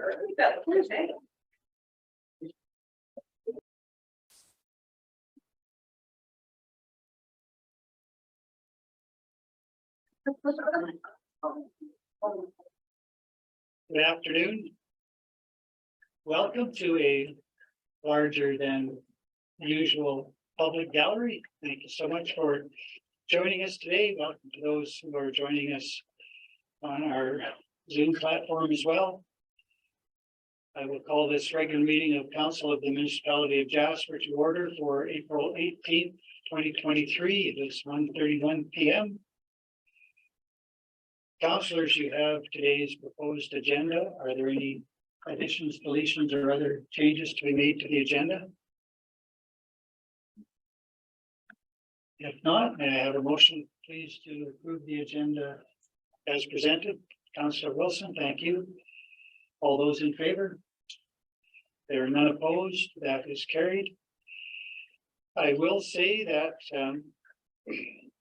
Good afternoon. Welcome to a larger than usual public gallery. Thank you so much for joining us today. Welcome to those who are joining us on our Zoom platform as well. I will call this regular meeting of Council of the Municipality of Jasper to order for April 18th, 2023. It is 1:31 p.m. Councillors, you have today's proposed agenda. Are there any additions, deletions, or other changes to be made to the agenda? If not, may I have a motion, please, to approve the agenda as presented? Councillor Wilson, thank you. All those in favor? There are none opposed. That is carried. I will say that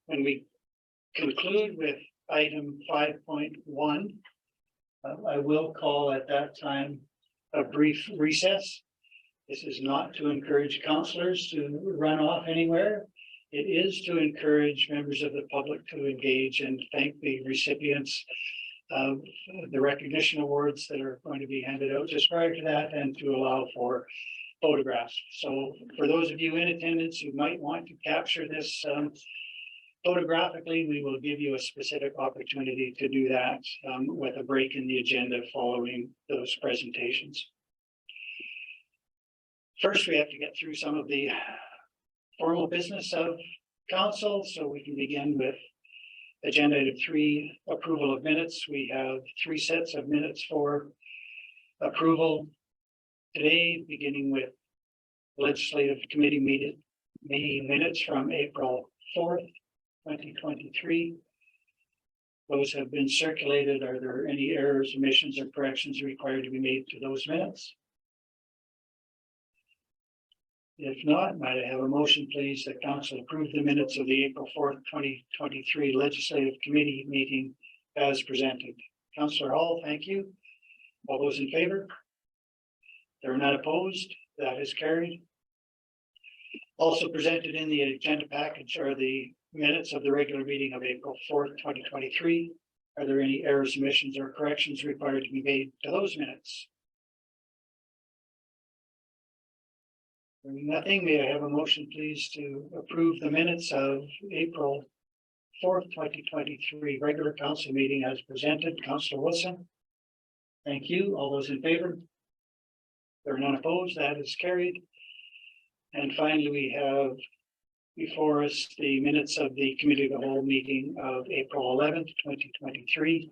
when we conclude with item 5.1, I will call at that time a brief recess. This is not to encourage councillors to run off anywhere. It is to encourage members of the public to engage and thank the recipients of the recognition awards that are going to be handed out just prior to that, and to allow for photographs. So for those of you in attendance who might want to capture this photographically, we will give you a specific opportunity to do that with a break in the agenda following those presentations. First, we have to get through some of the formal business of council, so we can begin with agenda item 3, approval of minutes. We have 3 sets of minutes for approval today, beginning with legislative committee meeting minutes from April 4th, 2023. Those have been circulated. Are there any errors, omissions, or corrections required to be made to those minutes? If not, might I have a motion, please, that council approve the minutes of the April 4th, 2023 legislative committee meeting as presented? Councillor Hall, thank you. All those in favor? There are not opposed. That is carried. Also presented in the agenda package are the minutes of the regular meeting of April 4th, 2023. Are there any errors, omissions, or corrections required to be made to those minutes? Nothing. May I have a motion, please, to approve the minutes of April 4th, 2023 regular council meeting as presented? Councillor Wilson. Thank you. All those in favor? There are none opposed. That is carried. And finally, we have before us the minutes of the committee of the whole meeting of April 11th, 2023.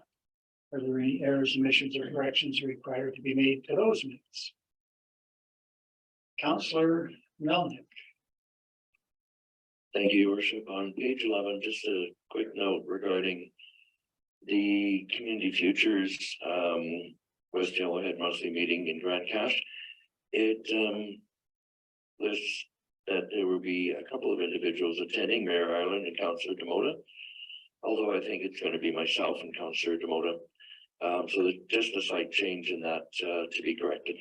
Are there any errors, omissions, or corrections required to be made to those minutes? Councillor Melnick. Thank you, Your Worship. On page 11, just a quick note regarding the Community Futures West Yellowhead monthly meeting in Grand Cache. It lists that there will be a couple of individuals attending, Mayor Ireland and Councillor Demota, although I think it's going to be myself and Councillor Demota. So there's just a slight change in that to be corrected.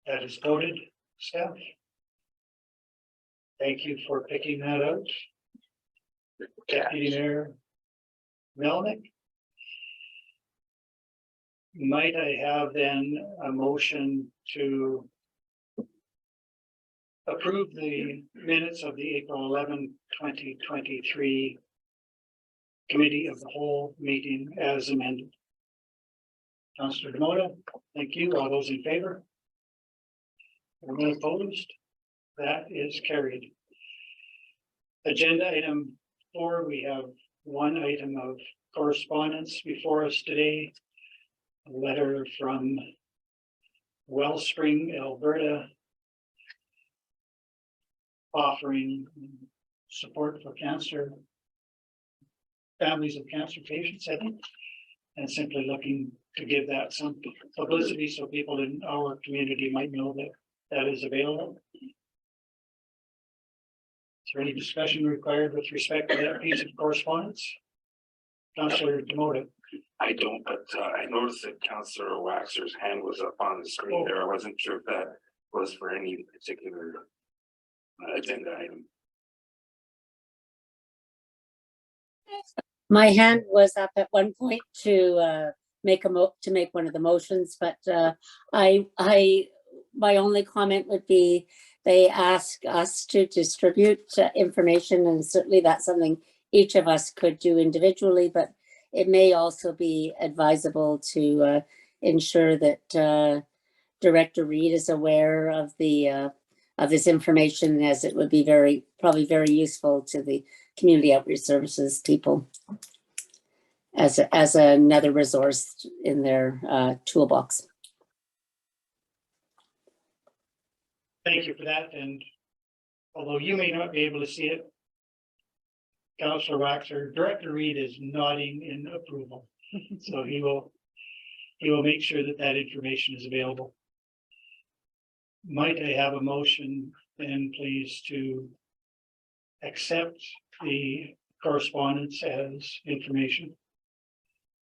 That is noted, staff. Thank you for picking that out. Deputy Mayor Melnick. Might I have then a motion to approve the minutes of the April 11, 2023 Committee of the Whole meeting as amended? Councillor Demota, thank you. All those in favor? Anyone opposed? That is carried. Agenda item 4, we have one item of correspondence before us today. A letter from Wellspring, Alberta, offering support for cancer, families of cancer patients, I think, and simply looking to give that some publicity so people in our community might know that that is available. there any discussion required with respect to that piece of correspondence? Councillor Connaught. I don't, but I noticed that Councillor Waxer's hand was up on the screen there. I wasn't sure if that was for any particular agenda item. My hand was up at one point to make one of the motions, but my only comment would be they ask us to distribute information, and certainly that's something each of us could do individually, but it may also be advisable to ensure that Director Reid is aware of this information, as it would be probably very useful to the community outreach services people as another resource in their toolbox. Thank you for that, and although you may not be able to see it, Councillor Waxer, Director Reid is nodding in approval. So he will make sure that that information is available. Might I have a motion then, please, to accept the correspondence as information?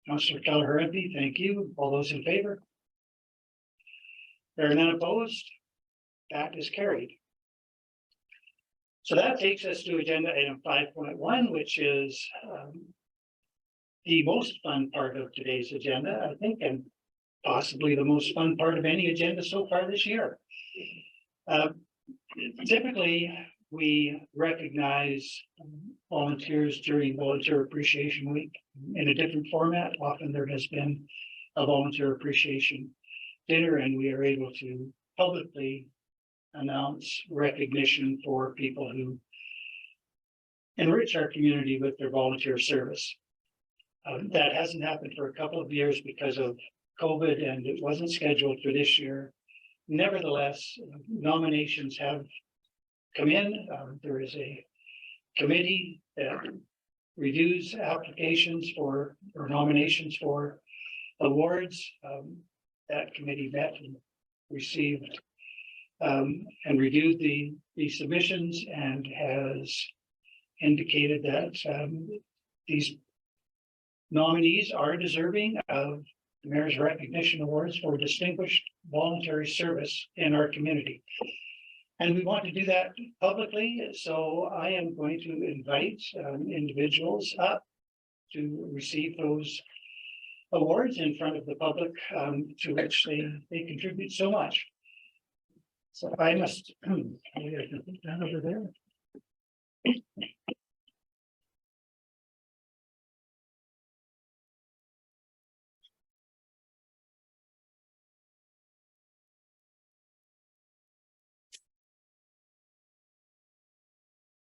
Councillor Kelleher-Empey, thank you. All those in favor? There are none opposed. That is carried. So that takes us to agenda item 5.1, which is the most fun part of today's agenda, I think, and possibly the most fun part of any agenda so far this year. Typically, we recognize volunteers during Volunteer Appreciation Week in a different format. Often there has been a volunteer appreciation dinner, and we are able to publicly announce recognition for people who enrich our community with their volunteer service. That hasn't happened for a couple of years because of COVID, and it wasn't scheduled for this year. Nevertheless, nominations have come in. There is a committee that reviews applications for or nominations for awards. That committee met and received and reviewed the submissions and has indicated that these nominees are deserving of the Mayor's Recognition Awards for distinguished voluntary service in our community. And we want to do that publicly, so I am going to invite individuals up to receive those awards in front of the public, to which they contribute so much. So I must, maybe I can put that over there.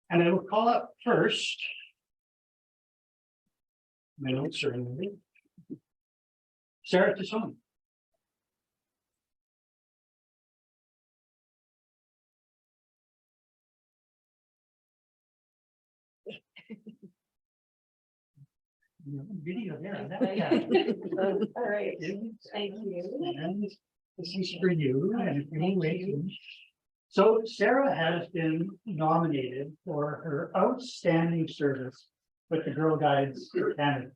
And I will call up first. My notes are in the room. Sarah Tassone. Video there. All right, thank you. And this is for you. And if you wait. So Sarah has been nominated for her outstanding service with the Girl Guides Canada.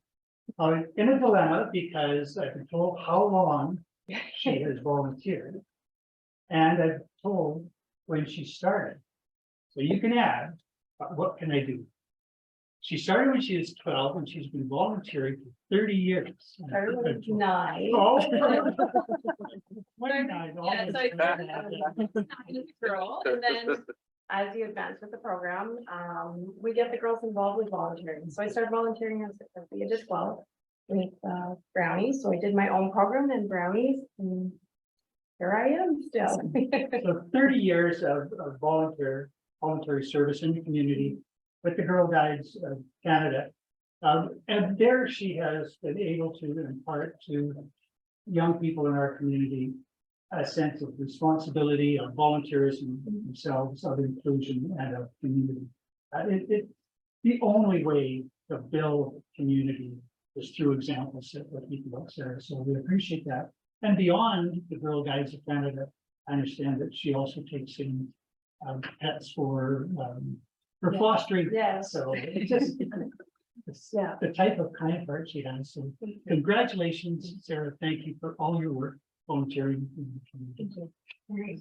I'm in a dilemma because I've been told how long she has volunteered. And I've told when she started. So you can add, but what can I do? She started when she was 12 and she's been volunteering for 30 years. Started when I was 9. Oh. 29, Yeah, so I started as a girl, and then as you advance with the program, we get the girls involved with volunteering. So I started volunteering at the age of 12 with Brownies. So I did my own program in Brownies, and here I am still. So 30 years of voluntary service in the community with the Girl Guides of Canada. And there she has been able to impart to young people in our community a sense of responsibility, of volunteerism themselves, of inclusion, and of community. The only way to build community is through examples that what people like Sarah. So we appreciate that. And beyond the Girl Guides of Canada, I understand that she also takes in pets for for fostering. Yes. So it's just, it's Yeah. the type of kind heart she has. So congratulations, Sarah. Thank you for all your work volunteering in the community. Great.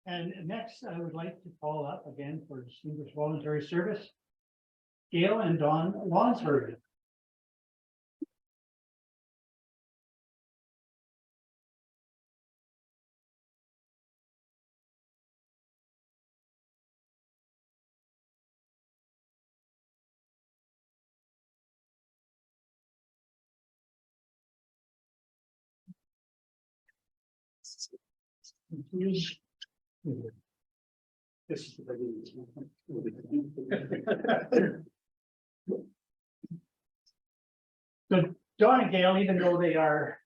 And next, I would like to call up again for distinguished voluntary service, Gail and Dawn Lonsford. This is the So Dawn and Gail, even though they are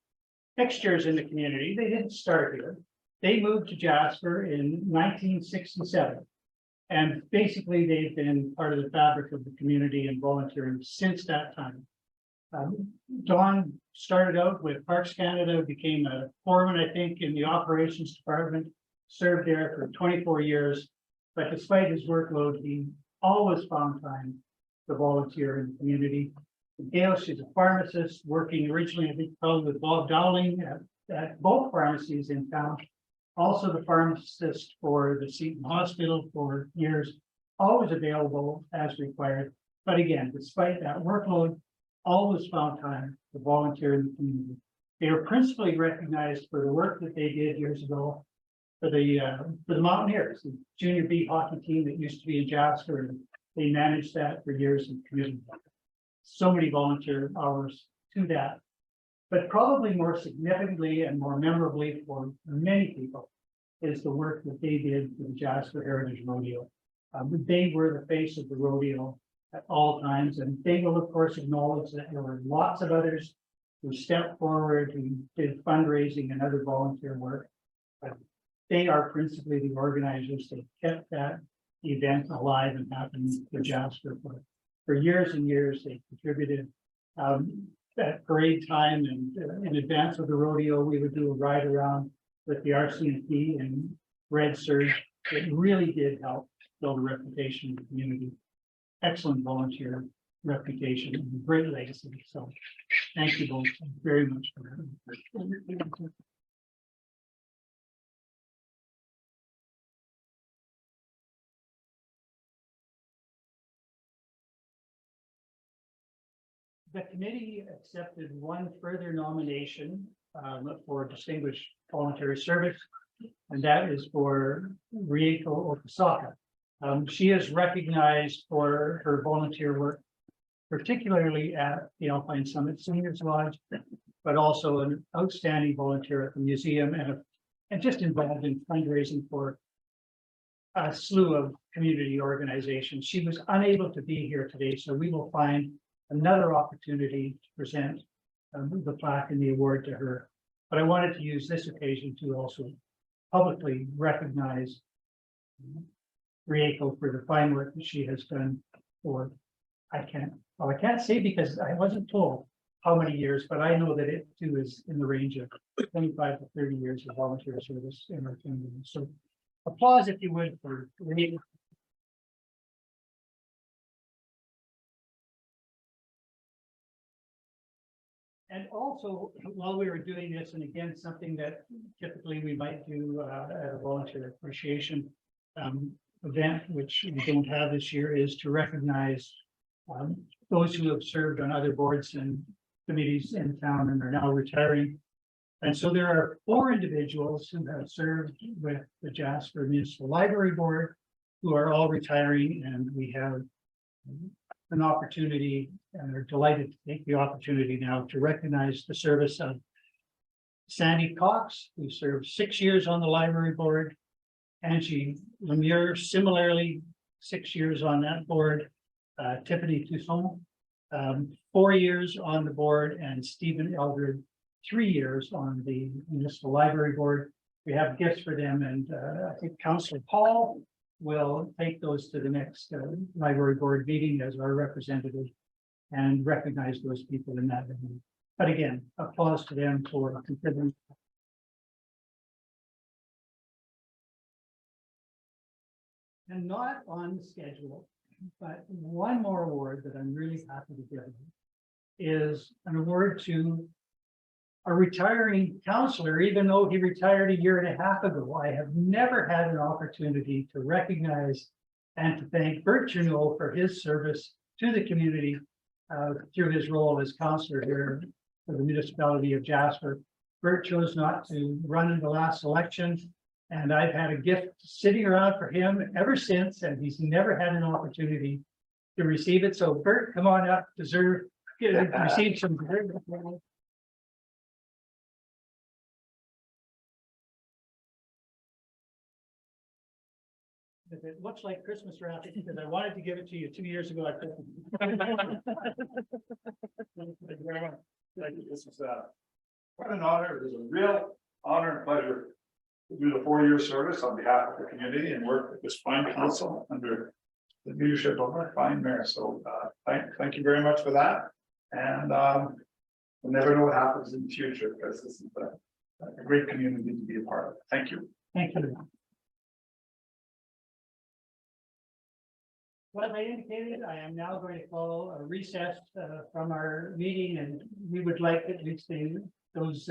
fixtures in the community, they didn't start here. They moved to Jasper in 1967. And basically, they've been part of the fabric of the community and volunteering since that time. Dawn started out with Parks Canada, became a foreman, I think, in the operations department, served there for 24 years. But despite his workload, he always found time to volunteer in the community. Gail, she's a pharmacist working originally, I think, probably with Bob Dowling at both pharmacies in town. Also the pharmacist for the Seton Hospital for years, always available as required. But again, despite that workload, always found time to volunteer in the community. They are principally recognized for the work that they did years ago for the Mountaineers, the junior B hockey team that used to be in Jasper, and they managed that for years and committed so many volunteer hours to that. But probably more significantly and more memorably for many people is the work that they did for the Jasper Heritage Rodeo. They were the face of the rodeo at all times, and they will of course acknowledge that there were lots of others who stepped forward, who did fundraising and other volunteer work. But they are principally the organizers that kept that event alive and happening for Jasper for years and years. They contributed at parade time, and in advance of the rodeo, we would do a ride around with the RCMP and Red Surge. It really did help build a reputation in the community. Excellent volunteer reputation and great legacy. So thank you both very much for that. The committee accepted one further nomination for distinguished voluntary service, and that is for Rieko Okasaka. She is recognized for her volunteer work, particularly at the Alpine Summit Seniors Lodge, but also an outstanding volunteer at the museum and just involved in fundraising for a slew of community organizations. She was unable to be here today, so we will find another opportunity to present the plaque and the award to her. But I wanted to use this occasion to also publicly recognize Rieko for the fine work that she has done for, I can't say because I wasn't told how many years, but I know that it too is in the range of 25 to 30 years of volunteer service in our community. So applause, if you would, for Rieko. And also, while we were doing this, and again, something that typically we might do at a volunteer appreciation event, which we don't have this year, is to recognize those who have served on other boards and committees in town and are now retiring. And so there are 4 individuals who have served with the Jasper Municipal Library Board who are all retiring, and we have an opportunity and are delighted to take the opportunity now to recognize the service of Sandy Cox, who served 6 years on the library board, Angie Lemure, similarly 6 years on that board, Tiffany Toussaint, 4 years on the board, and Stephen Eldred, 3 years on the Municipal Library Board. We have gifts for them, and I think Councillor Paul will take those to the next library board meeting as our representative and recognize those people in that. But again, applause to them for contributing. And not on the schedule, but one more award that I'm really happy to give is an award to a retiring councillor, even though he retired a year and a half ago. I have never had an opportunity to recognize and to thank Bert Junot for his service to the community through his role as councillor here for the municipality of Jasper. Bert chose not to run in the last election, and I've had a gift sitting around for him ever since, and he's never had an opportunity to receive it. So Bert, come on up, receive some. If it looks like Christmas wrapping, because I wanted to give it to you 2 years ago. I couldn't. Thank you very much. Thank you. This is quite an honor. It is a real honor and pleasure to do the 4-year service on behalf of the community and work with this fine council under the leadership of our fine mayor. So thank you very much for that. And we'll never know what happens in the future, because this is a great community to be a part of. Thank you. Thank you. Well, as I indicated, I am now going to call a recess from our meeting, and we would like at least those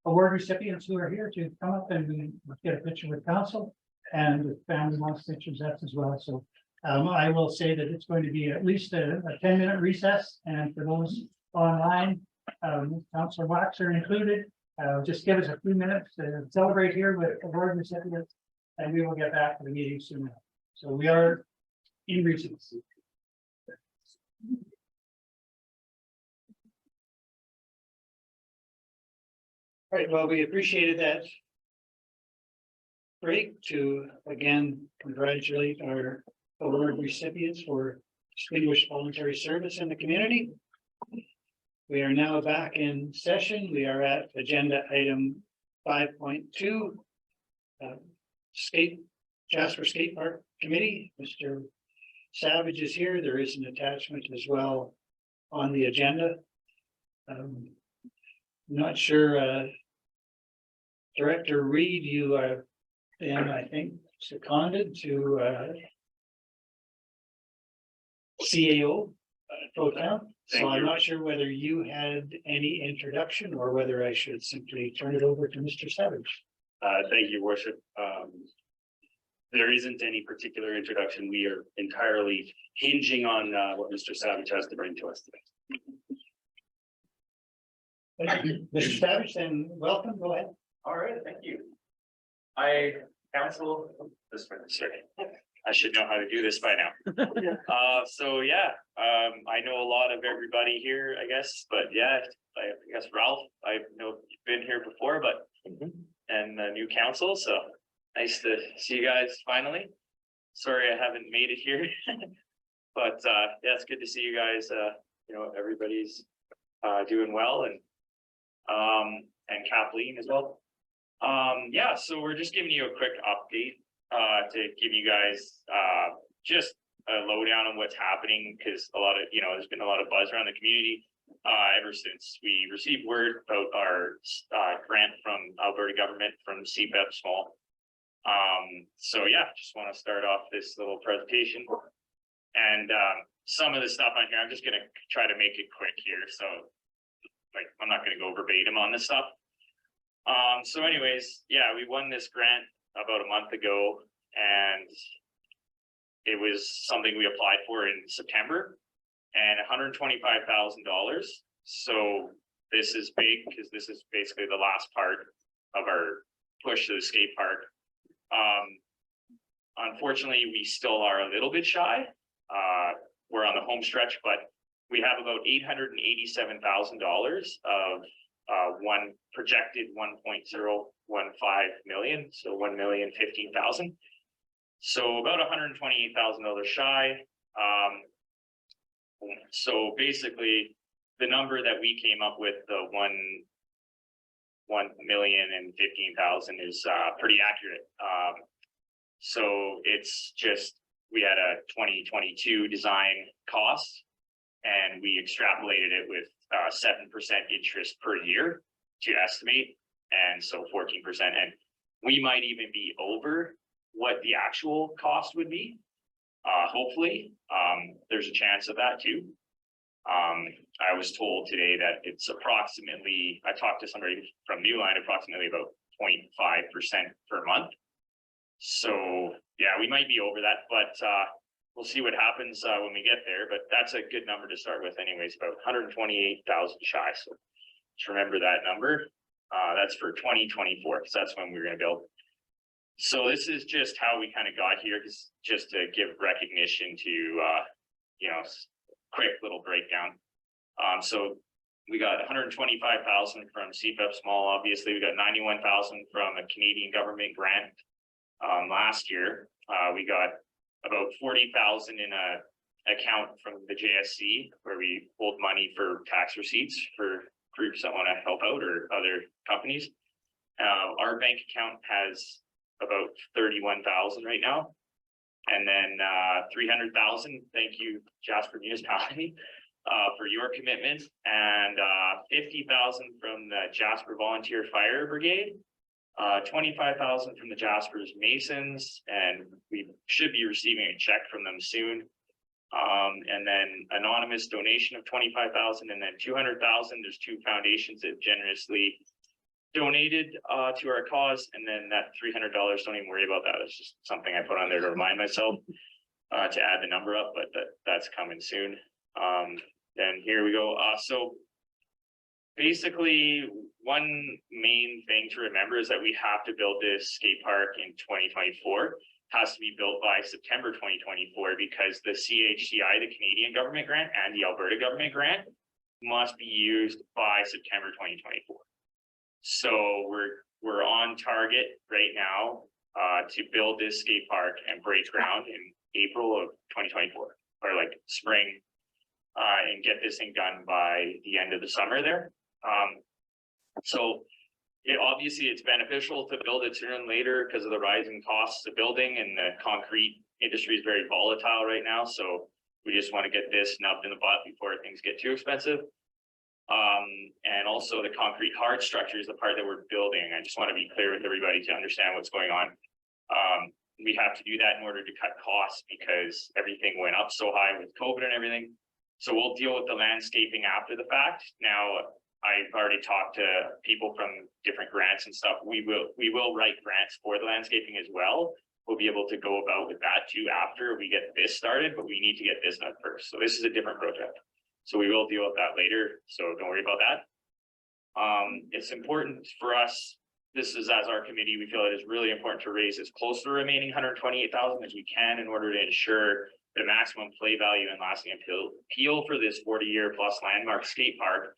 award recipients who are here to come up and get a picture with council, and if family wants pictures, that's as well. So I will say that it's going to be at least a 10-minute recess, and for those online, Councillor Waxer included, just give us a few minutes to celebrate here with award recipients, and we will get back to the meeting soon. So we are in recess. All right, well, we appreciated that break to again congratulate our award recipients for distinguished voluntary service in the community. We are now back in session. We are at agenda item 5.2. Jasper Skatepark Committee. Mr. Savage is here. There is an attachment as well on the agenda. Not sure, Director Reed, you are then, I think, seconded to CAO pro temp. So I'm not sure whether you had any introduction or whether I should simply turn it over to Mr. Savage. Thank you, Worship. There isn't any particular introduction. We are entirely hinging on what Mr. Savage has to bring to us today. Mr. Savage, then welcome. Go ahead. All right, thank you. Council, this one, sorry. I should know how to do this by now. So yeah, I know a lot of everybody here, I guess, but yeah, I guess Ralph, I know you've been here before, but and the new council, so nice to see you guys finally. Sorry I haven't made it here, but yeah, it's good to see you guys. You know, everybody's doing well, and Kathleen as well. Yeah, so we're just giving you a quick update to give you guys just a lowdown on what's happening, because a lot of, you know, there's been a lot of buzz around the community ever since we received word about our grant from Alberta government from CPEP Small. So yeah, just want to start off this little presentation, and some of the stuff on here, I'm just gonna try to make it quick here, so like I'm not gonna go verbatim on this stuff. So anyways, yeah, we won this grant about a month ago, and it was something we applied for in September, and $125,000. So this is big, because this is basically the last part of our push to the skate park. Unfortunately, we still are a little bit shy. We're on the home stretch, but we have about $887,000 of one projected 1.015 million, so 1,015,000. So about $128,000 shy. So basically, the number that we came up with, the 1,015,000, is pretty accurate. So it's just, we had a 2022 design cost, and we extrapolated it with 7% interest per year to estimate, and so 14%, and we might even be over what the actual cost would be. Hopefully, there's a chance of that too. I was told today that it's approximately, I talked to somebody from Newline, approximately about 0.5% per month. So yeah, we might be over that, but we'll see what happens when we get there. But that's a good number to start with anyways, about 128,000 shy. So just remember that number. That's for 2024, because that's when we're going to build. So this is just how we kind of got here, just to give recognition to, you know, quick little breakdown. So we got 125,000 from CFEP small, obviously. We got 91,000 from a Canadian government grant last year. We got about 40,000 in a account from the JSC, where we hold money for tax receipts for groups that want to help out or other companies. Our bank account has about 31,000 right now. And then 300,000, thank you, Jasper Municipality, for your commitment, and 50,000 from the Jasper Volunteer Fire Brigade, 25,000 from the Jasper's Masons, and we should be receiving a check from them soon. And then anonymous donation of 25,000, and then 200,000. There's two foundations that generously donated to our cause, and then that $300. Don't even worry about that. It's just something I put on there to remind myself to add the number up, but that's coming soon. Then here we go. So basically, one main thing to remember is that we have to build this skate park in 2024. Has to be built by September 2024, because the CHCI, the Canadian government grant, and the Alberta government grant must be used by September 2024. So we're on target right now to build this skate park and break ground in April of 2024, or like spring, and get this thing done by the end of the summer there. So obviously it's beneficial to build it sooner than later because of the rising costs of building, and the concrete industry is very volatile right now. So we just want to get this nubbed in the butt before things get too expensive. And also the concrete hard structure is the part that we're building. I just want to be clear with everybody to understand what's going on. We have to do that in order to cut costs, because everything went up so high with COVID and everything. So we'll deal with the landscaping after the fact. Now, I've already talked to people from different grants and stuff. We will write grants for the landscaping as well. We'll be able to go about with that too after we get this started, but we need to get this done first. So this is a different project. So we will deal with that later. So don't worry about that. It's important for us. This is, as our committee, we feel it is really important to raise as close to the remaining 128,000 as we can in order to ensure the maximum play value and lasting appeal for this 40-year plus landmark skate park.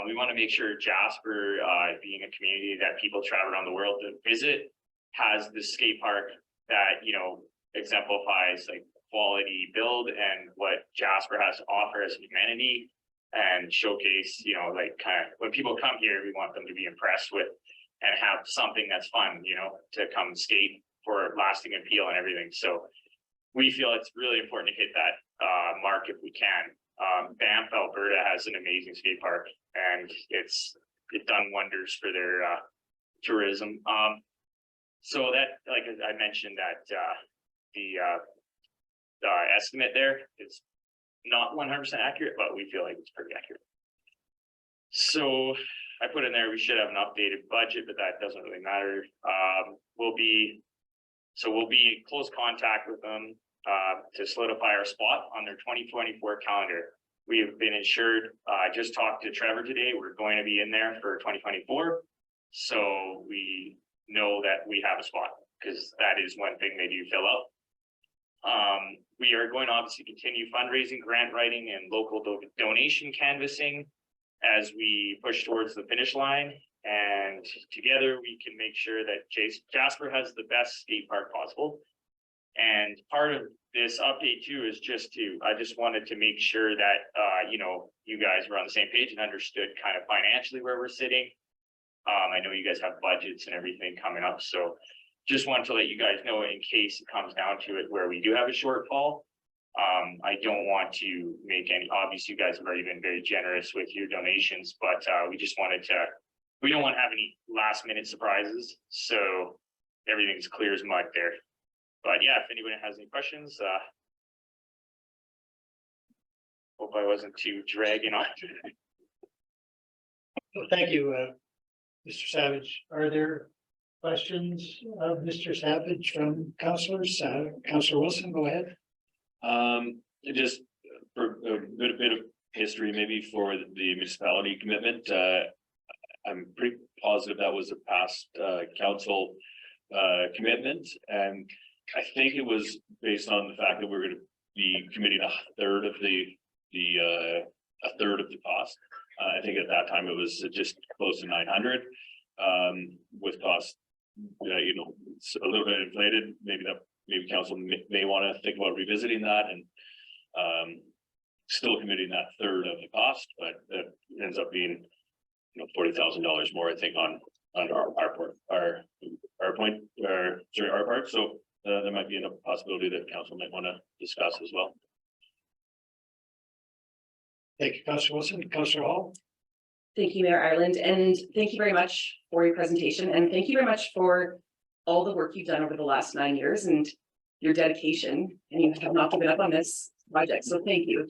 We want to make sure Jasper, being a community that people travel around the world to visit, has the skate park that, you know, exemplifies like quality build and what Jasper has to offer as an amenity, and showcase, you know, like kind of when people come here, we want them to be impressed with and have something that's fun, you know, to come skate for lasting appeal and everything. So we feel it's really important to hit that mark if we can. Banff, Alberta has an amazing skate park, and it's done wonders for their tourism. So that, like I mentioned, that the estimate there is not 100% accurate, but we feel like it's pretty accurate. So I put in there, we should have an updated budget, but that doesn't really matter. We'll be in close contact with them to solidify our spot on their 2024 calendar. We have been insured. I just talked to Trevor today. We're going to be in there for 2024. So we know that we have a spot, because that is one thing they do fill out. We are going to obviously continue fundraising, grant writing, and local donation canvassing as we push towards the finish line. And together we can make sure that Jasper has the best skate park possible. And part of this update too is I just wanted to make sure that, you know, you guys were on the same page and understood kind of financially where we're sitting. I know you guys have budgets and everything coming up, so just wanted to let you guys know in case it comes down to it where we do have a shortfall. I don't want to make any, obviously you guys have already been very generous with your donations, but we just wanted to, we don't want to have any last minute surprises. So everything's clear as mud there. But yeah, if anybody has any questions, hope I wasn't too dragging on. Well, thank you, Mr. Savage. Are there questions of Mr. Savage from councillors? Councillor Wilson, go ahead. Just for a bit of history, maybe for the municipality commitment, I'm pretty positive that was a past council commitment, and I think it was based on the fact that we're going to be committing a third of the cost. I think at that time it was just close to 900, with cost, it's a little bit inflated. Maybe council may want to think about revisiting that and still committing that third of the cost, but that ends up being $40,000 more, I think, on our part. So there might be a possibility that council might want to discuss as well. Thank you, Councillor Wilson. Councillor Hall. Thank you, Mayor Ireland, and thank you very much for your presentation, and thank you very much for all the work you've done over the last 9 years and your dedication, and you have not given up on this project, so thank you.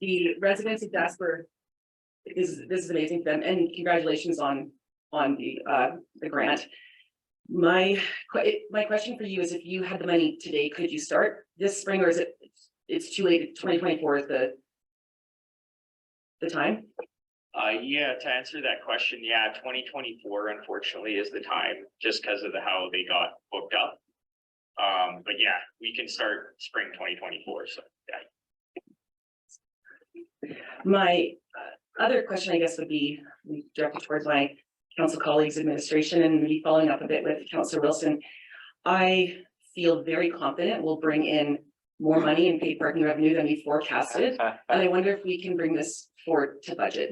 The residents of Jasper, this is amazing for them, and congratulations on the grant. My question for you is, if you had the money today, could you start this spring, or is it's too late? 2024 is the time? Yeah, to answer that question, yeah, 2024 unfortunately is the time, just because of how they got booked up. But yeah, we can start spring 2024. So yeah. My other question, I guess, would be directed towards my council colleagues, administration, and maybe following up a bit with Councillor Wilson. I feel very confident we'll bring in more money in paid parking revenue than we forecasted, and I wonder if we can bring this forward to budget.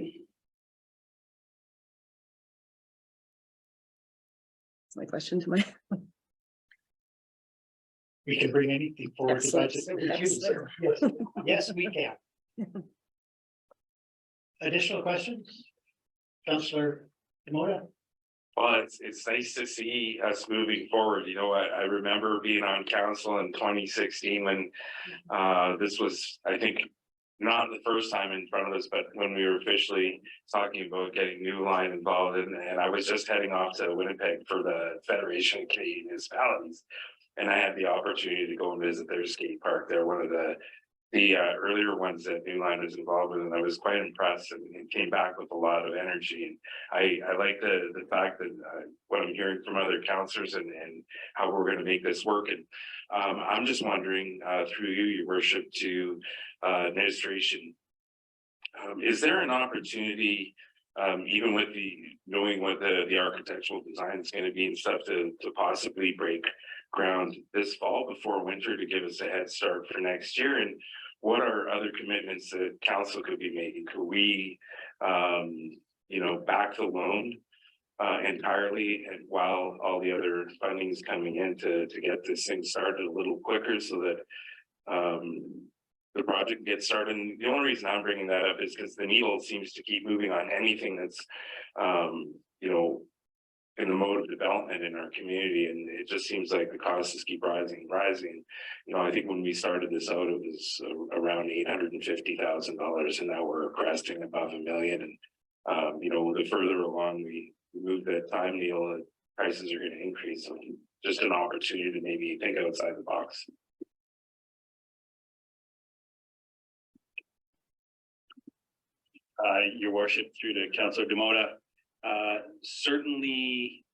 That's my question to my. We can bring anything forward to budget. Excellent. Yes, yes, we can. Additional questions? Councillor Connaught? Well, it's nice to see us moving forward. I remember being on council in 2016 when this was, I think, not the first time in front of us, but when we were officially talking about getting New Line involved, and I was just heading off to Winnipeg for the Federation of Canadian Municipalities, and I had the opportunity to go and visit their skate park. They're one of the earlier ones that New Line was involved with, and I was quite impressed and came back with a lot of energy. And I like the fact that what I'm hearing from other councillors and how we're going to make this work. And I'm just wondering, through you, your worship, to administration, is there an opportunity, even with knowing what the architectural design is going to be and stuff, to possibly break ground this fall before winter to give us a head start for next year? And what are other commitments that council could be making? Could we back the loan entirely, and while all the other funding is coming in to get this thing started a little quicker, so that the project gets started? And the only reason I'm bringing that up is because the needle seems to keep moving on anything that's in the mode of development in our community, and it just seems like the costs keep rising. I think when we started this out, it was around $850,000, and now we're cresting above $1 million. And the further along we move that time, Neil, prices are going to increase. So just an opportunity to maybe think outside the box. Your worship, through to Councillor Connaught, certainly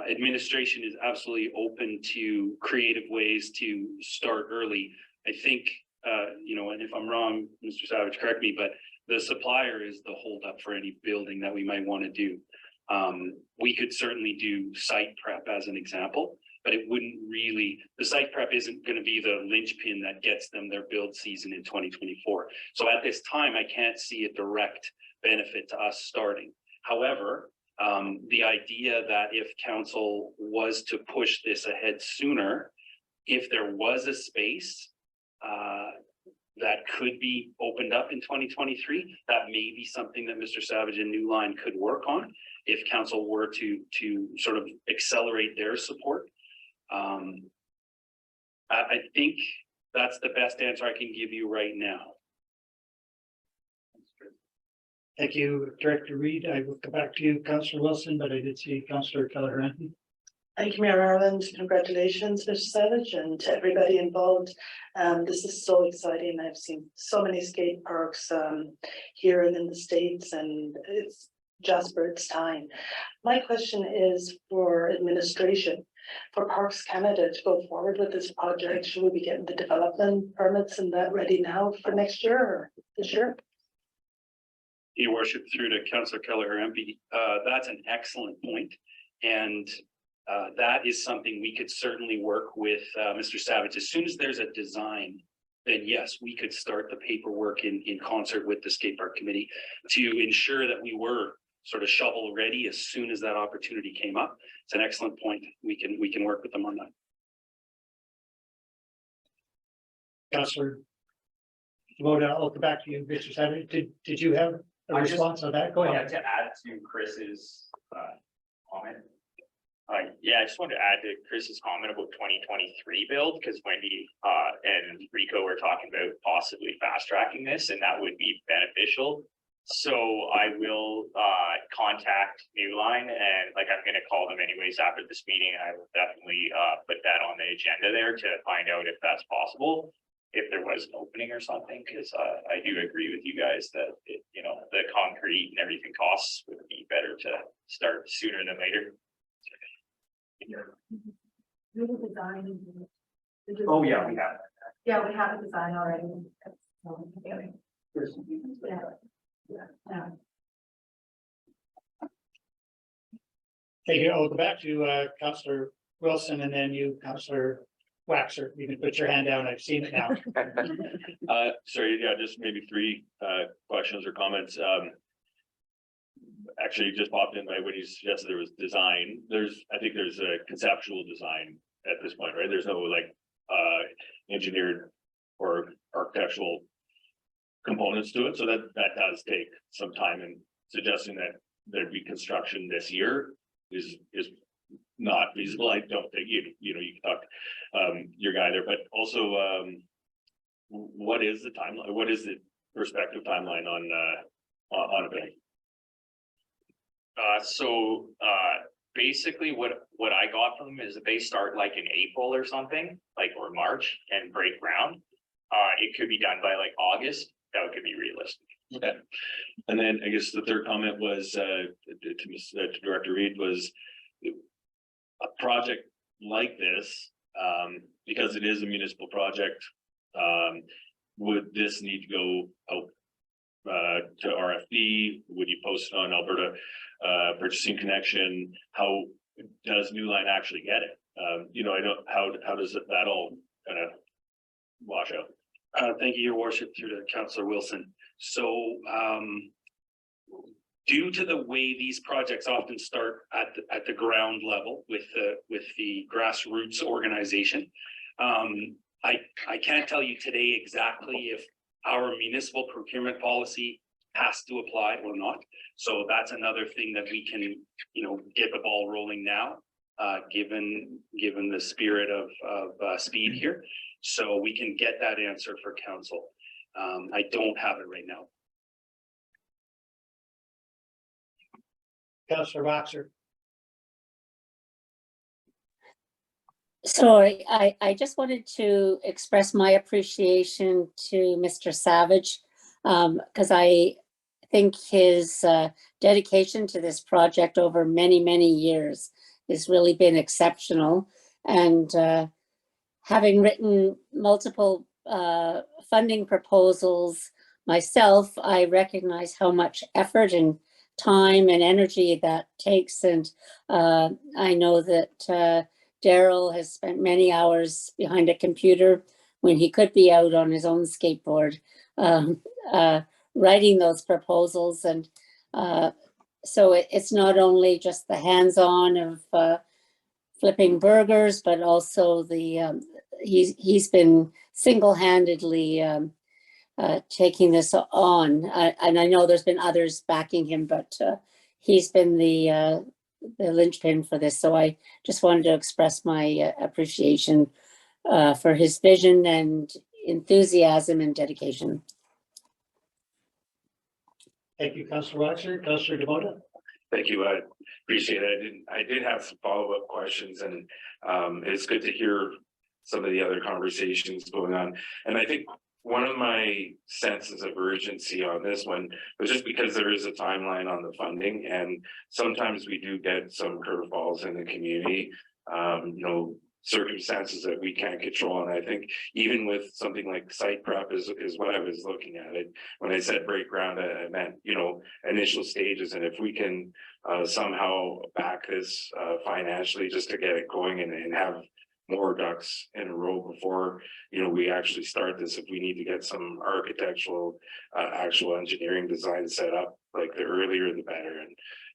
administration is absolutely open to creative ways to start early. I think, and if I'm wrong, Mr. Savage, correct me, but the supplier is the holdup for any building that we might want to do. We could certainly do site prep as an example, but it wouldn't really, the site prep isn't going to be the linchpin that gets them their build season in 2024. So at this time, I can't see a direct benefit to us starting. However, the idea that if council was to push this ahead sooner, if there was a space, that could be opened up in 2023. That may be something that Mr. Savage and New Line could work on if council were to sort of accelerate their support. I think that's the best answer I can give you right now. Thank you, Director Reid. I will come back to you, Councillor Wilson, but I did see Councillor Kelleher. Thank you, Mayor Ireland. Congratulations, Mr. Savage, and to everybody involved. This is so exciting. I've seen so many skate parks here and in the States, and it's Jasper, it's time. My question is for administration. For Parks Canada to go forward with this project, should we be getting the development permits and that ready now for next year or this year? Your worship, through to Councillor Kelleher MP, that's an excellent point. And that is something we could certainly work with Mr. Savage. As soon as there's a design, then yes, we could start the paperwork in concert with the skate park committee to ensure that we were sort of shovel ready as soon as that opportunity came up. It's an excellent point. We can work with them on that. Councillor Moda, I'll come back to you, Mr. Savage. Did you have a response on that? Go ahead. To add to Chris's comment. Yeah, I just wanted to add to Chris's comment about 2023 build, because Wendy and Rico were talking about possibly fast tracking this, and that would be beneficial. So I will contact New Line, and like I'm gonna call them anyways after this meeting. I will definitely put that on the agenda there to find out if that's possible, if there was an opening or something, because I do agree with you guys that you know, the concrete and everything costs would be better to start sooner than later. Oh, yeah, we have. Yeah, we have a design already. Yeah. Thank you. I'll go back to Councillor Wilson and then you, Councillor Waxer. You can put your hand down. I've seen it now. Sorry, yeah, just maybe three questions or comments. Actually, just popped in when you suggested there was design. I think there's a conceptual design at this point, right? There's no like engineered or architectural components to it, so that does take some time. And suggesting that there'd be construction this year is not feasible. I don't think you can talk your guy there, but also what is the timeline? What is the prospective timeline on event? So basically what I got from them is that they start like in April or something, like, or March, and break ground. It could be done by like August. That could be realistic. Okay. And then I guess the third comment was to Director Reid was a project like this, because it is a municipal project, would this need to go out to RFP? Would you post it on Alberta Purchasing Connection? How does New Line actually get it? I don't, how does that all kind of wash out? Thank you, Your Worship, through to Councillor Wilson. So due to the way these projects often start at the ground level with the grassroots organization, I can't tell you today exactly if our municipal procurement policy has to apply or not. So that's another thing that we can, get the ball rolling now, given the spirit of speed here. So we can get that answer for council. I don't have it right now. Councillor Waxer. So I just wanted to express my appreciation to Mr. Savage, because I think his dedication to this project over many, many years has really been exceptional. And having written multiple funding proposals myself, I recognize how much effort and time and energy that takes. And I know that Daryl has spent many hours behind a computer when he could be out on his own skateboard writing those proposals. And so it's not only just the hands-on of flipping burgers, but also the he's been single-handedly taking this on. And I know there's been others backing him, but he's been the linchpin for this. So I just wanted to express my appreciation for his vision and enthusiasm and dedication. Thank you, Councillor Roger. Councillor Demota. Thank you. I appreciate it. I did have some follow-up questions, and it's good to hear some of the other conversations going on. And I think one of my senses of urgency on this one was just because there is a timeline on the funding, and sometimes we do get some curveballs in the community. You know, circumstances that we can't control. And I think even with something like site prep is what I was looking at it. When I said break ground, I meant, you know, initial stages. And if we can somehow back this financially just to get it going and have more ducks in a row before, you know, we actually start this, if we need to get some architectural, actual engineering design set up, like the earlier the better.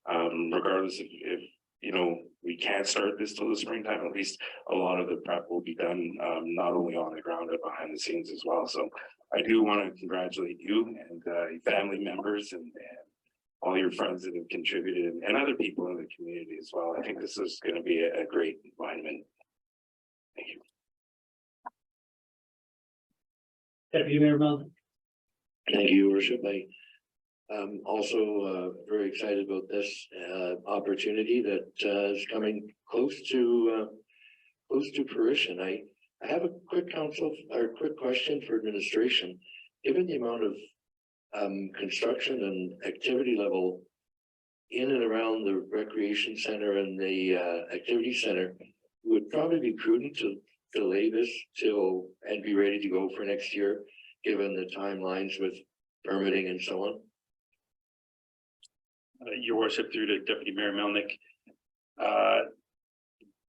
And regardless if you know, we can't start this till the springtime, at least a lot of the prep will be done, not only on the ground, but behind the scenes as well. So I do want to congratulate you and your family members and all your friends that have contributed and other people in the community as well. I think this is going to be a great environment. Thank you. Deputy Mayor Melvin. Thank you, Your Worship. I'm also very excited about this opportunity that is coming close to fruition. I have a quick question for administration. Given the amount of construction and activity level in and around the recreation center and the activity center, would probably be prudent to delay this and be ready to go for next year, given the timelines with permitting and so on. Your Worship, through to Deputy Mayor Melnick.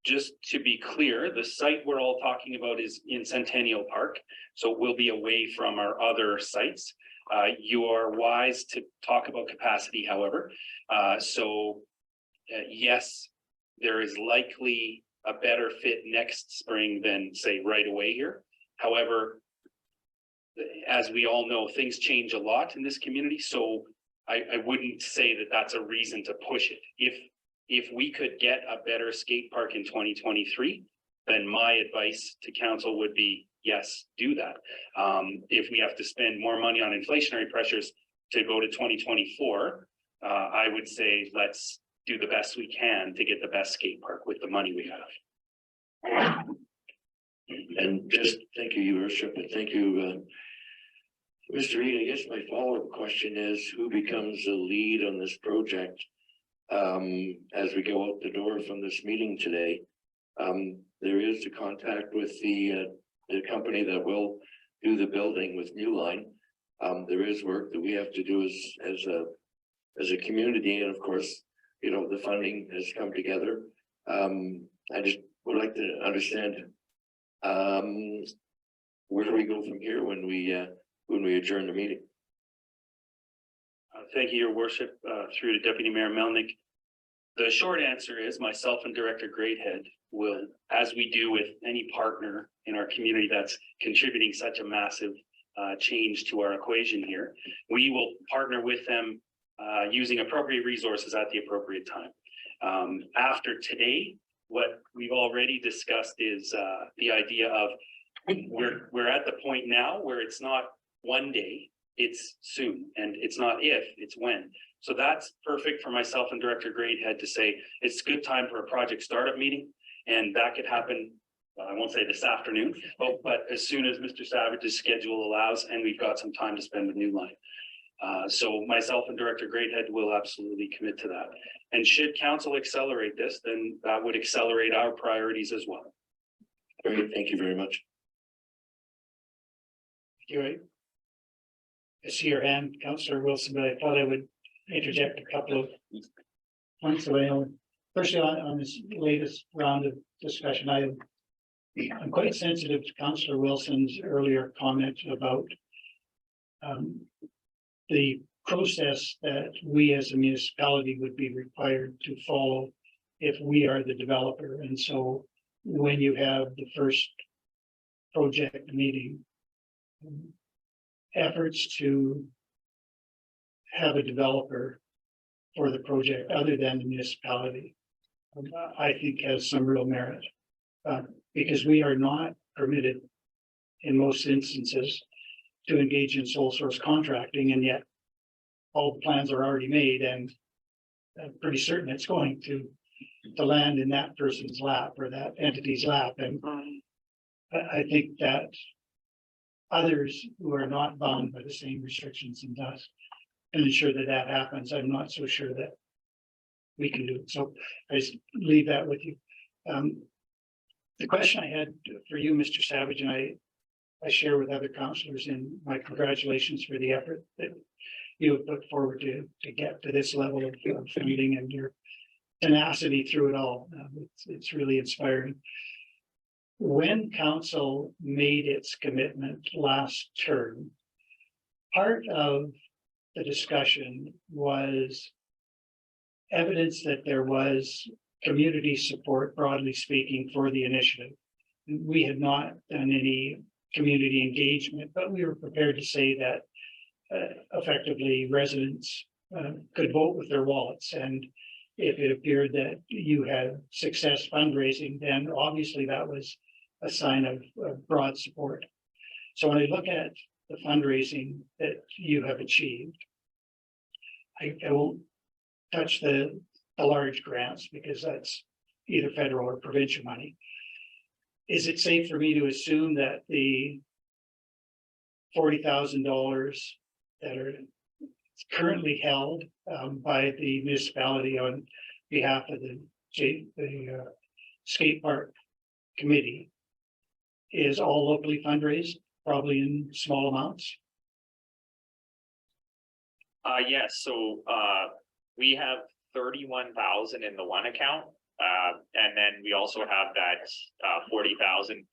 Just to be clear, the site we're all talking about is in Centennial Park, so we'll be away from our other sites. You are wise to talk about capacity, however. Yes, there is likely a better fit next spring than, say, right away here. However, as we all know, things change a lot in this community, so I wouldn't say that that's a reason to push it. If we could get a better skate park in 2023, then my advice to council would be, yes, do that. If we have to spend more money on inflationary pressures to go to 2024, I would say let's do the best we can to get the best skate park with the money we have. And just thank you, Your Worship, and thank you, Mr. Reid. I guess my follow-up question is, who becomes the lead on this project as we go out the door from this meeting today? There is the contact with the company that will do the building with New Line. There is work that we have to do as a community, and of course, you know, the funding has come together. I just would like to understand where do we go from here when we adjourn the meeting? Thank you, Your Worship, through to Deputy Mayor Melnick. The short answer is myself and Director Greathead will, as we do with any partner in our community that's contributing such a massive change to our equation here, we will partner with them using appropriate resources at the appropriate time. After today, what we've already discussed is the idea of we're at the point now where it's not one day, it's soon, and it's not if, it's when. So that's perfect for myself and Director Greathead to say it's a good time for a project startup meeting, and that could happen, I won't say this afternoon, but as soon as Mr. Savage's schedule allows and we've got some time to spend with New Line. So myself and Director Greathead will absolutely commit to that. And should council accelerate this, then that would accelerate our priorities as well. Great, thank you very much. Thank you. I see your hand, Councillor Wilson, but I thought I would interject a couple of points of my own. Firstly, on this latest round of discussion, I'm quite sensitive to Councillor Wilson's earlier comment about the process that we as a municipality would be required to follow if we are the developer. And so when you have the first project meeting, efforts to have a developer for the project other than the municipality, I think has some real merit. Because we are not permitted in most instances to engage in sole source contracting, and yet all the plans are already made, and I'm pretty certain it's going to land in that person's lap or that entity's lap. And I think that others who are not bound by the same restrictions and us and ensure that that happens, I'm not so sure that we can do it. So I just leave that with you. The question I had for you, Mr. Savage, and I share with other councillors in my congratulations for the effort that you have put forward to get to this level of funding and your tenacity through it all. It's really inspiring. When council made its commitment last term, part of the discussion was evidence that there was community support, broadly speaking, for the initiative. We had not done any community engagement, but we were prepared to say that effectively residents could vote with their wallets. And if it appeared that you had success fundraising, then obviously that was a sign of broad support. So when I look at the fundraising that you have achieved, I won't touch the large grants because that's either federal or provincial money. Is it safe for me to assume that the $40,000 that are currently held by the municipality on behalf of the Skatepark committee is all locally fundraised, probably in small amounts? Yes, so we have 31,000 in the one account. And then we also have that 40,000.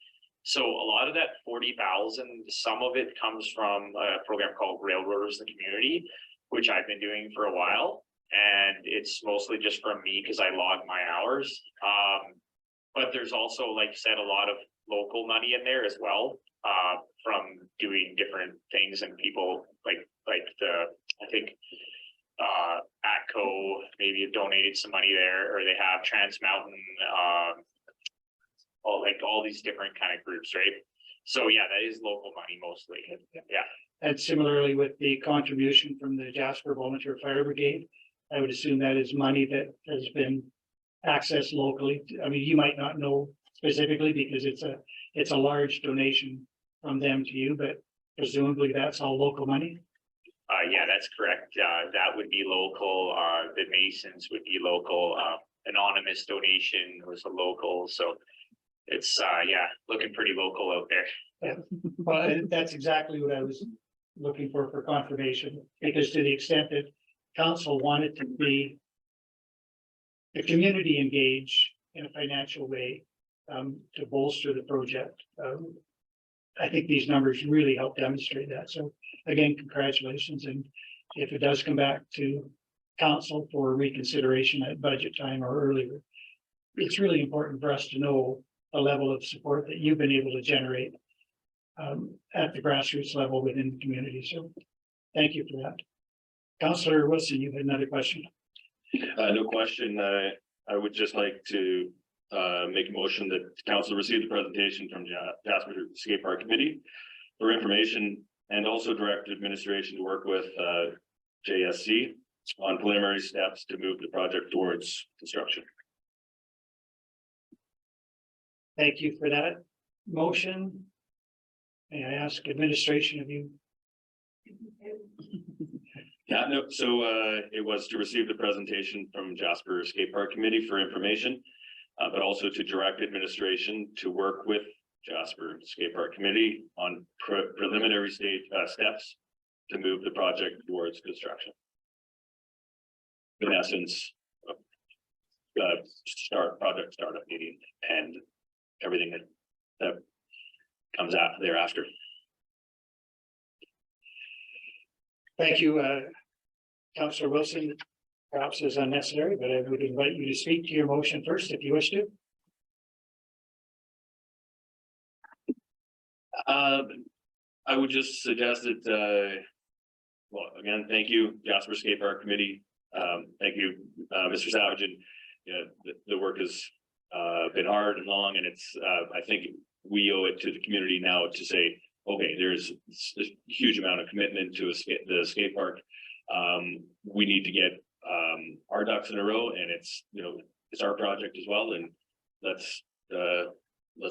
So a lot of that 40,000, some of it comes from a program called Railroaders in the Community, which I've been doing for a while. And it's mostly just from me because I log my hours. But there's also, like you said, a lot of local money in there as well, from doing different things, and people like I think ATCO maybe have donated some money there, or they have Trans Mountain, all these different kind of groups, right? So yeah, that is local money mostly. Yeah. And similarly with the contribution from the Jasper Volunteer Fire Brigade, I would assume that is money that has been accessed locally. I mean, you might not know specifically because it's a large donation from them to you, but presumably that's all local money. Yeah, that's correct. That would be local. The Masons would be local. Anonymous donation was a local. So it's yeah, looking pretty local out there. Yeah. Well, that's exactly what I was looking for confirmation, because to the extent that council wanted to be the community engaged in a financial way to bolster the project, I think these numbers really help demonstrate that. So again, congratulations. And if it does come back to council for reconsideration at budget time or earlier, it's really important for us to know the level of support that you've been able to generate at the grassroots level within the community. So thank you for that. Councillor Wilson, you had another question. No question. I would just like to make a motion that council receive the presentation from Jasper Skatepark Committee for information, and also direct administration to work with JSC on preliminary steps to move the project towards construction. Thank you for that motion. May I ask administration of you? Yeah, no, so it was to receive the presentation from Jasper Skatepark Committee for information, but also to direct administration to work with Jasper Skatepark Committee on preliminary stage steps to move the project towards construction. In essence, project startup meeting and everything that comes after thereafter. Thank you, Councillor Wilson. Perhaps is unnecessary, but I would invite you to speak to your motion first if you wish to. I would just suggest that, well, again, thank you, Jasper Skatepark Committee. Thank you, Mr. Savage, and the work has been hard and long, and it's I think we owe it to the community now to say, okay, there's a huge amount of commitment to the skate park. We need to get our ducks in a row, and it's it's our project as well, and let's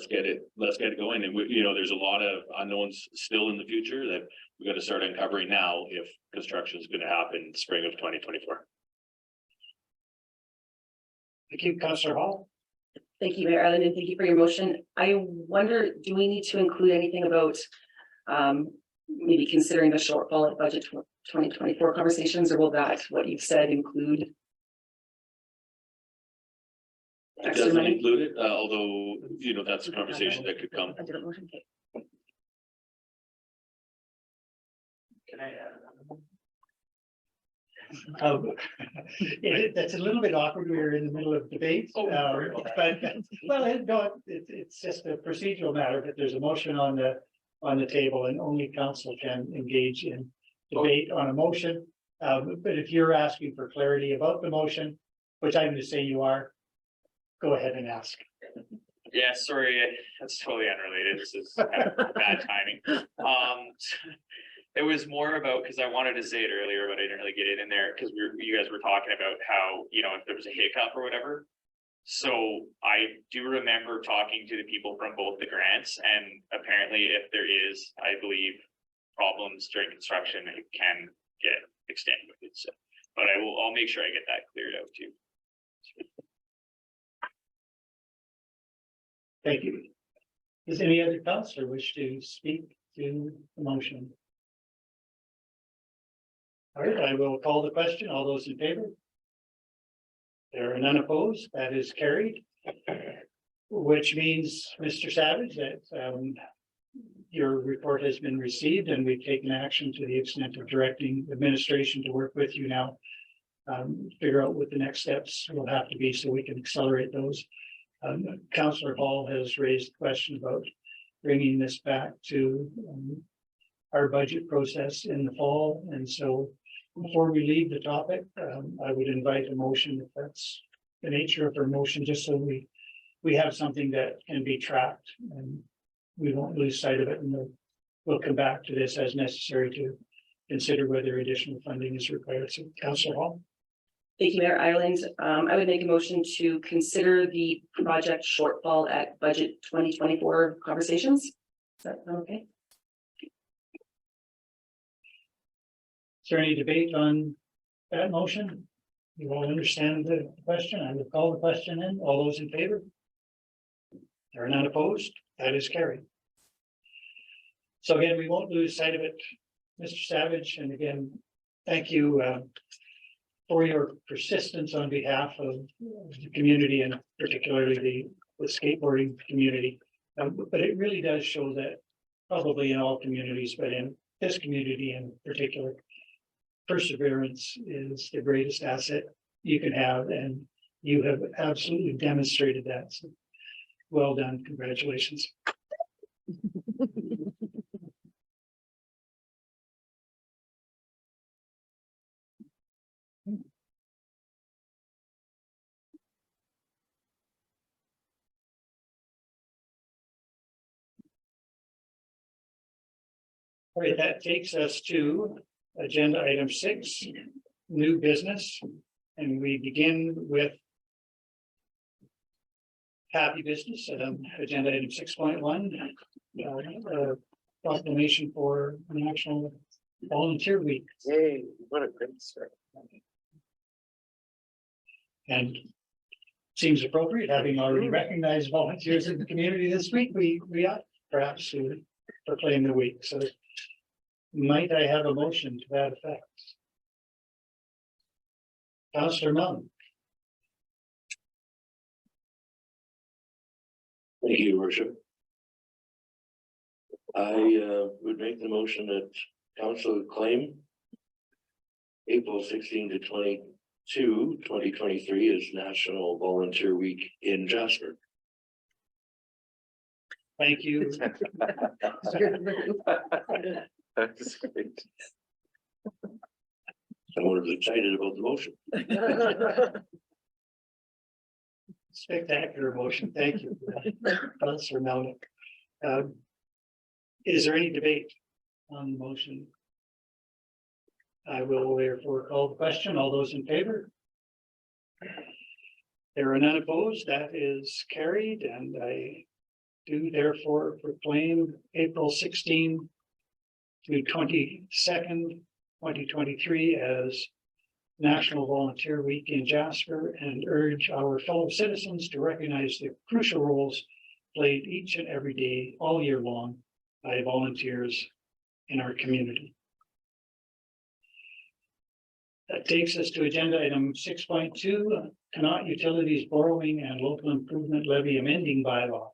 get it going. And there's a lot of unknowns still in the future that we got to start uncovering now if construction is going to happen spring of 2024. Thank you, Councillor Hall. Thank you, Mayor Ireland, and thank you for your motion. I wonder, do we need to include anything about maybe considering the shortfall at budget 2024 conversations, or will that, what you've said, include It extra doesn't money? include it, although that's a conversation that could come. A different motion, okay. Can I add? That's a little bit awkward. We're in the middle of debate, but well, no, it's just a procedural matter. But there's a motion on the table, and only council can engage in debate on a motion. But if you're asking for clarity about the motion, which I'm going to say you are, go ahead and ask. Yeah, sorry, that's totally unrelated. This is kind of bad timing. It was more about, because I wanted to say it earlier, but I didn't really get it in there, because you guys were talking about how, if there was a hiccup or whatever. So I do remember talking to the people from both the grants, and apparently if there is, I believe, problems during construction, it can get extenuated. So, but I'll make sure I get that cleared out too. Thank you. Does any other councillor wish to speak to the motion? All right, I will call the question. All those in favor? There are none opposed. That is carried. Which means, Mr. Savage, that your report has been received, and we've taken action to the extent of directing administration to work with you now. Figure out what the next steps will have to be so we can accelerate those. Councillor Hall has raised the question about bringing this back to our budget process in the fall, and so before we leave the topic, I would invite a motion, if that's the nature of our motion, just so we have something that can be tracked and we won't lose sight of it, and we'll come back to this as necessary to consider whether additional funding is required. So, Councillor Hall. Thank you, Mayor Ireland. I would make a motion to consider the project shortfall at budget 2024 conversations. Is that okay? Is there any debate on that motion? You all understand the question? I will call the question in. All those in favor? There are none opposed. That is carried. So again, we won't lose sight of it, Mr. Savage. And again, thank you for your persistence on behalf of the community, and particularly the skateboarding community. But it really does show that probably in all communities, but in this community in particular, perseverance is the greatest asset you can have, and you have absolutely demonstrated that. So well done. Congratulations. All right, that takes us to agenda item 6, new business. And we begin with happy business, agenda item 6.1, proclamation for National Volunteer Week. Yay, what a great start. And seems appropriate, having already recognized volunteers in the community this week, we ought perhaps to proclaim the week. So might I have a motion to that effect? Councillor Munn. Thank you, Your Worship. I would make the motion that council claim April 16 to 22, 2023 is National Volunteer Week in Jasper. Thank you. That's great. Someone was excited about the motion. Spectacular motion. Thank you. Councillor Melnick. Is there any debate on the motion? I will therefore call the question. All those in favor? There are none opposed. That is carried, and I do therefore proclaim April 16 to 22nd, 2023 as National Volunteer Week in Jasper, and urge our fellow citizens to recognize the crucial roles played each and every day, all year long, by volunteers in our community. That takes us to agenda item 6.2, Connaught Utilities Borrowing and Local Improvement Levy Amending Bylaw.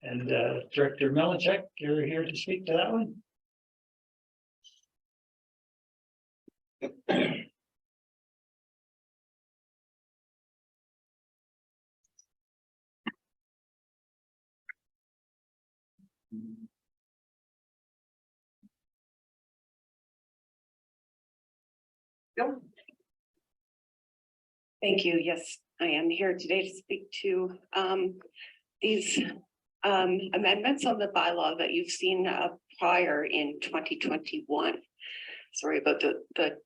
And Director Melanchek, you're here to speak to that one? Thank you. Yes, I am here today to speak to these amendments on the bylaw that you've seen prior in 2021. Sorry about the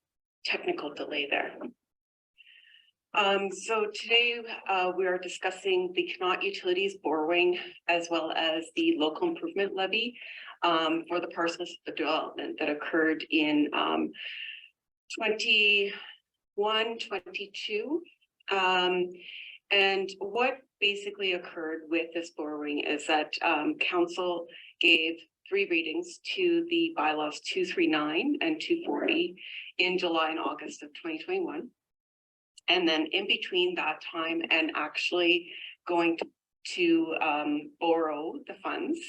technical delay there. So today we are discussing the Connaught Utilities borrowing as well as the local improvement levy for the parcels of development that occurred in 21, 22. And what basically occurred with this borrowing is that council gave 3 readings to the bylaws 239 and 240 in July and August of 2021. And then in between that time and actually going to borrow the funds,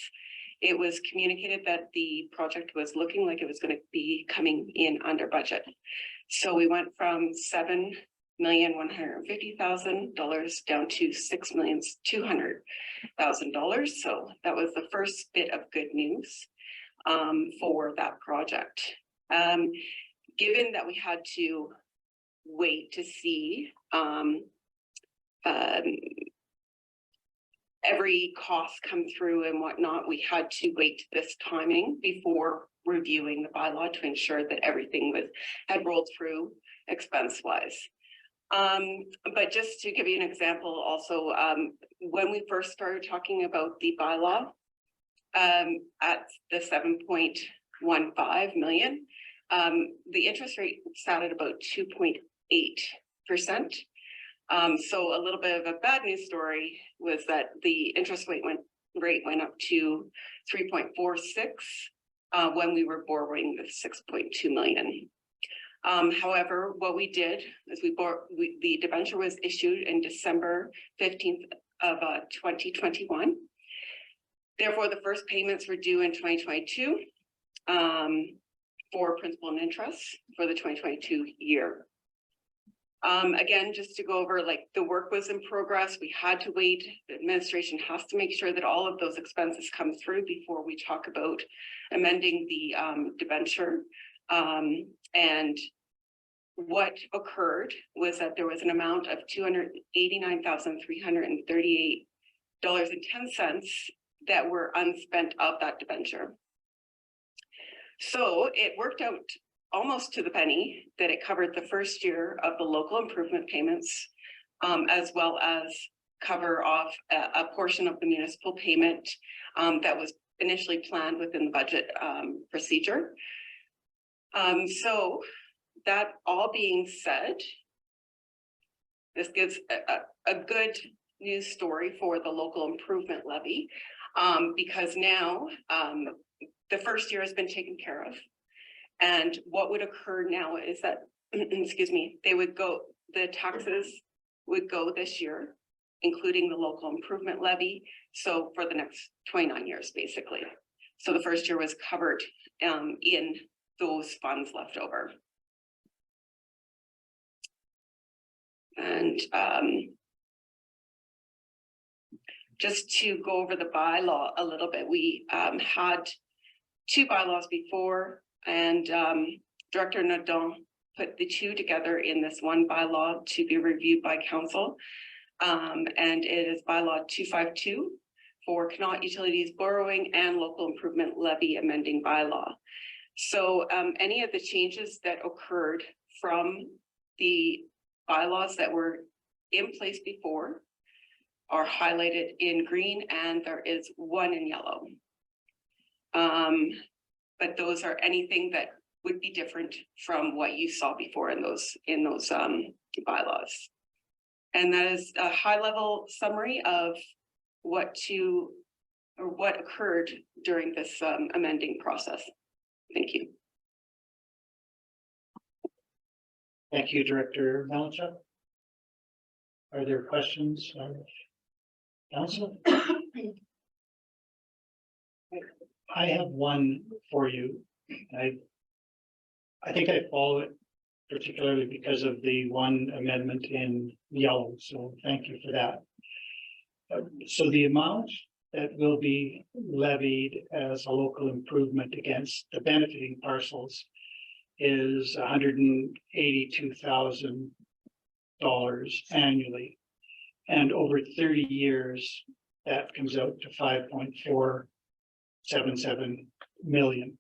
it was communicated that the project was looking like it was going to be coming in under budget. So we went from $7,150,000 down to $6,200,000. So that was the first bit of good news for that project. Given that we had to wait to see every cost come through and whatnot, we had to wait this timing before reviewing the bylaw to ensure that everything had rolled through expense wise. But just to give you an example also, when we first started talking about the bylaw at the 7.15 million, the interest rate sat at about 2.8%. So a little bit of a bad news story was that the interest rate went up to 3.46 when we were borrowing the 6.2 million. However, what we did is the debenture was issued in December 15th of 2021. Therefore, the first payments were due in 2022 for principal and interest for the 2022 year. Again, just to go over, like, the work was in progress. We had to wait. The administration has to make sure that all of those expenses come through before we talk about amending the debenture. And what occurred was that there was an amount of $289,338.10 that were unspent of that debenture. So it worked out almost to the penny that it covered the first year of the local improvement payments, as well as cover off a portion of the municipal payment that was initially planned within the budget procedure. So that all being said, this gives a good news story for the local improvement levy, because now the first year has been taken care of. And what would occur now is that, excuse me, the taxes would go this year, including the local improvement levy. So for the next 29 years, basically. So the first year was covered in those funds left over. And just to go over the bylaw a little bit, we had two bylaws before, and Director Nadon put the two together in this one bylaw to be reviewed by council. And it is bylaw 252 for Connaught Utilities borrowing and local improvement levy amending bylaw. So any of the changes that occurred from the bylaws that were in place before are highlighted in green, and there is one in yellow. But those are anything that would be different from what you saw before in those bylaws. And that is a high-level summary of what occurred during this amending process. Thank you. Thank you, Director Malinchuk. Are there questions? Council? I have one for you. I think I follow it particularly because of the one amendment in yellow, so thank you for that. So the amount that will be levied as a local improvement against the benefiting parcels is $182,000 annually. And over 30 years, that comes out to 5.477 million,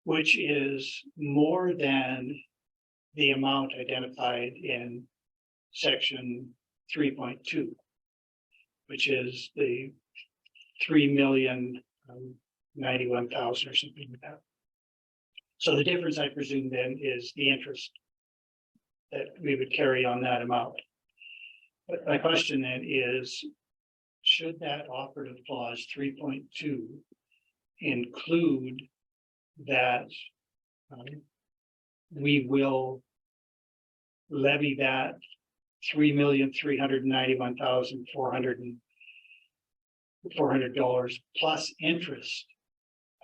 which is more than the amount identified in section 3.2, which is the 3,091,000 or something like that. So the difference, I presume, then is the interest that we would carry on that amount. But my question then is, should that operative clause 3.2 include that we will levy that $3,391,400 plus interest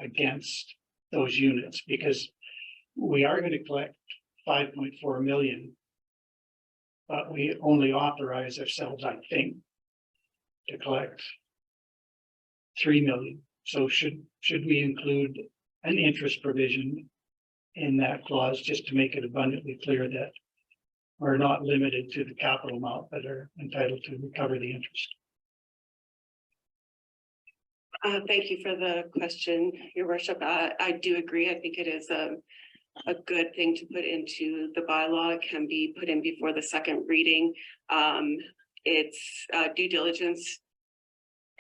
against those units, because we are going to collect 5.4 million, but we only authorize ourselves, I think, to collect 3 million. So should we include an interest provision in that clause just to make it abundantly clear that we're not limited to the capital amount but are entitled to recover the interest? Thank you for the question, Your Worship. I do agree. I think it is a good thing to put into the bylaw. It can be put in before the second reading. It's due diligence.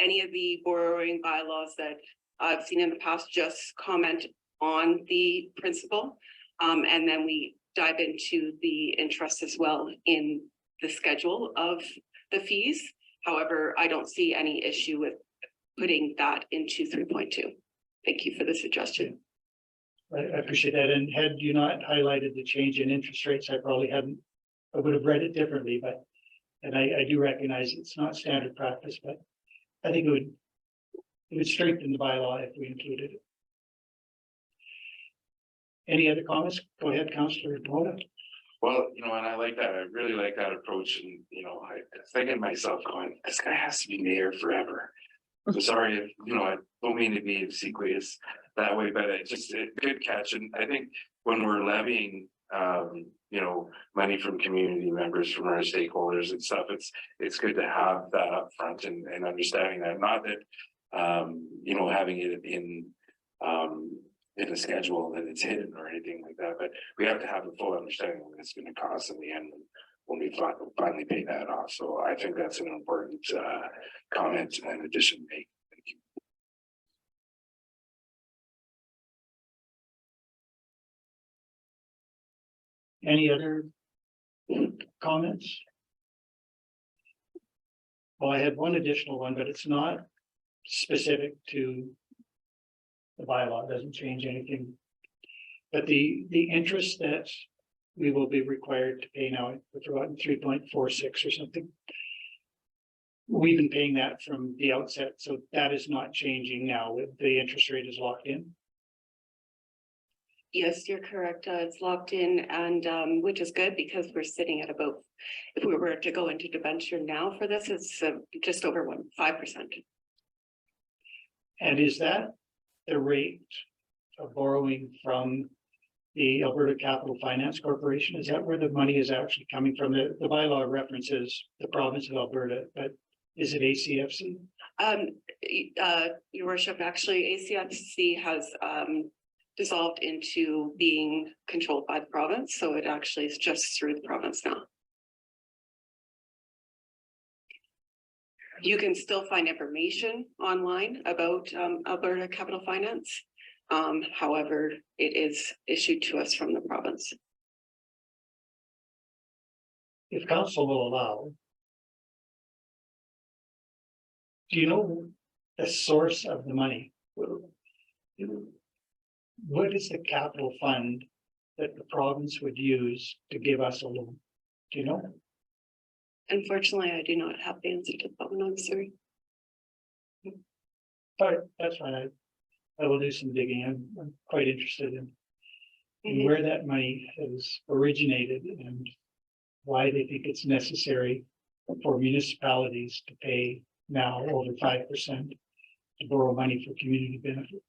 Any of the borrowing bylaws that I've seen in the past just comment on the principle, and then we dive into the interest as well in the schedule of the fees. However, I don't see any issue with putting that into 3.2. Thank you for the suggestion. I appreciate that. And had you not highlighted the change in interest rates, I probably hadn't, I would have read it differently, but, and I do recognize it's not standard practice, but I think it would strengthen the bylaw if we included it. Any other comments? Go ahead, Councillor Connaught. Well, and I like that. I really like that approach. And, I thinking to myself going, this guy has to be mayor forever. I'm sorry if, I don't mean to be obsequious that way, but it's just a good catch. And I think when we're levying, money from community members, from our stakeholders and stuff, it's good to have that up front and understanding that, not that, having it in a schedule that it's hidden or anything like that, but we have to have a full understanding of what it's going to cost in the end when we finally pay that off. So I think that's an important comment and addition to make. Thank you. Any other comments? Well, I had one additional one, but it's not specific to the bylaw. It doesn't change anything. But the interest that we will be required to pay now, I forgot, 3.46 or something. We've been paying that from the outset, so that is not changing now. The interest rate is locked in. Yes, you're correct. It's locked in and which is good because we're sitting at about, if we were to go into debenture now for this, it's just over 5%. And is that the rate of borrowing from the Alberta Capital Finance Corporation? Is that where the money is actually coming from? The bylaw references the province of Alberta, but is it ACFC? Your worship, actually ACFC has dissolved into being controlled by the province, so it actually is just through the province now. You can still find information online about Alberta Capital Finance. However, it is issued to us from the province. If council will allow, do you know the source of the money? What is the capital fund that the province would use to give us a loan? Do you know? Unfortunately, I do not have the answer to that one. I'm sorry. But that's fine. I will do some digging. I'm quite interested in where that money has originated and why they think it's necessary for municipalities to pay now over 5% to borrow money for community benefit.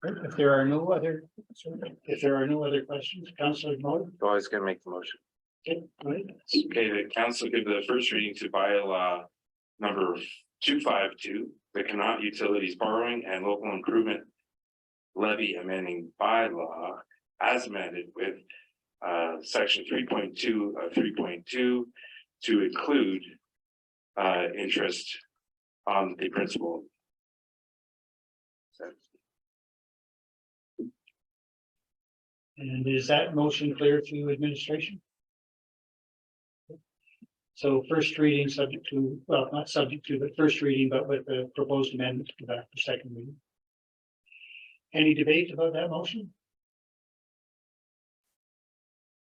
If there are no other questions, Councillor Moore. I was gonna make the motion. Okay, go ahead. Okay, the council give the first reading to bylaw number 252, the Connaught Utilities Borrowing and Local Improvement Levy amending bylaw as amended with section 3.2 of 3.2 to include interest on the principal. And is that motion clear to administration? So first reading subject to, well, not subject to, but first reading, but with the proposed amendment to go back for second reading. Any debate about that motion?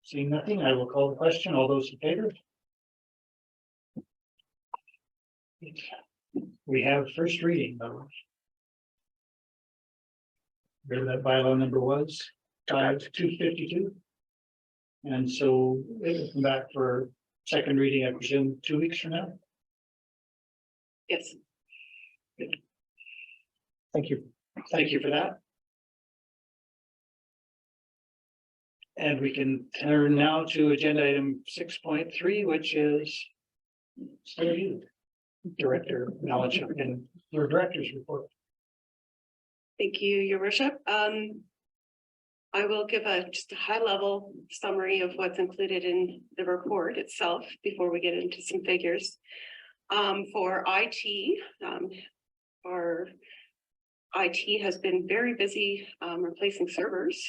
Seeing nothing, I will call the question. All those in favor? We have first reading, though. Where that bylaw number was, 252. And so it will come back for second reading, I presume, 2 weeks from now. Yes. Thank you. Thank you for that. And we can turn now to agenda item 6.3, which is you, Director Knowledge and your director's report. Thank you, Your Worship. I will give just a high-level summary of what's included in the report itself before we get into some figures. For IT, our IT has been very busy replacing servers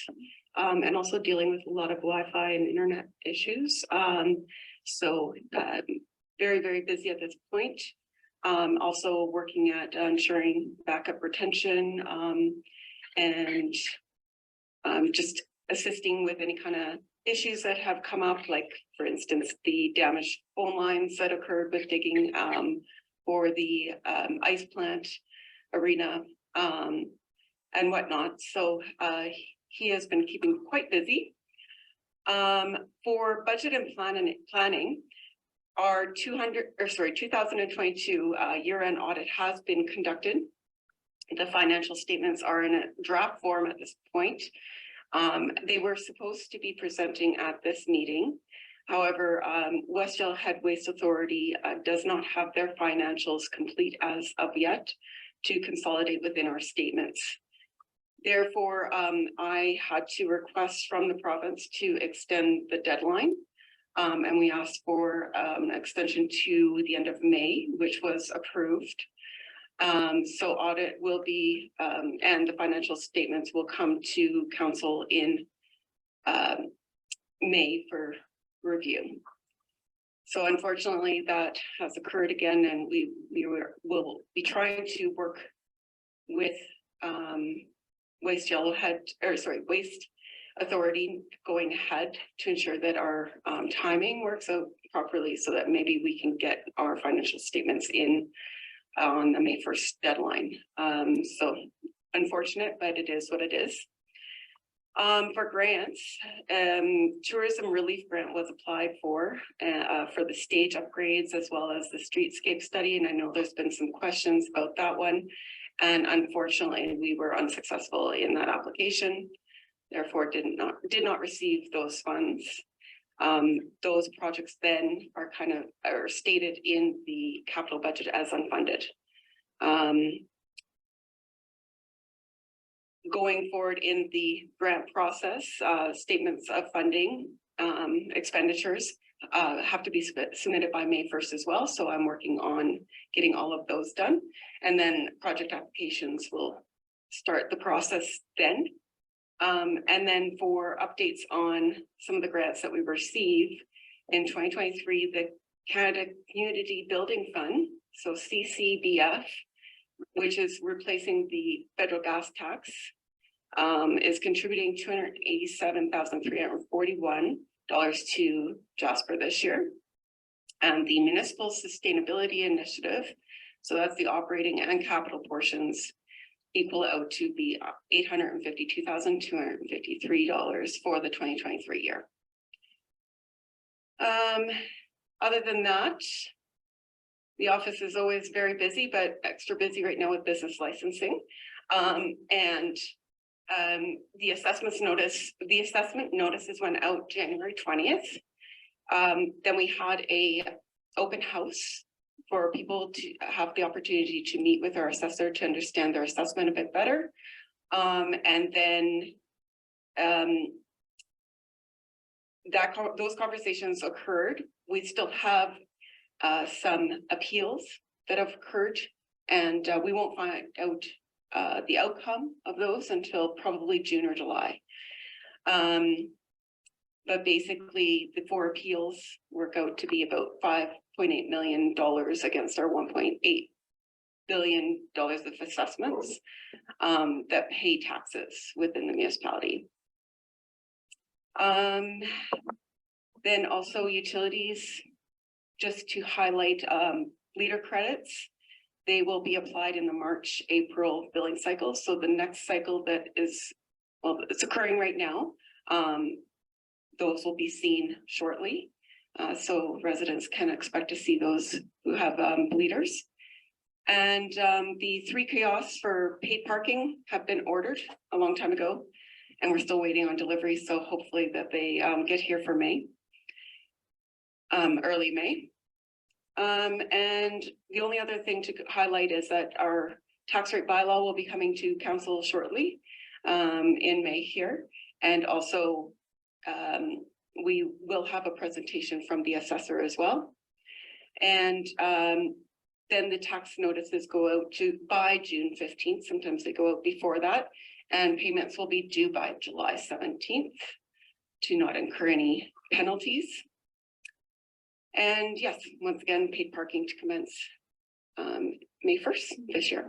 and also dealing with a lot of Wi-Fi and internet issues. So very, very busy at this point. Also working at ensuring backup retention and just assisting with any kind of issues that have come up, like for instance, the damaged phone lines that occurred with digging for the ice plant arena and whatnot. So he has been keeping quite busy. For budget and planning, our 2022 year-end audit has been conducted. The financial statements are in a draft form at this point. They were supposed to be presenting at this meeting. However, West Yellowhead Waste Authority does not have their financials complete as of yet to consolidate within our statements. Therefore, I had to request from the province to extend the deadline. And we asked for an extension to the end of May, which was approved. So audit will be, and the financial statements will come to council in May for review. So unfortunately, that has occurred again, and will be trying to work with Waste authority going ahead to ensure that our timing works out properly so that maybe we can get our financial statements in on the May 1st deadline. So unfortunate, but it is what it is. For grants, tourism relief grant was applied for the stage upgrades as well as the streetscape study. And I know there's been some questions about that one. And unfortunately, we were unsuccessful in that application. Therefore, did not receive those funds. Those projects then are stated in the capital budget as unfunded. Going forward in the grant process, statements of funding expenditures have to be submitted by May 1st as well. So I'm working on getting all of those done. And then project applications will start the process then. And then for updates on some of the grants that we receive in 2023, the Canada Community Building Fund, so CCBF, which is replacing the federal gas tax, is contributing $287,341 to Jasper this year. And the Municipal Sustainability Initiative, so that's the operating and capital portions, equal out to be $852,253 for the 2023 year. Other than that, the office is always very busy, but extra busy right now with business licensing. The assessment notices went out January 20th. Then we had a open house for people to have the opportunity to meet with our assessor to understand their assessment a bit better. And then those conversations occurred. We still have some appeals that have occurred, and we won't find out the outcome of those until probably June or July. But basically the 4 appeals work out to be about $5.8 million against our $1.8 billion of assessments that pay taxes within the municipality. Then also utilities, just to highlight leader credits. They will be applied in the March-April billing cycle. So the next cycle that is, well, it's occurring right now. Those will be seen shortly. So residents can expect to see those who have leaders. And the 3 kiosks for paid parking have been ordered a long time ago, and we're still waiting on delivery. So hopefully that they get here for May, early May. And the only other thing to highlight is that our tax rate bylaw will be coming to council shortly in May here. And also we will have a presentation from the assessor as well. And then the tax notices go out by June 15th. Sometimes they go out before that, and payments will be due by July 17th to not incur any penalties. And yes, once again, paid parking to commence May 1st this year.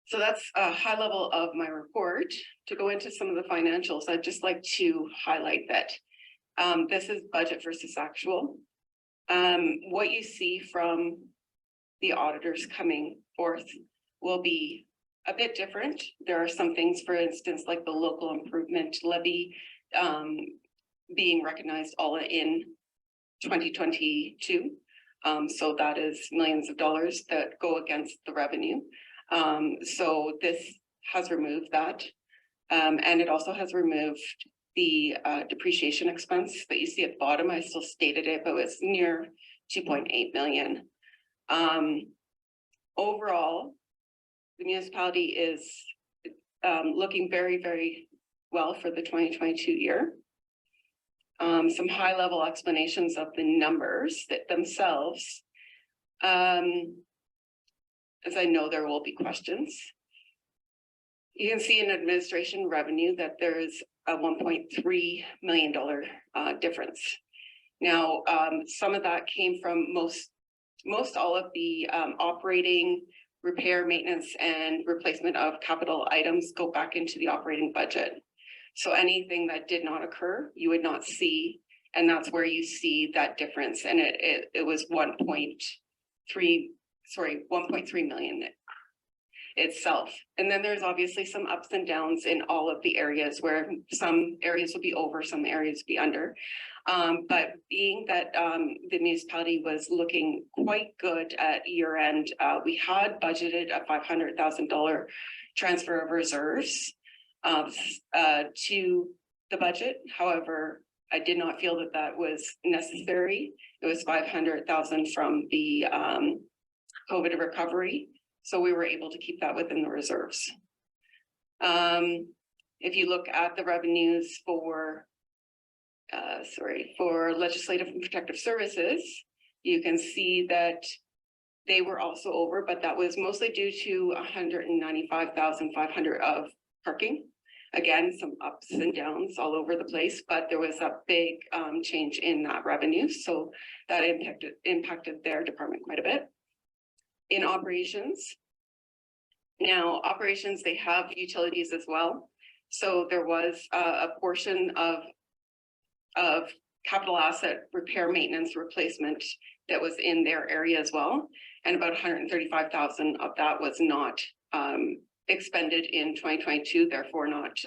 So that's a high level of my report. To go into some of the financials, I'd just like to highlight that this is budget versus actual. What you see from the auditors coming forth will be a bit different. There are some things, for instance, like the local improvement levy being recognized all in 2022. So that is millions of dollars that go against the revenue. So this has removed that. And it also has removed the depreciation expense that you see at the bottom. I still stated it, but it's near 2.8 million. Overall, the municipality is looking very, very well for the 2022 year. Some high level explanations of the numbers that themselves, as I know there will be questions. You can see in administration revenue that there is a $1.3 million difference. Now, some of that came from most all of the operating, repair, maintenance, and replacement of capital items go back into the operating budget. So anything that did not occur, you would not see, and that's where you see that difference. And it was 1.3 million itself. And then there's obviously some ups and downs in all of the areas where some areas will be over, some areas will be under. But being that the municipality was looking quite good at year end, we had budgeted a $500,000 transfer of reserves to the budget. However, I did not feel that that was necessary. It was 500,000 from the COVID recovery. So we were able to keep that within the reserves. If you look at the revenues for legislative and protective services, you can see that they were also over, but that was mostly due to 195,500 of parking. Again, some ups and downs all over the place, but there was a big change in that revenue. So that impacted their department quite a bit. In operations, now operations, they have utilities as well. So there was a portion of capital asset repair, maintenance, replacement that was in their area as well. And about 135,000 of that was not expended in 2022, therefore not,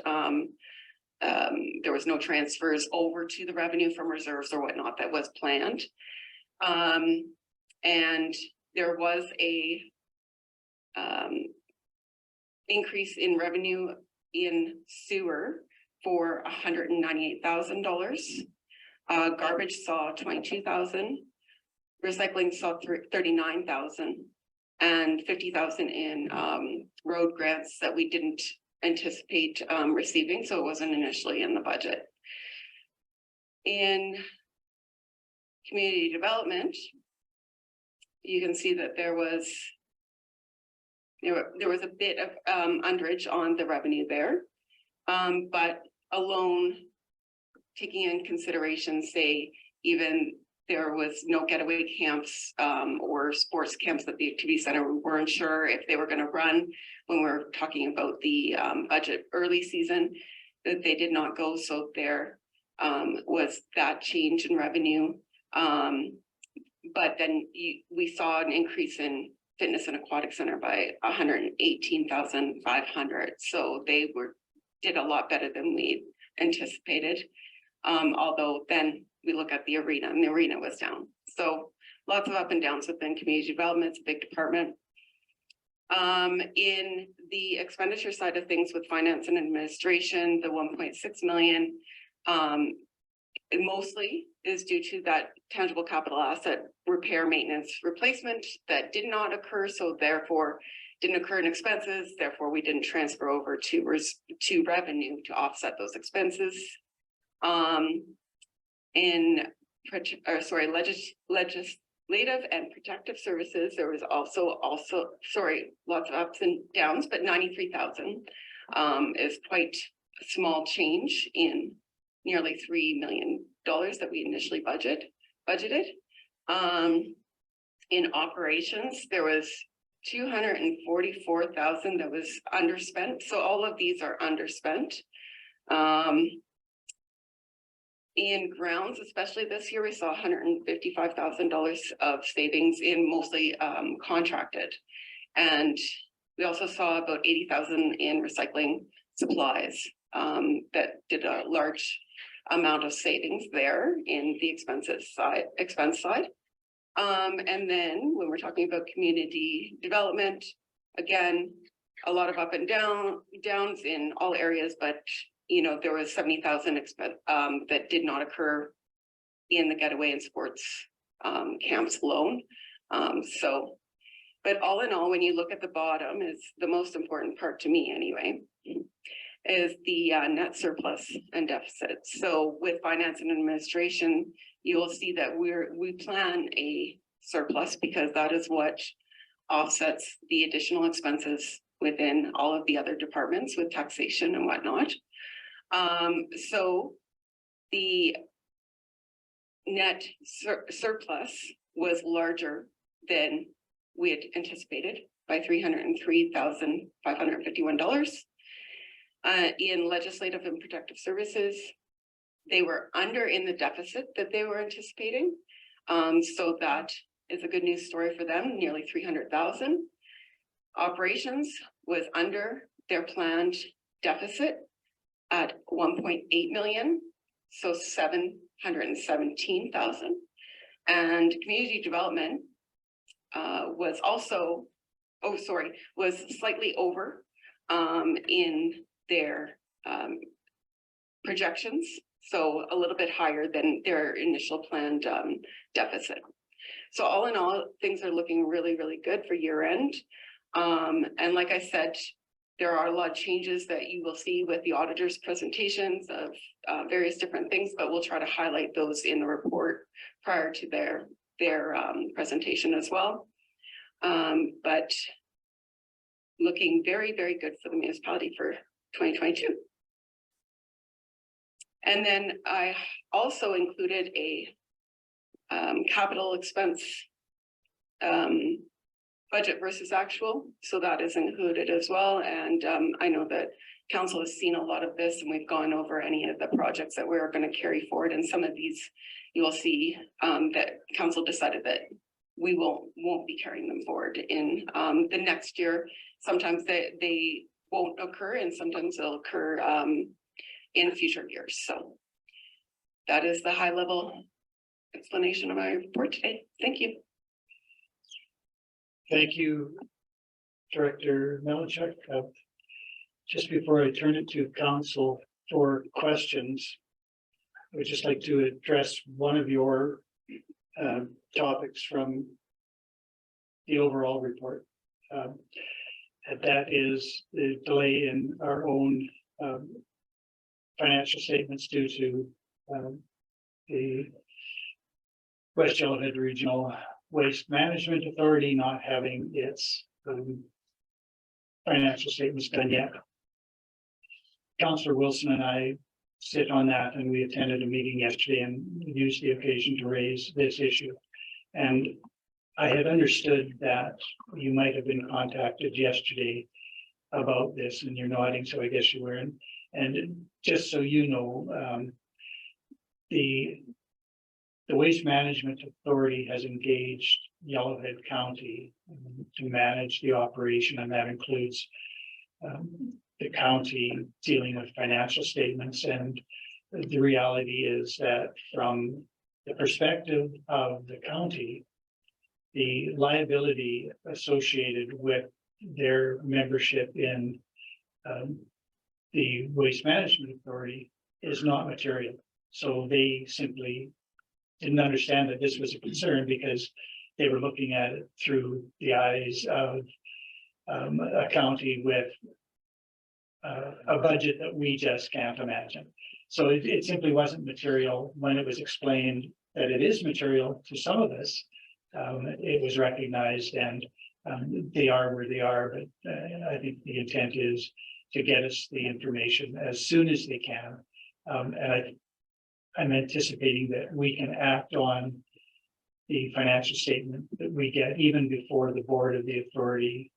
there was no transfers over to the revenue from reserves or whatnot that was planned. And there was a increase in revenue in sewer for $198,000. Garbage saw 22,000, recycling saw 39,000, and 50,000 in road grants that we didn't anticipate receiving, so it wasn't initially in the budget. In community development, you can see that there was a bit of underage on the revenue there, but alone, taking in consideration, say, even there was no getaway camps or sports camps at the activity center. We weren't sure if they were going to run when we were talking about the budget early season, that they did not go. So there was that change in revenue. But then we saw an increase in fitness and aquatic center by 118,500. So they did a lot better than we anticipated. Although then we look at the arena, and the arena was down. So lots of up and downs within community development. It's a big department. In the expenditure side of things with finance and administration, the 1.6 million, it mostly is due to that tangible capital asset repair, maintenance, replacement that did not occur. So therefore didn't occur in expenses. Therefore, we didn't transfer over to revenue to offset those expenses. Legislative and protective services, there was also lots of ups and downs, but 93,000 is quite a small change in nearly $3 million that we initially budgeted. In operations, there was 244,000 that was underspent. So all of these are underspent. In grounds, especially this year, we saw $155,000 of savings in mostly contracted. And we also saw about 80,000 in recycling supplies that did a large amount of savings there in the expense side. And then when we're talking about community development, again, a lot of up and downs in all areas, but there was 70,000 that did not occur in the getaway and sports camps alone. But all in all, when you look at the bottom, is the most important part to me anyway, is the net surplus and deficit. So with finance and administration, you will see that we plan a surplus because that is what offsets the additional expenses within all of the other departments with taxation and whatnot. So the net surplus was larger than we had anticipated by $303,551. in legislative and protective services. They were under in the deficit that they were anticipating. So that is a good news story for them, nearly 300,000. Operations was under their planned deficit at 1.8 million, so 717,000. And community development was also, was slightly over in their projections. So a little bit higher than their initial planned deficit. So all in all, things are looking really, really good for year end. And like I said, there are a lot of changes that you will see with the auditor's presentations of various different things, but we'll try to highlight those in the report prior to their presentation as well. But looking very, very good for the municipality for 2022. And then I also included a capital expense budget versus actual, so that is included as well. And I know that council has seen a lot of this, and we've gone over any of the projects that we're going to carry forward. And some of these you will see that council decided that we won't be carrying them forward in the next year. Sometimes they won't occur, and sometimes they'll occur in future years. So that is the high level explanation of my report today. Thank you. Thank you, Director Melanchuk. Just before I turn it to council for questions, I would just like to address one of your topics from the overall report. And that is the delay in our own financial statements due to the West Yellowhead Regional Waste Management Authority not having its financial statements done yet. Councillor Wilson and I sit on that, and we attended a meeting yesterday and used the occasion to raise this issue. And I had understood that you might have been contacted yesterday about this, and you're nodding, so I guess you were. And just so you know, the Waste Management Authority has engaged Yellowhead County to manage the operation, and that includes the county dealing with financial statements. And the reality is that from the perspective of the county, the liability associated with their membership in the Waste Management Authority is not material. So they simply didn't understand that this was a concern because they were looking at it through the eyes of a county with a budget that we just can't imagine. So it simply wasn't material. When it was explained that it is material to some of us, it was recognized, and they are where they are. But I think the intent is to get us the information as soon as they can. And I'm anticipating that we can act on the financial statement that we get even before the board of the authority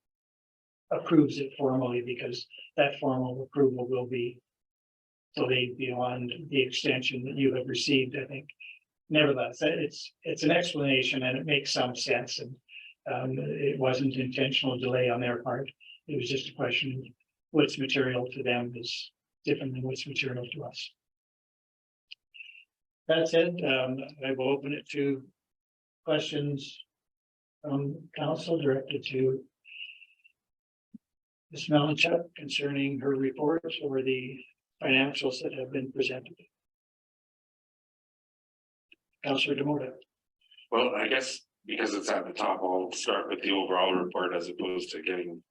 approves it formally, because that formal approval will be delayed beyond the extension that you have received, I think. Nevertheless, it's an explanation, and it makes some sense. And it wasn't intentional delay on their part. It was just a question of what's material to them is different than what's material to us. That said, I will open it to questions from council directed to Ms. Melanchuk concerning her report or the financials that have been presented. Councillor Demota. Well, I guess because it's at the top, I'll start with the overall report as opposed to getting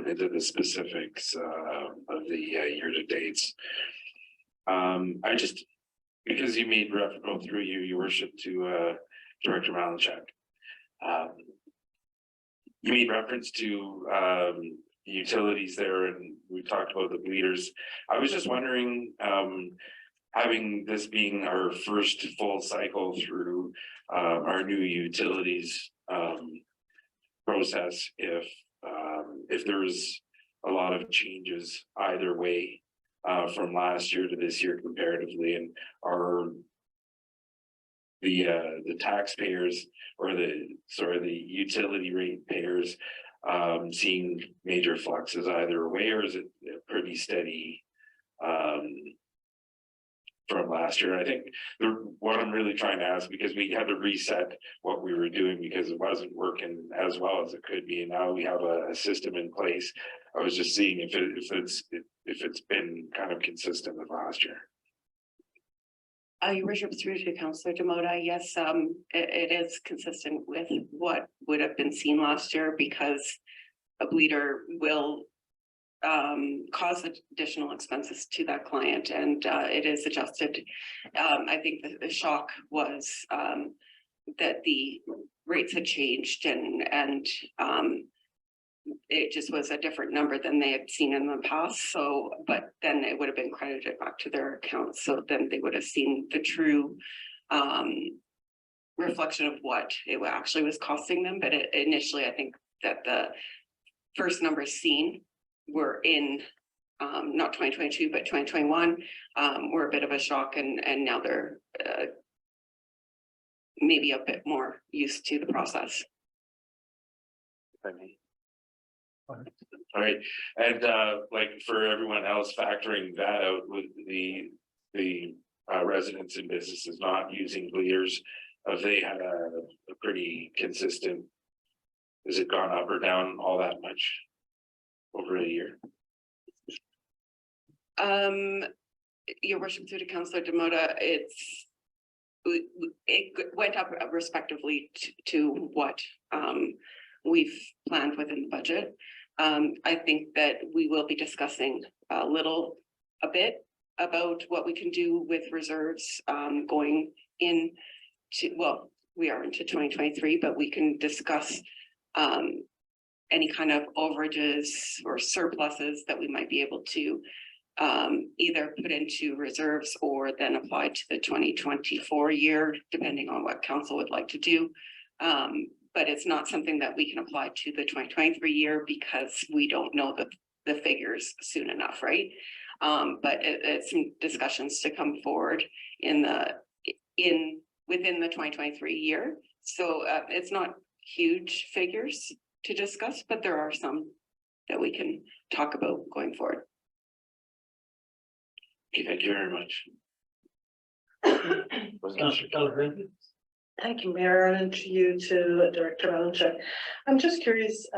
into the specifics of the year-to-dates. I just, because you made reference through your worship to Director Melanchuk, you made reference to the utilities there, and we talked about the bleeders. I was just wondering, having this being our first full cycle through our new utilities process, if there's a lot of changes either way. From last year to this year comparatively, and the taxpayers or the utility rate payers seeing major fluxes either way, or is it pretty steady from last year? I think what I'm really trying to ask, because we had to reset what we were doing because it wasn't working as well as it could be, and now we have a system in place. I was just seeing if it's been kind of consistent with last year. Your worship, through to Councillor Demota, yes, it is consistent with what would have been seen last year, because a bleeder will cause additional expenses to that client, and it is adjusted. I think the shock was that the rates had changed, and it just was a different number than they had seen in the past. So, but then it would have been credited back to their accounts. So then they would have seen the true reflection of what it actually was costing them. But initially, I think that the first numbers seen were in not 2022, but 2021 were a bit of a shock. And now they're maybe a bit more used to the process. All right, and like for everyone else, factoring that out with the residents and businesses not using bleeders, have they had a pretty consistent? Has it gone up or down all that much over a year? Your worship, through to Councillor Demota, it went up respectively to what we've planned within the budget. I think that we will be discussing a bit about what we can do with reserves going into, well, we are into 2023, but we can discuss any kind of overages or surpluses that we might be able to either put into reserves or then apply to the 2024 year, depending on what council would like to do. But it's not something that we can apply to the 2023 year because we don't know the figures soon enough, right? But it's some discussions to come forward within the 2023 year. So it's not huge figures to discuss, but there are some that we can talk about going forward. Okay, thank you very much. Councillor Keller. Thank you, Mayor, and to you, to Director Manager. I'm just curious,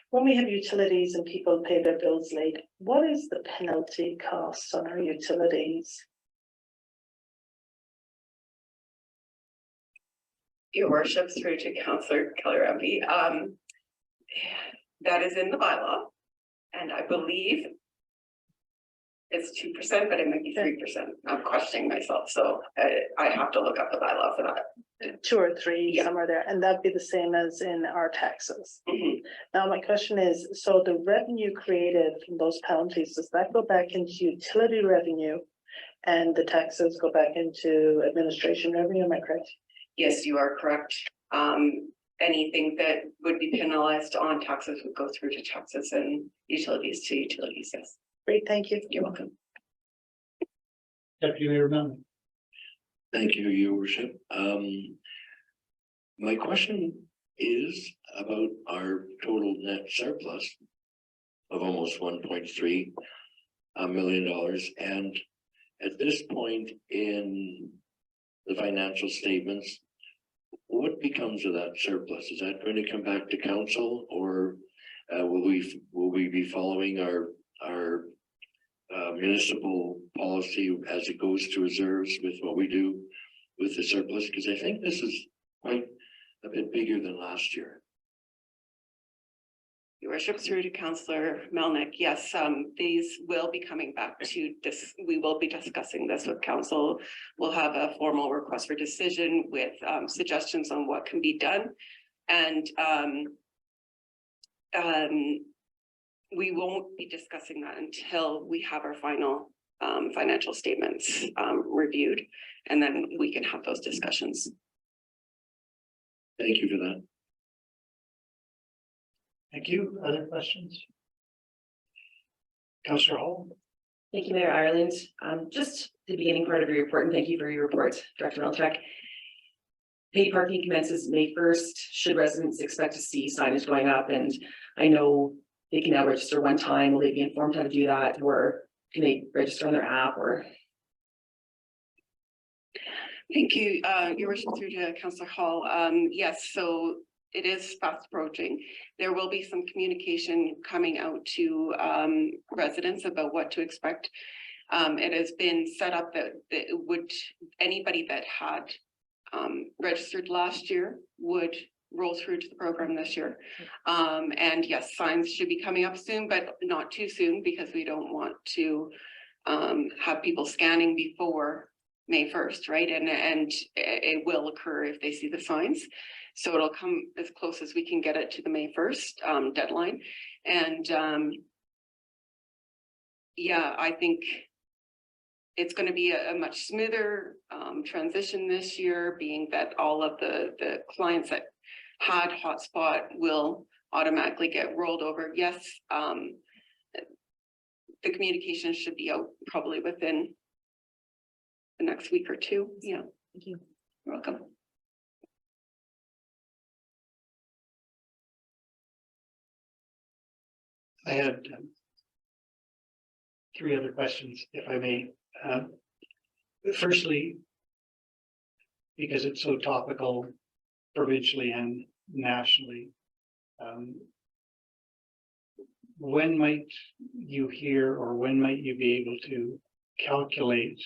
when we have utilities and people pay their bills late, what is the penalty cost on our utilities? Your worship, through to Councillor Keller, that is in the bylaw, and I believe it's 2%, but it might be 3%. I'm questioning myself, so I have to look up the bylaw for that. 2 or 3, Yeah. somewhere there, and that'd be the same as in our taxes. Mhm. Now, my question is, so the revenue created from those penalties, does that go back into utility revenue and the taxes go back into administration revenue? Am I correct? Yes, you are correct. Anything that would be penalized on taxes would go through to taxes, and utilities to utilities. Yes. Great, thank you. You're welcome. Deputy Mayor Melman. Thank you, Your Worship. My question is about our total net surplus of almost $1.3 million. And at this point in the financial statements, what becomes of that surplus? Is that going to come back to council, or will we be following our municipal policy as it goes to reserves with what we do with the surplus? Because I think this is quite a bit bigger than last year. Your worship, through to Councillor Melnick. Yes, these will be coming back to this. We will be discussing this with council. We'll have a formal request for decision with suggestions on what can be done. And we won't be discussing that until we have our final financial statements reviewed, and then we can have those discussions. Thank you for that. Thank you. Other questions? Councillor Hall. Thank you, Mayor Ireland. Just the beginning part of your report, and thank you for your report, Director Melchek. Paid parking commences May 1st. Should residents expect to see signage going up? And I know they can now register one time. Will they be informed how to do that? Or can they register on their app or? Thank you, your worship, through to Councillor Hall. Yes, so it is fast approaching. There will be some communication coming out to residents about what to expect. It has been set up that would anybody that had registered last year would roll through to the program this year. And yes, signs should be coming up soon, but not too soon, because we don't want to have people scanning before May 1st, right? And it will occur if they see the signs. So it'll come as close as we can get it to the May 1st deadline. And yeah, I think it's going to be a much smoother transition this year, being that all of the clients that had hotspot will automatically get rolled over. Yes, the communication should be out probably within the next week or two. Yeah. Thank you. You're welcome. I had three other questions, if I may. Firstly, because it's so topical provincially and nationally, when might you hear, or when might you be able to calculate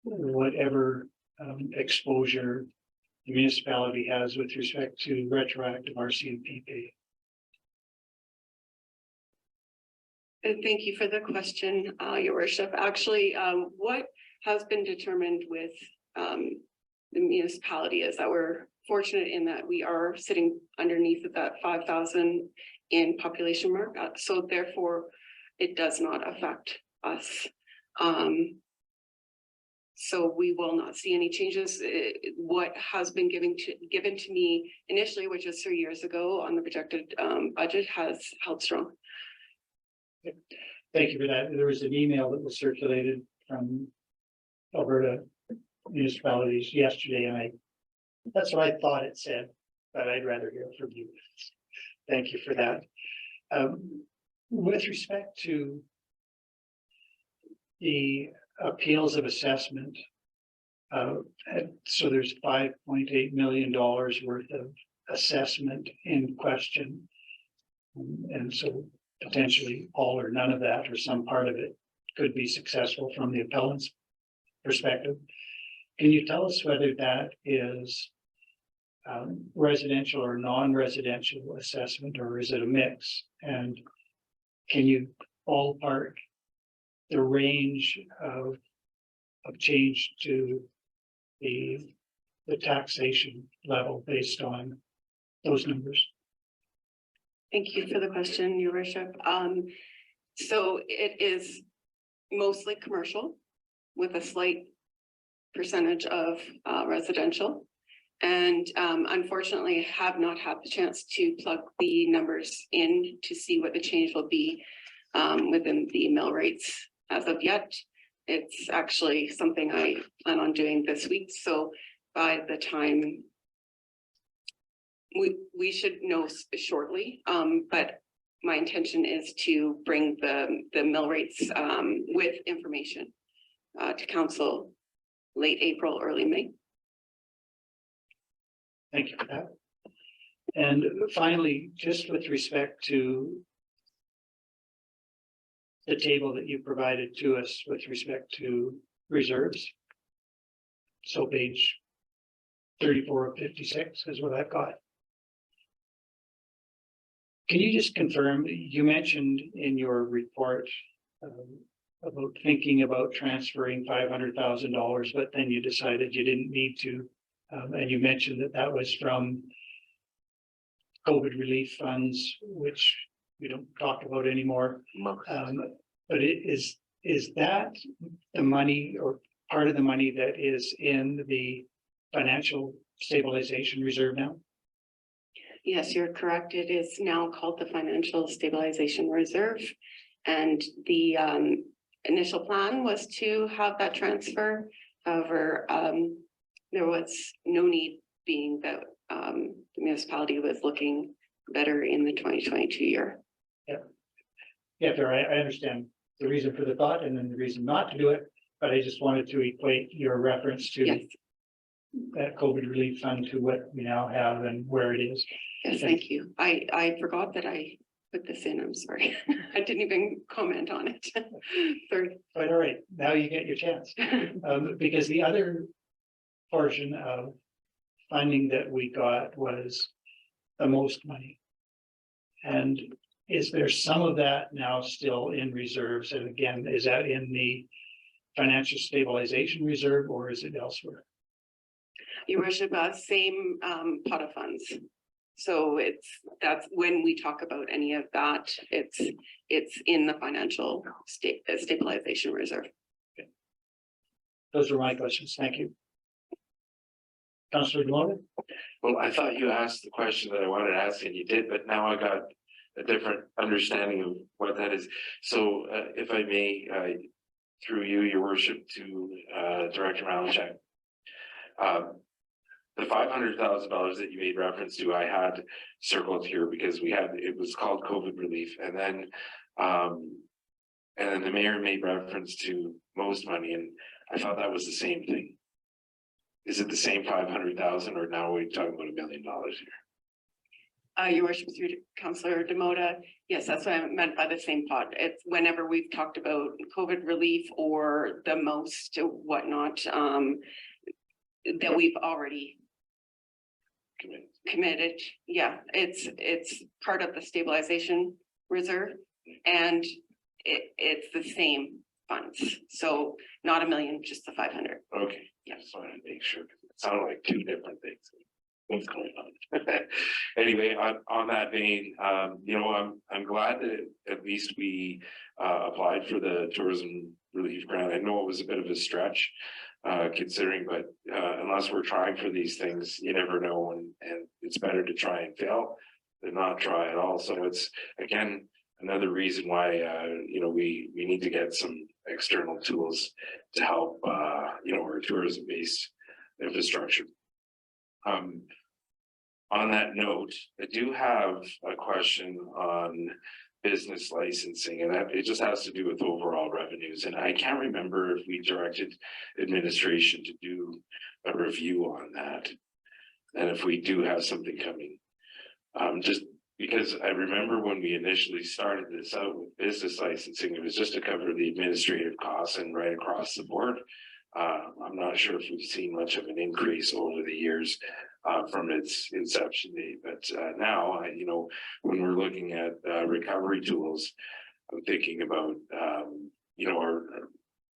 whatever exposure the municipality has with respect to retroactive RCMP pay? Thank you for the question, Your Worship. Actually, what has been determined with the municipality is that we're fortunate in that we are sitting underneath of that 5,000 in population mark. So therefore, it does not affect us. So we will not see any changes. What has been given to me initially, which was 3 years ago on the projected budget, has held strong. Thank you for that. There was an email that was circulated from Alberta municipalities yesterday, and that's what I thought it said, but I'd rather hear from you. Thank you for that. With respect to the appeals of assessment, so there's $5.8 million worth of assessment in question, and so potentially all or none of that, or some part of it, could be successful from the appellant's perspective. Can you tell us whether that is residential or non-residential assessment, or is it a mix? And can you ballpark the range of change to the taxation level based on those numbers? Thank you for the question, Your Worship. So it is mostly commercial with a slight percentage of residential. And unfortunately, have not had the chance to plug the numbers in to see what the change will be within the mill rates as of yet. It's actually something I plan on doing this week. So by the time we should know shortly, but my intention is to bring the mill rates with information to council late April, early May. Thank you for that. And finally, just with respect to the table that you provided to us with respect to reserves. So page 34 of 56 is what I've got. Can you just confirm, you mentioned in your report about thinking about transferring $500,000, but then you decided you didn't need to. And you mentioned that that was from COVID relief funds, which we don't talk about anymore. But is that the money, or part of the money, that is in the financial stabilization reserve now? Yes, you're correct. It is now called the Financial Stabilization Reserve. And the initial plan was to have that transfer. However, there was no need, being that the municipality was looking better in the 2022 year. Yeah, Tara, I understand the reason for the thought and then the reason not to do it, but I just wanted to equate your reference to Yes, that COVID relief fund to what we now have and where it is. yes, thank you. I forgot that I put this in. I'm sorry. I didn't even comment on it. Sorry. But all right, now you get your chance. Because the other portion of funding that we got was the most money. And is there some of that now still in reserves? And again, is that in the financial stabilization reserve or is it elsewhere? Your worship, same pot of funds. So that's when we talk about any of that, it's in the financial stabilization reserve. Those are my questions. Thank you. Councillor Connaught? Well, I thought you asked the question that I wanted to ask and you did, but now I got a different understanding of what that is. So if I may, through you, your worship, to Director Malinchak. The $500,000 that you made reference to, I had circled here because it was called COVID relief, and then the mayor made reference to most money, and I thought that was the same thing. Is it the same 500,000, or now we're talking about $1 million here? Your worship, through Councillor Demota, yes, that's what I meant by the same pot. It's whenever we've talked about COVID relief or the most whatnot, that we've already committed. Yeah, it's part of the stabilization reserve, and it's the same funds. So not $1 million, just the 500. Okay, yeah, just wanted to make sure. It sounded like two different things. What's going on? Anyway, on that vein, you know, I'm glad that at least we applied for the tourism relief grant. I know it was a bit of a stretch, considering, but unless we're trying for these things, you never know, and it's better to try and fail than not try at all. So it's, again, another reason why you know, we need to get some external tools to help you know, our tourism based infrastructure. On that note, I do have a question on business licensing, and that it just has to do with overall revenues. And I can't remember if we directed administration to do a review on that, and if we do have something coming. Just because I remember when we initially started this out with business licensing, it was just to cover the administrative costs and right across the board. I'm not sure if we've seen much of an increase over the years from its inception date, but now, you know, when we're looking at recovery tools, I'm thinking about, you know,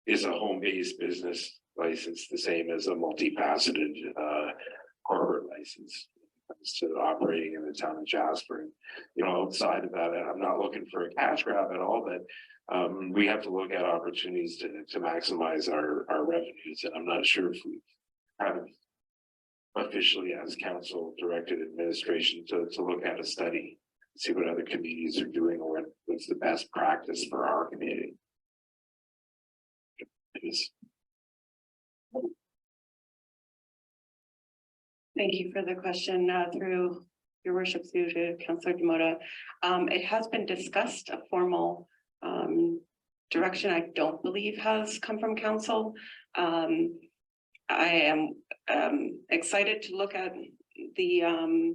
is a home-based business license the same as a multi-faceted corporate license to operating in the town of Jasper? And, you know, outside of that, I'm not looking for a cash grab at all, but we have to look at opportunities to maximize our revenues, and I'm not sure if we have officially as council directed administration to look at a study, see what other communities are doing or what's the best practice for our community. Thank you for the question, through your worship, through to Councillor Demota. It has been discussed. A formal direction, I don't believe, has come from council. I am excited to look at the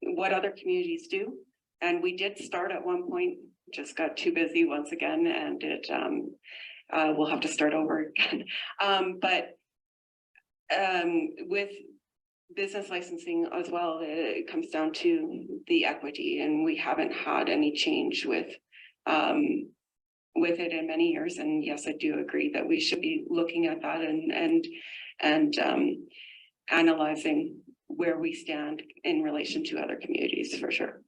what other communities do, and we did start at one point, just got too busy once again, and it we'll have to start over again. But with business licensing as well, it comes down to the equity, and we haven't had any change with it in many years. And yes, I do agree that we should be looking at that and analyzing where we stand in relation to other communities, for sure.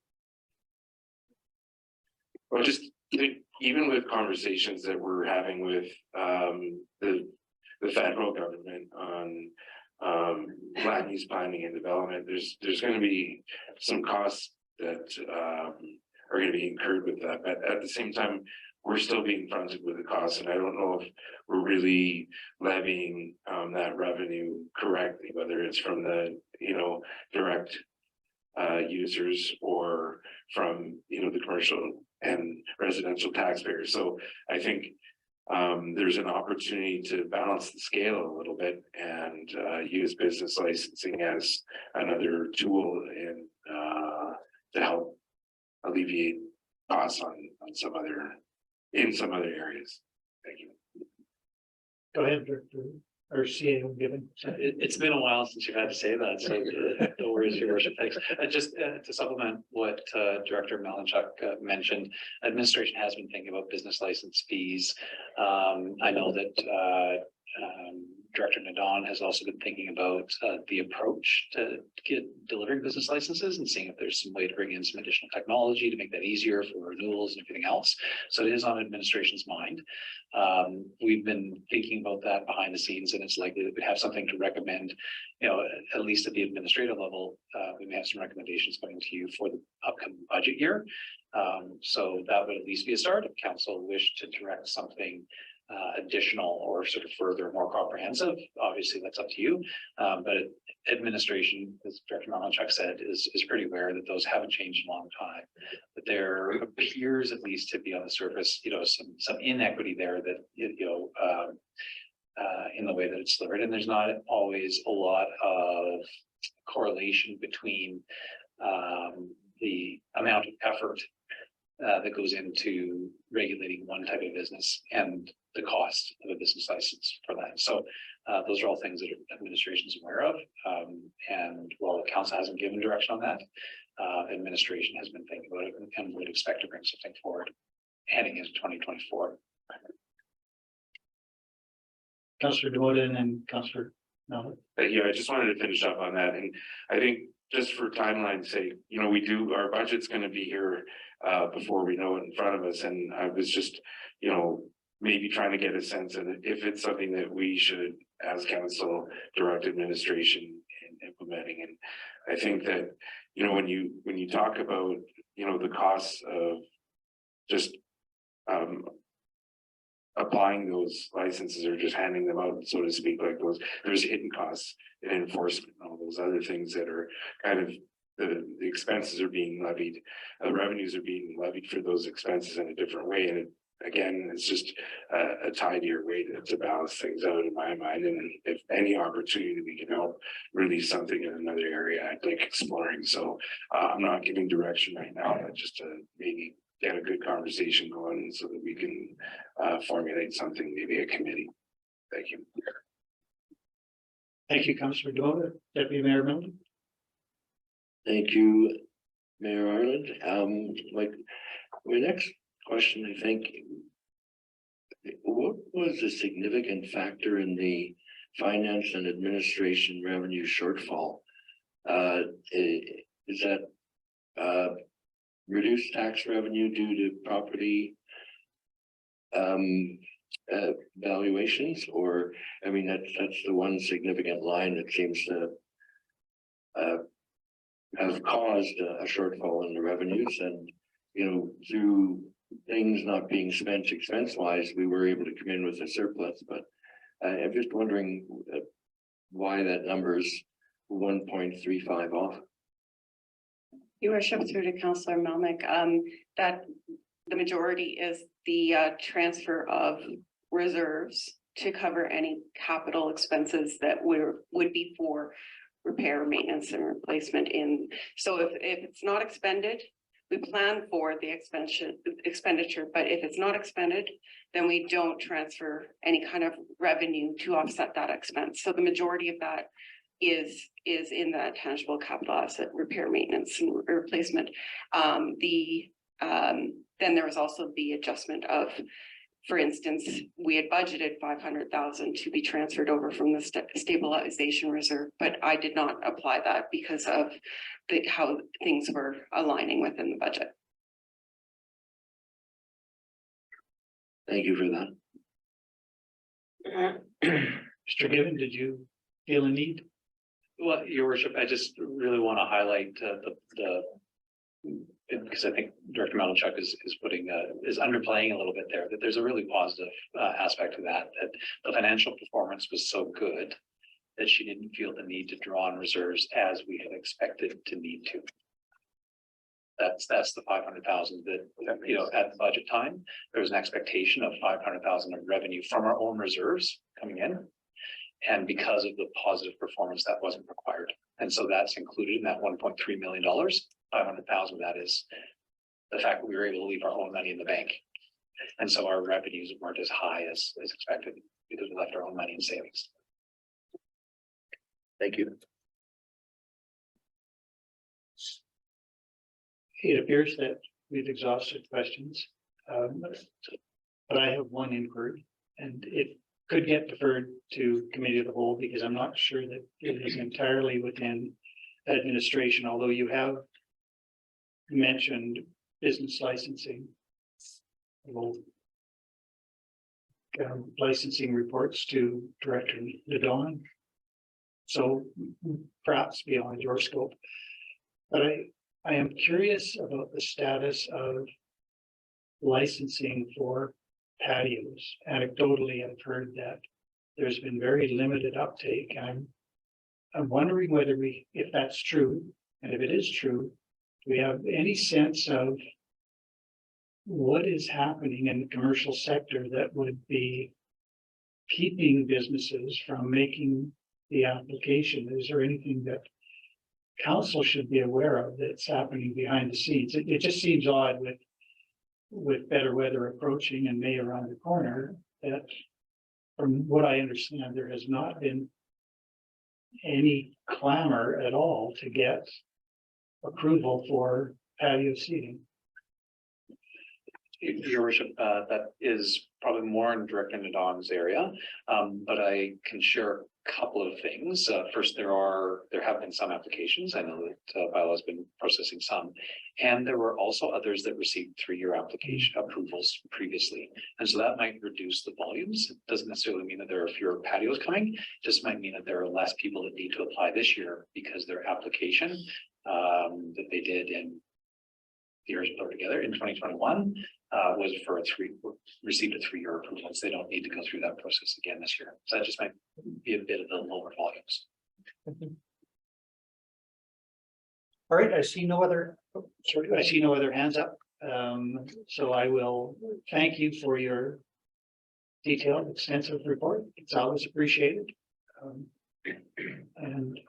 Well, just think, even with conversations that we're having with the federal government on land use planning and development, there's going to be some costs that are gonna be incurred with that, but at the same time, we're still being fronted with the cost, and I don't know if we're really levying that revenue correctly, whether it's from the, direct users or from, the commercial and residential taxpayers. So I think there's an opportunity to balance the scale a little bit and use business licensing as another tool to help alleviate costs in some other areas. Thank you. Go ahead, Director, or CAO Given. It's been a while since you've had to say that, so no worries, Your Worship. Thanks. Just to supplement what Director Malinchuk mentioned, administration has been thinking about business license fees. I know that Director Nadon has also been thinking about the approach to delivering business licenses and seeing if there's some way to bring in some additional technology to make that easier for renewals and everything else. So it is on administration's mind. We've been thinking about that behind the scenes, and it's likely that we'd have something to recommend, at least at the administrative level. We may have some recommendations coming to you for the upcoming budget year. So that would at least be a start. If council wished to direct something additional or sort of further, more comprehensive, obviously that's up to you. But administration, as Director Malinchuk said, is pretty aware that those haven't changed in a long time. But there appears, at least to be on the surface, some inequity there that in the way that it's delivered, and there's not always a lot of correlation between the amount of effort that goes into regulating one type of business and the cost of a business license for that. So those are all things that administration is aware of. And while the council hasn't given direction on that, administration has been thinking about it and would expect to bring something forward heading into 2024. Councillor Doden and Councillor Mallett. Yeah, I just wanted to finish up on that, and I think just for timeline's sake, our budget's going to be here before we know it in front of us, and I was just, maybe trying to get a sense of if it's something that we should, as council, direct administration in implementing. And I think that, when you talk about, the costs of just applying those licenses or just handing them out, so to speak, like there's hidden costs in enforcement and all those other things that are kind of the expenses are being levied, revenues are being levied for those expenses in a different way. And again, it's just a tidier way to balance things out in my mind. And if any opportunity we can help release something in another area, I'd like exploring. So I'm not giving direction right now, but just to maybe get a good conversation going so that we can formulate something, maybe a committee. Thank you. Thank you, Councillor Doden. Deputy Mayor Milton. Thank you, Mayor Ireland. My next question, I think, what was the significant factor in the finance and administration revenue shortfall? Is that reduced tax revenue due to property valuations, or that's the one significant line that seems to have caused a shortfall in the revenues. And through things not being spent expense wise, we were able to come in with a surplus. But I'm just wondering why that number is 1.35 off. Your worship, through to Councillor Melnick, that the majority is the transfer of reserves to cover any capital expenses that would be for repair, maintenance, and replacement in. So if it's not expended, we plan for the expenditure, but if it's not expended, then we don't transfer any kind of revenue to offset that expense. So the majority of that is in that tangible capital asset repair, maintenance, and replacement. Then there was also the adjustment of, for instance, we had budgeted 500,000 to be transferred over from the stabilization reserve, but I did not apply that because of how things were aligning within the budget. Thank you for that. Mr. Given, did you feel a need? Well, Your Worship, I just really want to highlight the because I think Director Malinchuk is putting, is underplaying a little bit there, that there's a really positive aspect to that, that the financial performance was so good that she didn't feel the need to draw on reserves as we had expected to need to. That's the 500,000 that, you know, at the budget time, there was an expectation of 500,000 of revenue from our own reserves coming in. And because of the positive performance, that wasn't required. And so that's included in that $1.3 million. 500,000 of that is the fact that we were able to leave our own money in the bank. And so our revenues weren't as high as expected because we left our own money in savings. Thank you. It appears that we've exhausted questions. But I have one inquiry, and it could get deferred to committee of the whole, because I'm not sure that it is entirely within administration, although you have mentioned business licensing. Well, licensing reports to Director Ledon. So perhaps beyond your scope. But I am curious about the status of licensing for patios. Anecdotally, I've heard that there's been very limited uptake. I'm wondering whether if that's true, and if it is true, do we have any sense of what is happening in the commercial sector that would be keeping businesses from making the application? Is there anything that council should be aware of that's happening behind the scenes? It just seems odd with better weather approaching and May around the corner, that from what I understand, there has not been any clamor at all to get approval for patio seating. Your worship, that is probably more in Director Nadon's area, but I can share a couple of things. First, there have been some applications. I know that Bylaw has been processing some, and there were also others that received 3-year application approvals previously, and so that might reduce the volumes. It doesn't necessarily mean that there are fewer patios coming, just might mean that there are less people that need to apply this year because their application that they did in the years together in 2021 was for received a 3-year approval, so they don't need to go through that process again this year. So that just might be a bit of the lower volumes. All right, I see no other hands up. So I will thank you for your detailed, extensive report. It's always appreciated. And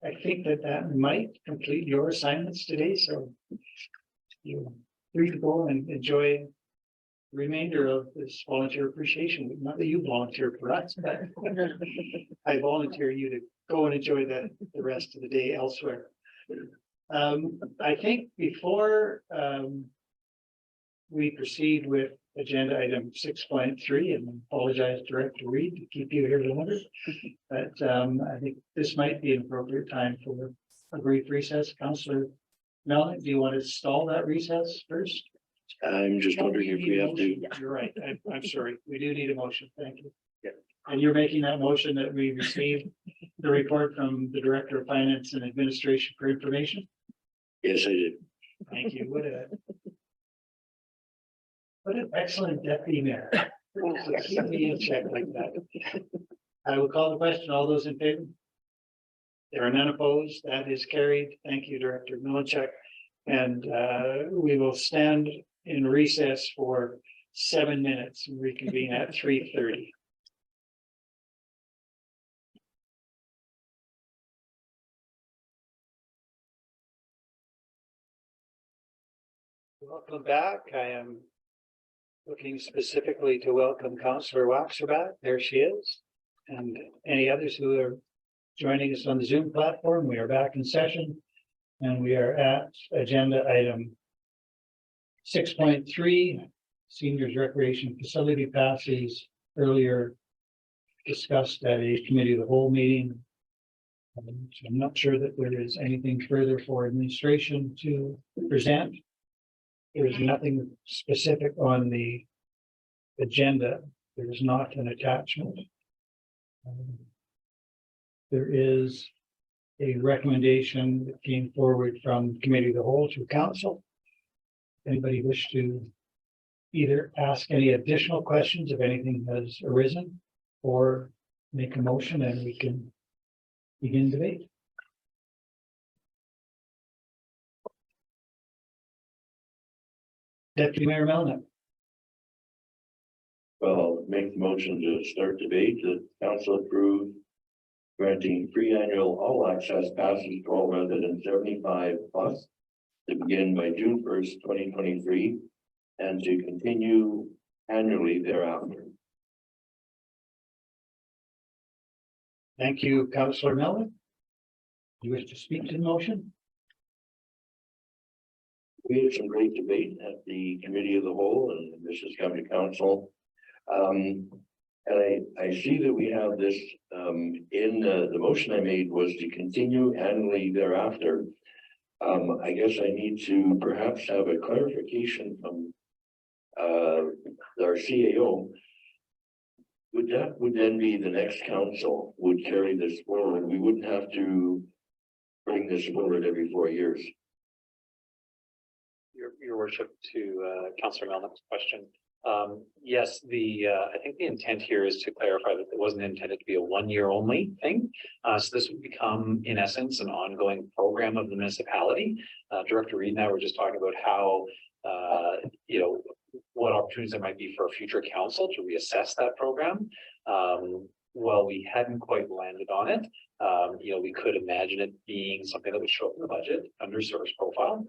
I think that might complete your assignments today, so you're free to go and enjoy the remainder of this volunteer appreciation week. Not that you volunteer for us, but I volunteer you to go and enjoy the rest of the day elsewhere. I think before we proceed with agenda item 6.3, and apologize to Director Reid to keep you here longer, but I think this might be an appropriate time for a brief recess. Councillor Melnick, do you want to stall that recess first? I'm just wondering if we have to. You're right. I'm sorry. We do need a motion. Thank you. Yeah. And you're making that motion that we receive the report from the Director of Finance and Administration for information? Yes, I did. Thank you. What an excellent deputy mayor. Keep me in check like that. I will call the question. All those in favor? There are none opposed. That is carried. Thank you, Director Malinchuk. And we will stand in recess for 7 minutes and reconvene at 3:30. Welcome back. I am looking specifically to welcome Councillor Waxer back. There she is. And any others who are joining us on the Zoom platform. We are back in session and we are at agenda item 6.3, Seniors Recreation Facility passes earlier discussed at a committee of the whole meeting. So I'm not sure that there is anything further for administration to present. There is nothing specific on the agenda. There is not an attachment. There is a recommendation that came forward from committee of the whole to council. Anybody wish to either ask any additional questions if anything has arisen, or make a motion and we can begin debate? Deputy Mayor Melnick. Well, make the motion to start debate, the council approve granting free annual all access passes to all residents 75 plus to begin by June 1st, 2023, and to continue annually thereafter. Thank you, Councillor Melnick. You wish to speak to the motion? We had some great debate at the committee of the whole, and this has come to council. And I see that we have this in the motion I made was to continue annually thereafter. I guess I need to perhaps have a clarification from our CAO. Would then be the next council would carry this forward. We wouldn't have to bring this forward every 4 years. Your worship, to Councillor Melnick's question. Yes, I think the intent here is to clarify that it wasn't intended to be a 1 year only thing. So this would become, in essence, an ongoing program of the municipality. Director Reed and I were just talking about how, what opportunities there might be for a future council to reassess that program. Well, we hadn't quite landed on it. We could imagine it being something that would show up in the budget under service profile.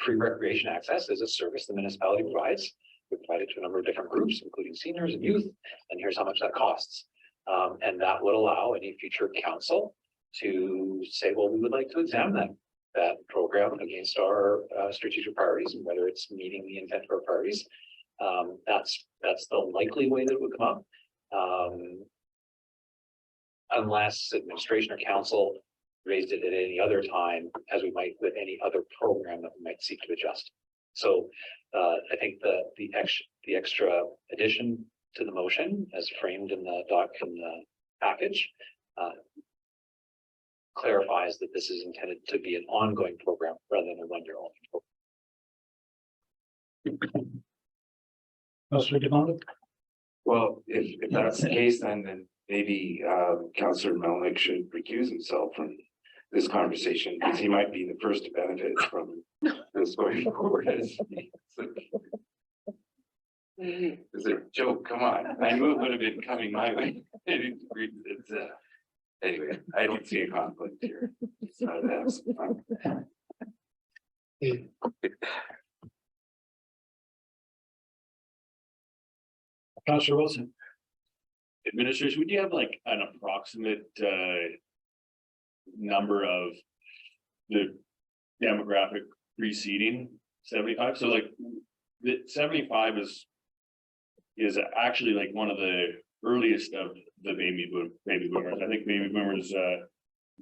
Free recreation access is a service the municipality provides. We provide it to a number of different groups, including seniors and youth, and here's how much that costs. And that would allow any future council to say, well, we would like to examine that program against our strategic priorities and whether it's meeting the intent of our priorities. That's the likely way that it would come up. Unless administration or council raised it at any other time, as we might with any other program that we might seek to adjust. So I think the extra addition to the motion as framed in the doc in the package clarifies that this is intended to be an ongoing program rather than a 1 year only program. Councillor DeMonic. Well, if that's the case, then maybe Councillor Melnick should recuse himself from this conversation, because he might be the first to benefit from this going forward. It's a joke, come on. I knew it would have been coming my way. It's anyway, I don't see a conflict here. That's fun. Councillor Wilson. Administration, would you have like an approximate number of the demographic preceding 75? So like the 75 is actually like one of the earliest of the baby boomers. I think baby boomers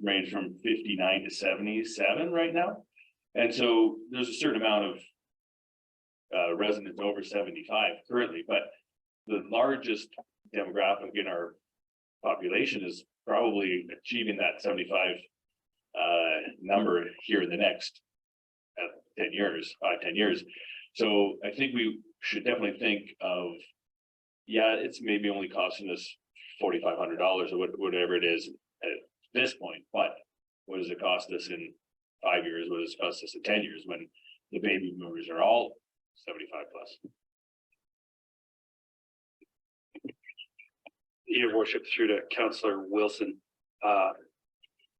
range from 59 to 77 right now. And so there's a certain amount of residents over 75 currently, but the largest demographic in our population is probably achieving that 75 number here in the next 10 years, 5-10 years. So I think we should definitely think of, yeah, it's maybe only costing us $4,500 or whatever it is at this point, but what does it cost us in 5 years? What does it cost us in 10 years when the baby boomers are all 75 plus? Your worship, through to Councillor Wilson.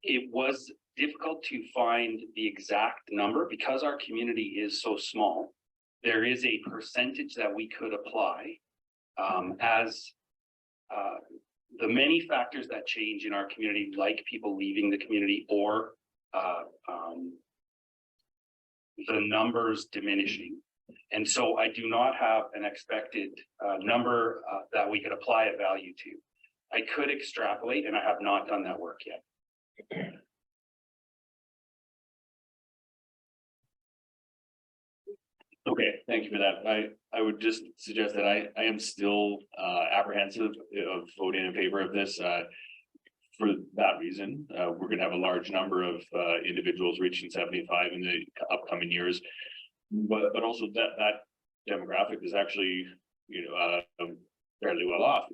It was difficult to find the exact number because our community is so small. There is a percentage that we could apply as the many factors that change in our community, like people leaving the community or the numbers diminishing. And so I do not have an expected number that we could apply a value to. I could extrapolate, and I have not done that work yet. Okay, thank you for that. I would just suggest that I am still apprehensive of voting in favor of this for that reason, we're gonna have a large number of individuals reaching 75 in the upcoming years. But also that demographic is actually, fairly well off.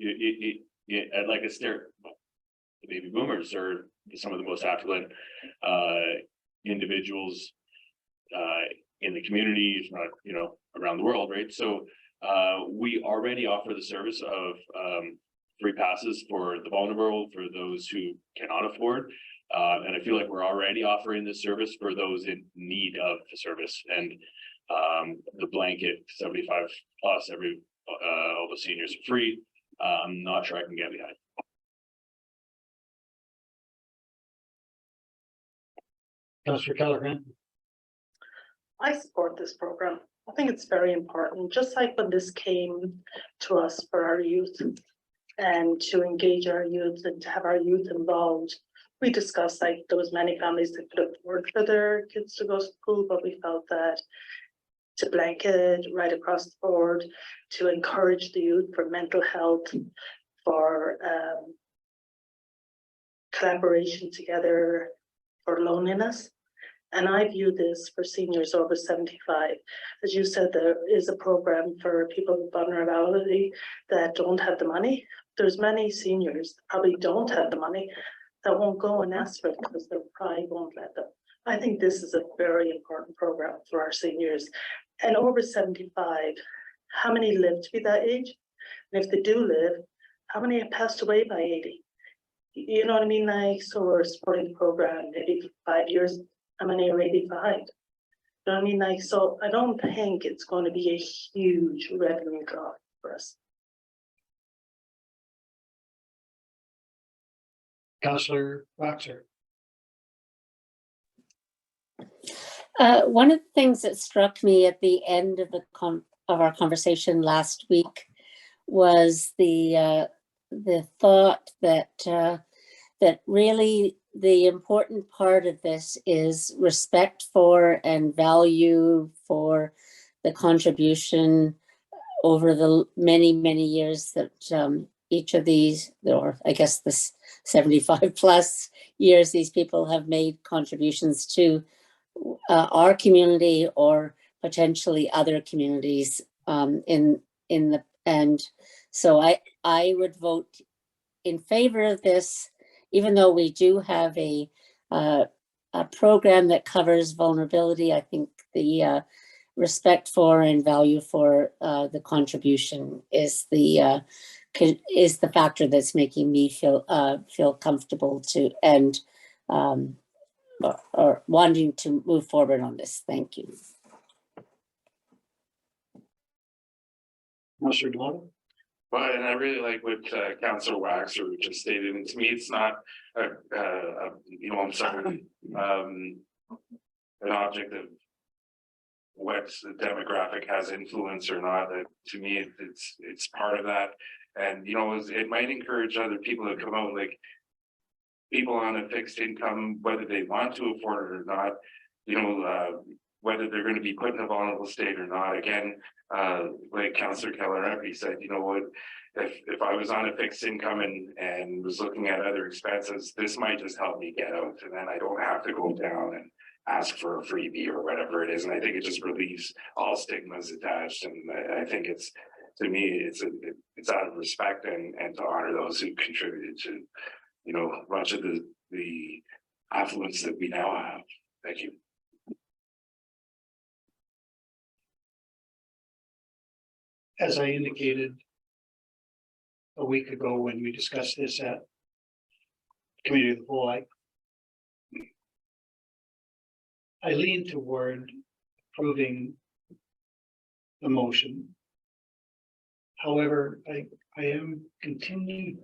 Like it's their, the baby boomers are some of the most affluent individuals in the community, if not, around the world, right? So we already offer the service of free passes for the vulnerable, for those who cannot afford. And I feel like we're already offering this service for those in need of the service. And the blanket 75 plus all the seniors are free. I'm not sure I can get behind. Councillor Kelleher. I support this program. I think it's very important, just like when this came to us for our youth and to engage our youth and to have our youth involved. We discussed like there was many families that could afford for their kids to go to school, but we felt that to blanket right across the board, to encourage the youth for mental health, for collaboration together, for loneliness. And I view this for seniors over 75. As you said, there is a program for people with vulnerability that don't have the money. There's many seniors that probably don't have the money that won't go and ask for it because their pride won't let them. I think this is a very important program for our seniors. And over 75, how many live to be that age? And if they do live, how many have passed away by 80? You know what I mean? Like, so we're supporting the program, maybe 5 years, how many are 85? You know what I mean? Like, so I don't think it's going to be a huge revenue draw for us. Councillor Waxer. One of the things that struck me at the end of our conversation last week was the thought that that really the important part of this is respect for and value for the contribution over the many, many years that each of these, or I guess this 75 plus years, these people have made contributions to our community or potentially other communities in the end. So I would vote in favor of this, even though we do have a program that covers vulnerability. I think the respect for and value for the contribution is the factor that's making me feel comfortable to and or wanting to move forward on this. Thank you. Councillor Doyle. Well, and I really like what Councillor Waxer just stated, and to me, it's not I'm sorry, an object of what the demographic has influence or not. To me, it's part of that, and it might encourage other people to come out, like people on a fixed income, whether they want to afford it or not, whether they're going to be put in a vulnerable state or not. Again, like Councillor Keller said, if I was on a fixed income and was looking at other expenses, this might just help me get out, and then I don't have to go down and ask for a freebie or whatever it is. And I think it just relieves all stigmas attached. And I think to me, it's out of respect and to honor those who contributed to, much of the affluence that we now have. Thank you. As I indicated a week ago when we discussed this at Committee of the Whole, I lean toward approving the motion. However, I am continually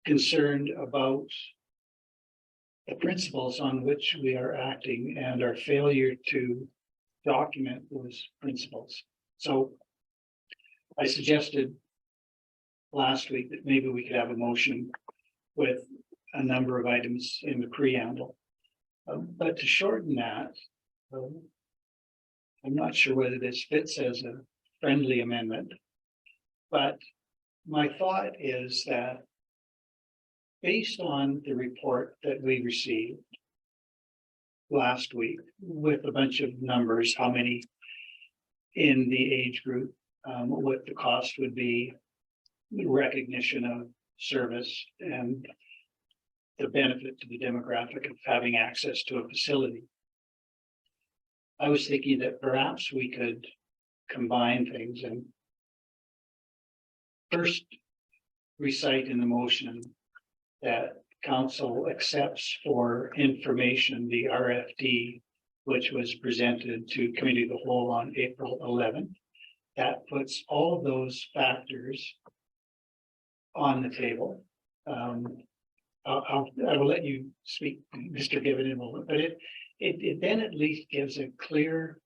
concerned about the principles on which we are acting and our failure to document those principles. So I suggested last week that maybe we could have a motion with a number of items in the preamble. But to shorten that, I'm not sure whether this fits as a friendly amendment, but my thought is that based on the report that we received last week with a bunch of numbers, how many in the age group, what the cost would be, the recognition of service and the benefit to the demographic of having access to a facility. I was thinking that perhaps we could combine things and first recite in the motion that council accepts for information the RFD, which was presented to committee of the whole on April 11th. That puts all of those factors on the table. I will let you speak, Mr. Given, in a moment, but it then at least gives a clear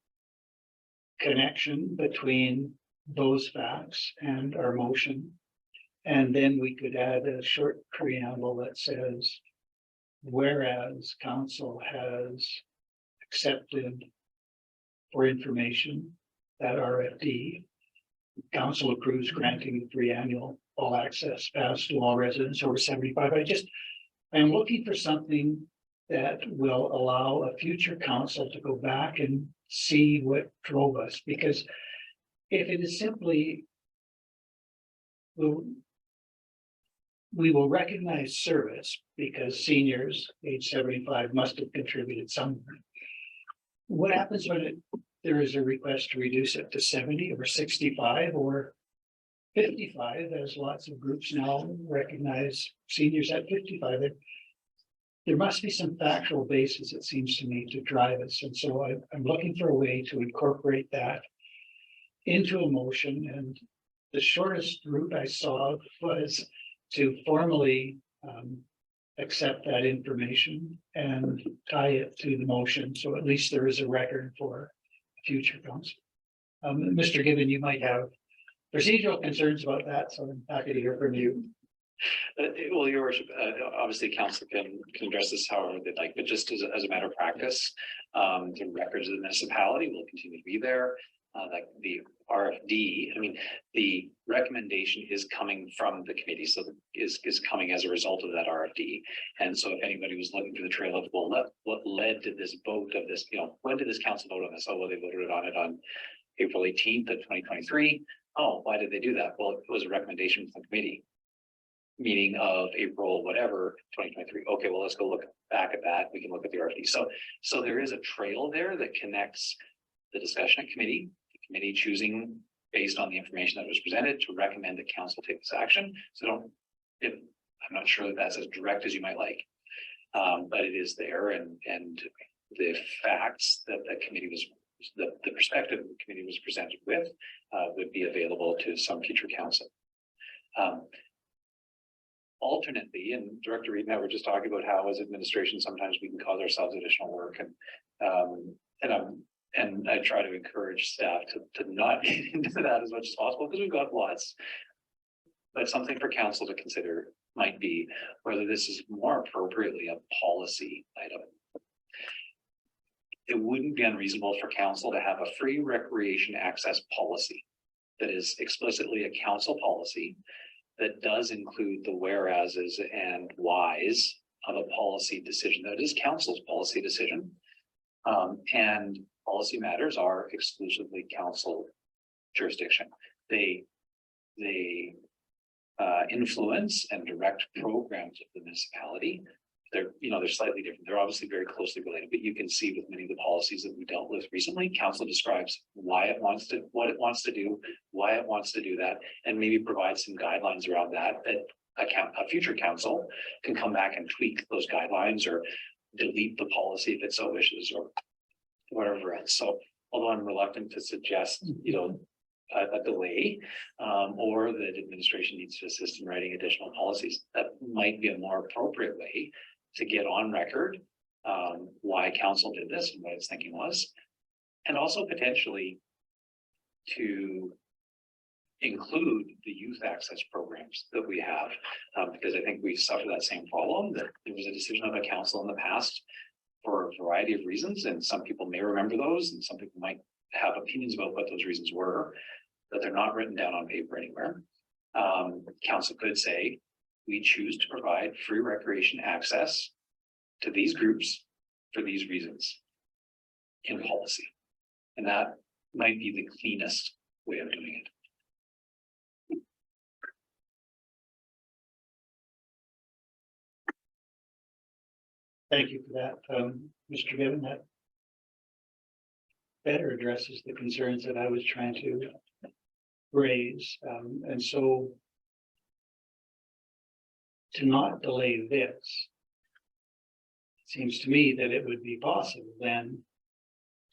connection between those facts and our motion. And then we could add a short preamble that says, whereas council has accepted for information that RFD, council approves granting the free annual all access pass to all residents over 75. I'm looking for something that will allow a future council to go back and see what drove us, because if it is simply, we will recognize service because seniors age 75 must have contributed somewhere. What happens when there is a request to reduce it to 70 or 65 or 55, as lots of groups now recognize seniors at 55? There must be some factual basis, it seems to me, to drive us. And so I'm looking for a way to incorporate that into a motion. And the shortest route I saw was to formally accept that information and tie it to the motion. So at least there is a record for future council. Mr. Given, you might have procedural concerns about that, so I'm happy to hear from you. Well, your worship, obviously council can address this however they'd like, but just as a matter of practice, the records of the municipality will continue to be there. Like the RFD, I mean, the recommendation is coming from the committee, so is coming as a result of that RFD. And so if anybody was looking for the trail of, well, what led to this vote of this, when did this council vote on this? Oh, well, they voted on it on April 18th of 2023. Oh, why did they do that? Well, it was a recommendation from the committee meeting of April, whatever, 2023. Okay, well, let's go look back at that. We can look at the RFD. So there is a trail there that connects the discussion at committee, committee choosing based on the information that was presented to recommend that council take this action. So I'm not sure that that's as direct as you might like, but it is there, and the facts that the committee was, the perspective the committee was presented with would be available to some future council. Alternately, and Director Reed and I were just talking about how as administration sometimes we can cause ourselves additional work, and I try to encourage staff to not get into that as much as possible because we've got lots. But something for council to consider might be whether this is more appropriately a policy item. It wouldn't be unreasonable for council to have a free recreation access policy that is explicitly a council policy that does include the whereases and whys of a policy decision. That is council's policy decision. And policy matters are exclusively council jurisdiction. They influence and direct programs of the municipality. They're slightly different. They're obviously very closely related, but you can see with many of the policies that we dealt with recently, council describes what it wants to do, why it wants to do that, and maybe provide some guidelines around that a future council can come back and tweak those guidelines or delete the policy if it so wishes or whatever else. So although I'm reluctant to suggest, a delay, or that administration needs to assist in writing additional policies, that might be a more appropriate way to get on record why council did this and what its thinking was, and also potentially to include the youth access programs that we have, because I think we suffer that same problem, that there was a decision of a council in the past for a variety of reasons, and some people may remember those, and some people might have opinions about what those reasons were, but they're not written down on paper anywhere. council could say, we choose to provide free recreation access to these groups for these reasons in policy. And that might be the cleanest way of doing it. Thank you for that, Mr. Given. That better addresses the concerns that I was trying to raise. And so to not delay this, it seems to me that it would be possible then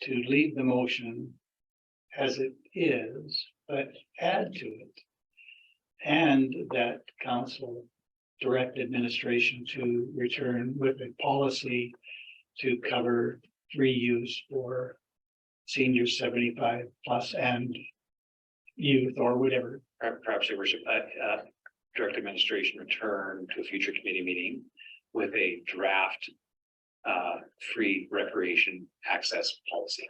to leave the motion as it is, but add to it. And that council direct administration to return with a policy to cover free use for seniors 75 plus and youth or whatever. Perhaps, Your Worship, direct administration return to a future committee meeting with a draft free recreation access policy.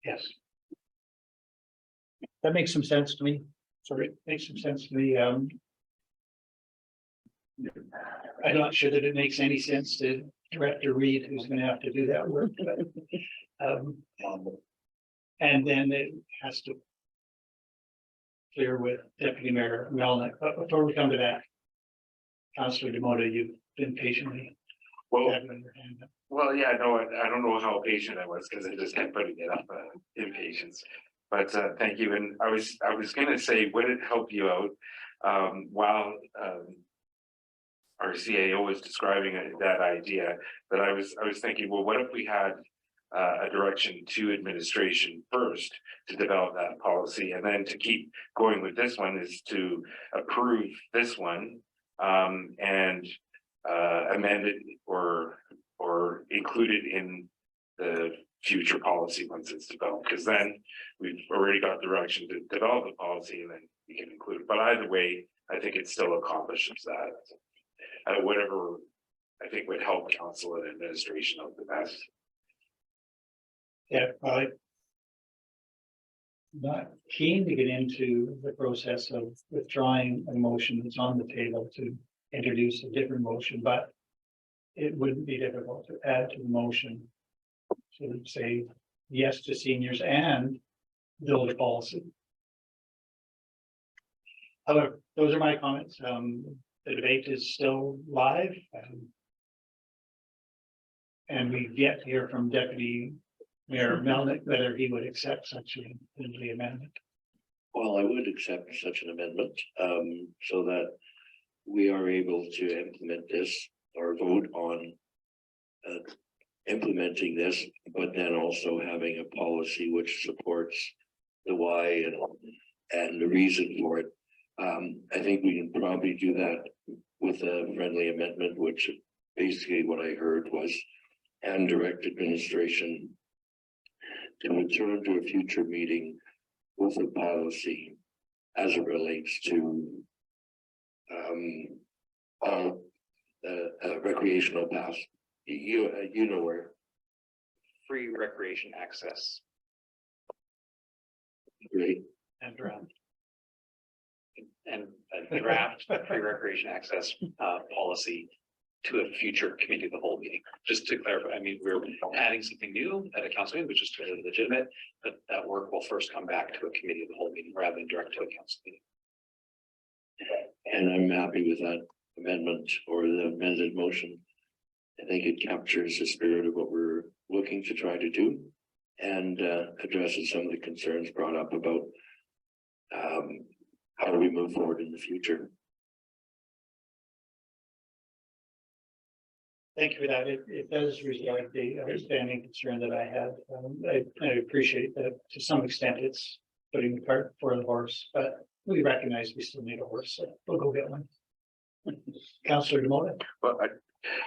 Yes. That makes some sense to me. Sorry, it makes some sense to me. I'm not sure that it makes any sense to Director Reed, who's going to have to do that work. But, and then it has to clear with Deputy Mayor Melnick. But before we come to that, Councillor Demota, you've been patiently. Well, having your hand up. well, yeah, no, I don't know how patient I was because I just kept putting it up, impatience. But thank you. And I was gonna say, would it help you out while our CAO was describing that idea, that I was thinking, well, what if we had a direction to administration first to develop that policy, and then to keep going with this one is to approve this one and amend it or include it in the future policy once it's developed, because then we've already got direction to develop the policy and then we can include it. But either way, I think it still accomplishes that. Whatever I think would help council and administration out the best. Yeah, I'm not keen to get into the process of withdrawing a motion that's on the table to introduce a different motion, but it wouldn't be difficult to add to the motion to say yes to seniors and build a policy. However, those are my comments. The debate is still live. And we get to hear from Deputy Mayor Melnick whether he would accept such an amendment. Well, I would accept such an amendment, so that we are able to implement this or vote on implementing this, but then also having a policy which supports the why and the reason for it. I think we can probably do that with a friendly amendment, which basically what I heard was, and direct administration to return to a future meeting with a policy as it relates to recreational paths. You know where. Free recreation access. Great. And around. And a draft free recreation access policy to a future committee of the whole meeting. Just to clarify, I mean, we're adding something new at a council meeting, which is totally legitimate, but that work will first come back to a committee of the whole meeting rather than direct to a council meeting. And I'm happy with that amendment or the amended motion. I think it captures the spirit of what we're looking to try to do and addresses some of the concerns brought up about how do we move forward in the future. Thank you for that. It does resolve the understanding concern that I had. I appreciate that to some extent it's putting the cart before the horse, but we recognize we still need a horse, so we'll go get one. Councillor Demota. Well,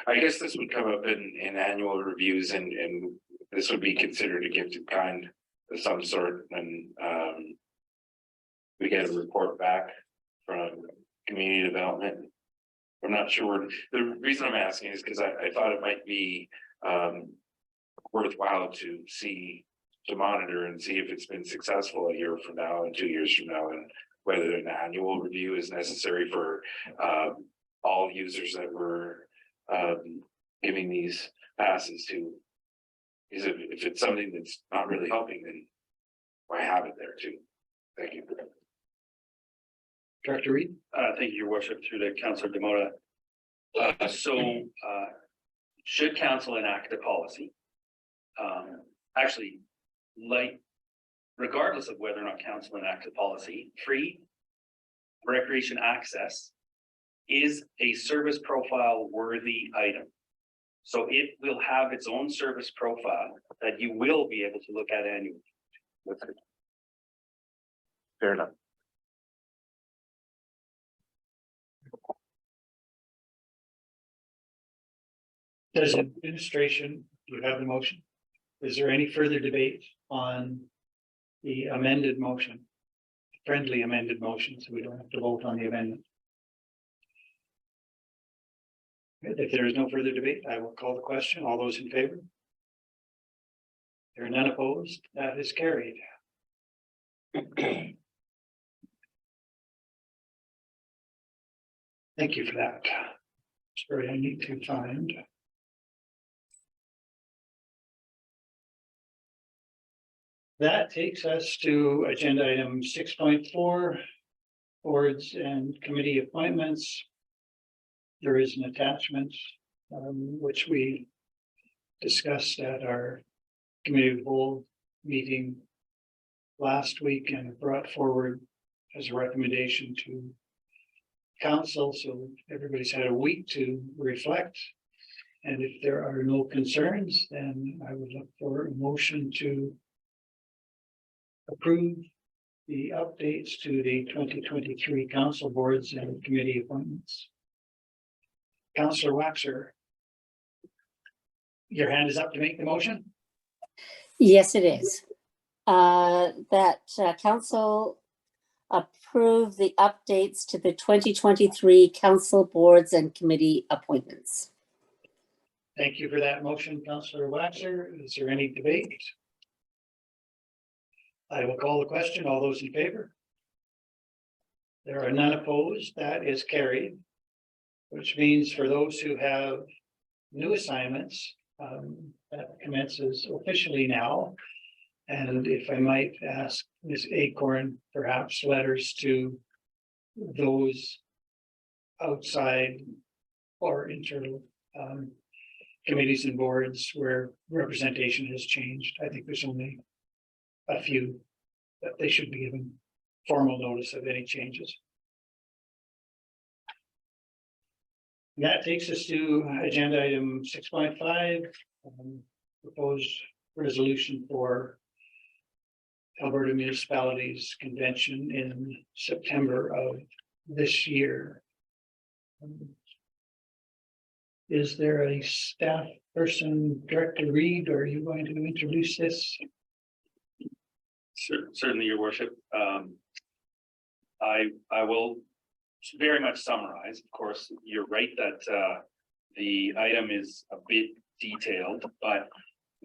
I guess this would come up in annual reviews and this would be considered a gift of kind of some sort when we get a report back from community development. I'm not sure. The reason I'm asking is because I thought it might be worthwhile to monitor and see if it's been successful a year from now and 2 years from now, and whether an annual review is necessary for all users that we're giving these passes to. Is if it's something that's not really helping, then why have it there too? Thank you. Director Reed? Thank you, your worship, through the Councillor Demota. Should council enact a policy? Actually, like, regardless of whether or not council enacts a policy, free recreation access is a service profile worthy item. So it will have its own service profile that you will be able to look at annually. Fair enough. Does administration, do you have the motion? Is there any further debate on the amended motion? Friendly amended motion, so we don't have to vote on the amendment. Good. If there is no further debate, I will call the question. All those in favor? There are none opposed. That is carried. Thank you for that. Sorry, I need to find. That takes us to agenda item 6.4, boards and committee appointments. There is an attachment, which we discussed at our committee of the whole meeting last week and brought forward as a recommendation to council. So everybody's had a week to reflect. And if there are no concerns, then I would look for a motion to approve the updates to the 2023 council boards and committee appointments. Councillor Waxer, your hand is up to make the motion. Yes, it is. That council approve the updates to the 2023 council boards and committee appointments. Thank you for that motion, Councillor Waxer. Is there any debate? I will call the question. All those in favor? There are none opposed. That is carried. Which means for those who have new assignments, that commences officially now. And if I might ask Ms. Acorn, perhaps letters to those outside or internal committees and boards where representation has changed. I think there's only a few that they should be given formal notice of any changes. And that takes us to agenda item 6.5, proposed resolution for Alberta Municipalities Convention in September of this year. Is there a staff person, Director Reed, or are you going to introduce this? Certainly, your worship. I will very much summarize. Of course, you're right that the item is a bit detailed, but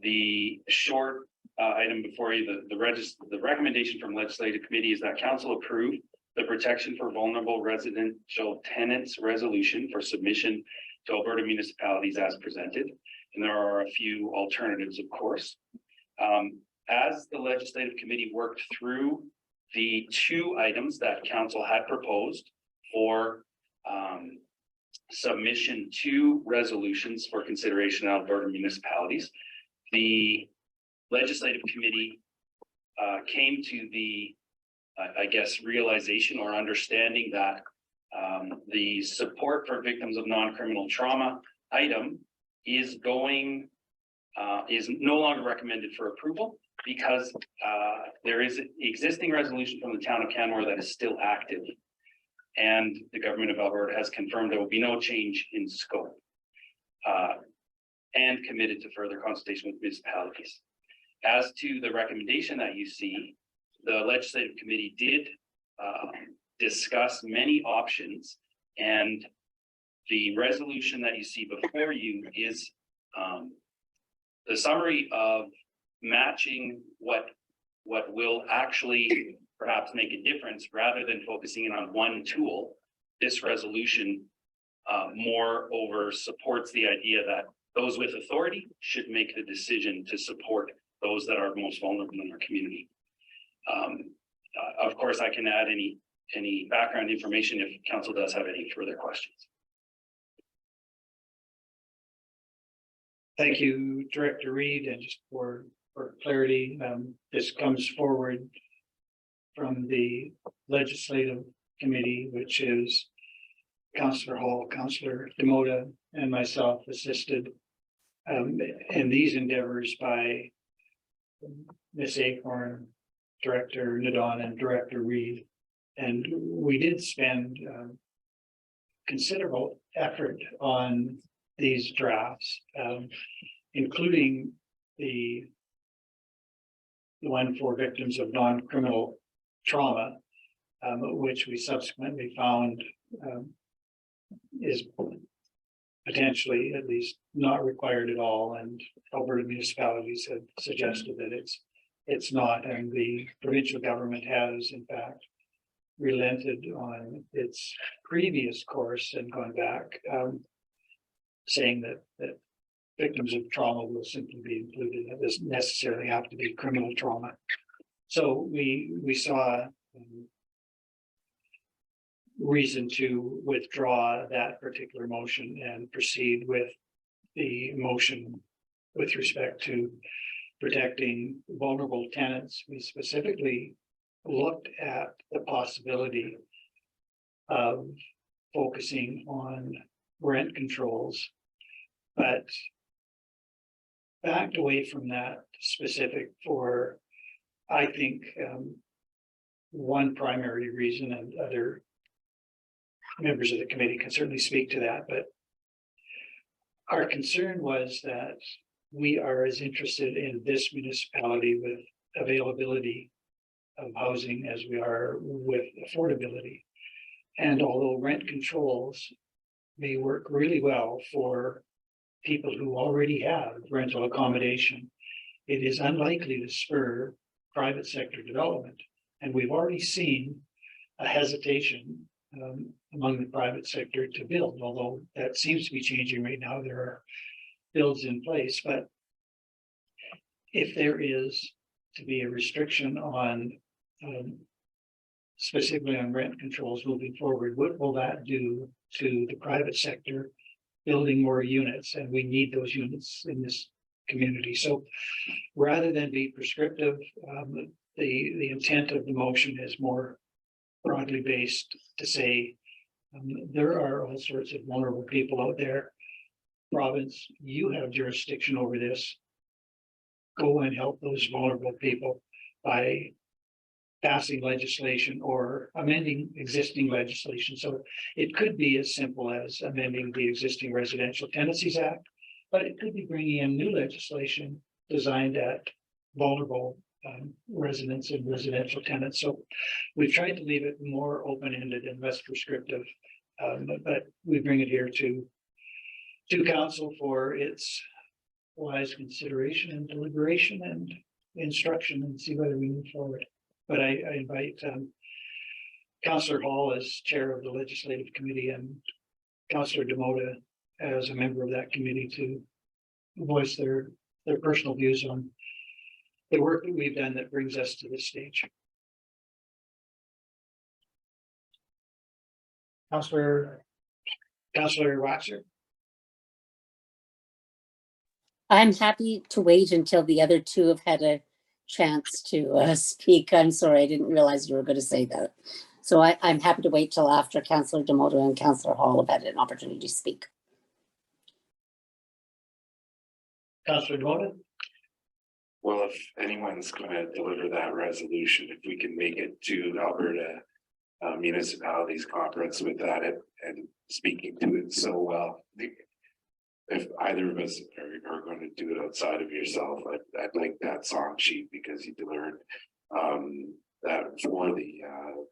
the short item before you, the recommendation from legislative committee is that council approve the protection for vulnerable residential tenants resolution for submission to Alberta municipalities as presented. And there are a few alternatives, of course. As the legislative committee worked through the two items that council had proposed for submission to resolutions for consideration in Alberta municipalities, the legislative committee came to the, I guess, realization or understanding that the support for victims of non-criminal trauma item is no longer recommended for approval because there is an existing resolution from the town of Canmore that is still active. And the government of Alberta has confirmed there will be no change in scope and committed to further consultation with municipalities. As to the recommendation that you see, the legislative committee did discuss many options, and the resolution that you see before you is the summary of matching what will actually perhaps make a difference rather than focusing in on one tool. This resolution moreover supports the idea that those with authority should make the decision to support those that are most vulnerable in our community. Of course, I can add any background information if council does have any further questions. Thank you, Director Reed, and just for clarity, this comes forward from the Legislative Committee, which is Councillor Hall, Councillor Demota, and myself assisted in these endeavors by Ms. Acorn, Director Nadon, and Director Reed. And we did spend considerable effort on these drafts, including the one for victims of non-criminal trauma, which we subsequently found is potentially at least not required at all, and Alberta municipalities have suggested that it's not, and the provincial government has in fact relented on its previous course and gone back, saying that victims of trauma will simply be included. It doesn't necessarily have to be criminal trauma. So we saw reason to withdraw that particular motion and proceed with the motion with respect to protecting vulnerable tenants. We specifically looked at the possibility of focusing on rent controls, but backed away from that specific for, I think, one primary reason, and other members of the committee can certainly speak to that, but our concern was that we are as interested in this municipality with availability of housing as we are with affordability. And although rent controls may work really well for people who already have rental accommodation, it is unlikely to spur private sector development. And we've already seen a hesitation among the private sector to build, although that seems to be changing right now. There are builds in place, but if there is to be a restriction on specifically on rent controls moving forward, what will that do to the private sector building more units? And we need those units in this community. So rather than be prescriptive, the intent of the motion is more broadly based to say there are all sorts of vulnerable people out there. Province, you have jurisdiction over this. Go and help those vulnerable people by passing legislation or amending existing legislation. So it could be as simple as amending the existing Residential Tenancies Act, but it could be bringing in new legislation designed at vulnerable residents and residential tenants. So we've tried to leave it more open-ended and less prescriptive, but we bring it here to council for its wise consideration and deliberation and instruction, and see whether we move forward. But I invite Councillor Hall as chair of the Legislative Committee and Councillor Demota as a member of that committee to voice their personal views on the work that we've done that brings us to this stage. Councillor Waxer. I'm happy to wait until the other two have had a chance to speak. I'm sorry, I didn't realize you were going to say that. So I'm happy to wait till after Councillor Demota and Councillor Hall have had an opportunity to speak. Councillor Demota. Well, if anyone's going to deliver that resolution, if we can make it to Alberta Municipalities Conference with that and speaking to it so well. If either of us are going to do it outside of yourself, I'd like that song sheet, because you delivered that for the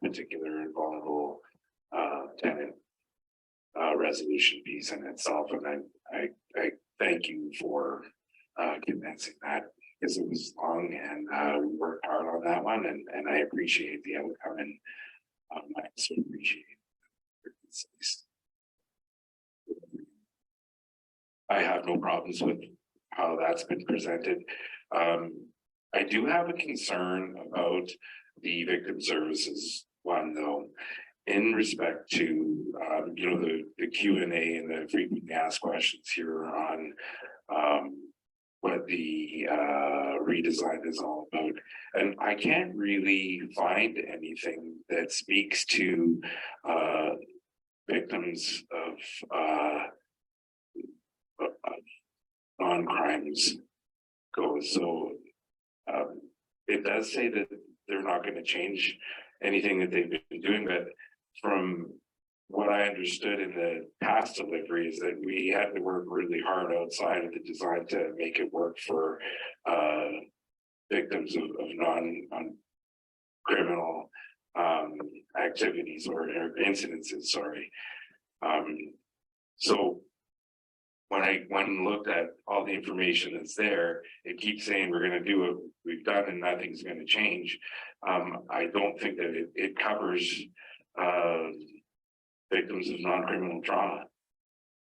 particular and vulnerable tenant resolution piece in itself. And I thank you for condensing that because it was long and we worked hard on that one, and I appreciate the outcome, and I also appreciate I have no problems with how that's been presented. I do have a concern about the victim services one, though, in respect to you know, the Q&A and the frequently asked questions here on what the redesign is all about. And I can't really find anything that speaks to victims of non-crimes goes. So it does say that they're not going to change anything that they've been doing, but from what I understood in the past delivery is that we had to work really hard outside of the design to make it work for victims of non-criminal activities or incidences, sorry. So when I went and looked at all the information that's there, it keeps saying we're going to do what we've done and nothing's going to change. I don't think that it covers victims of non-criminal trauma.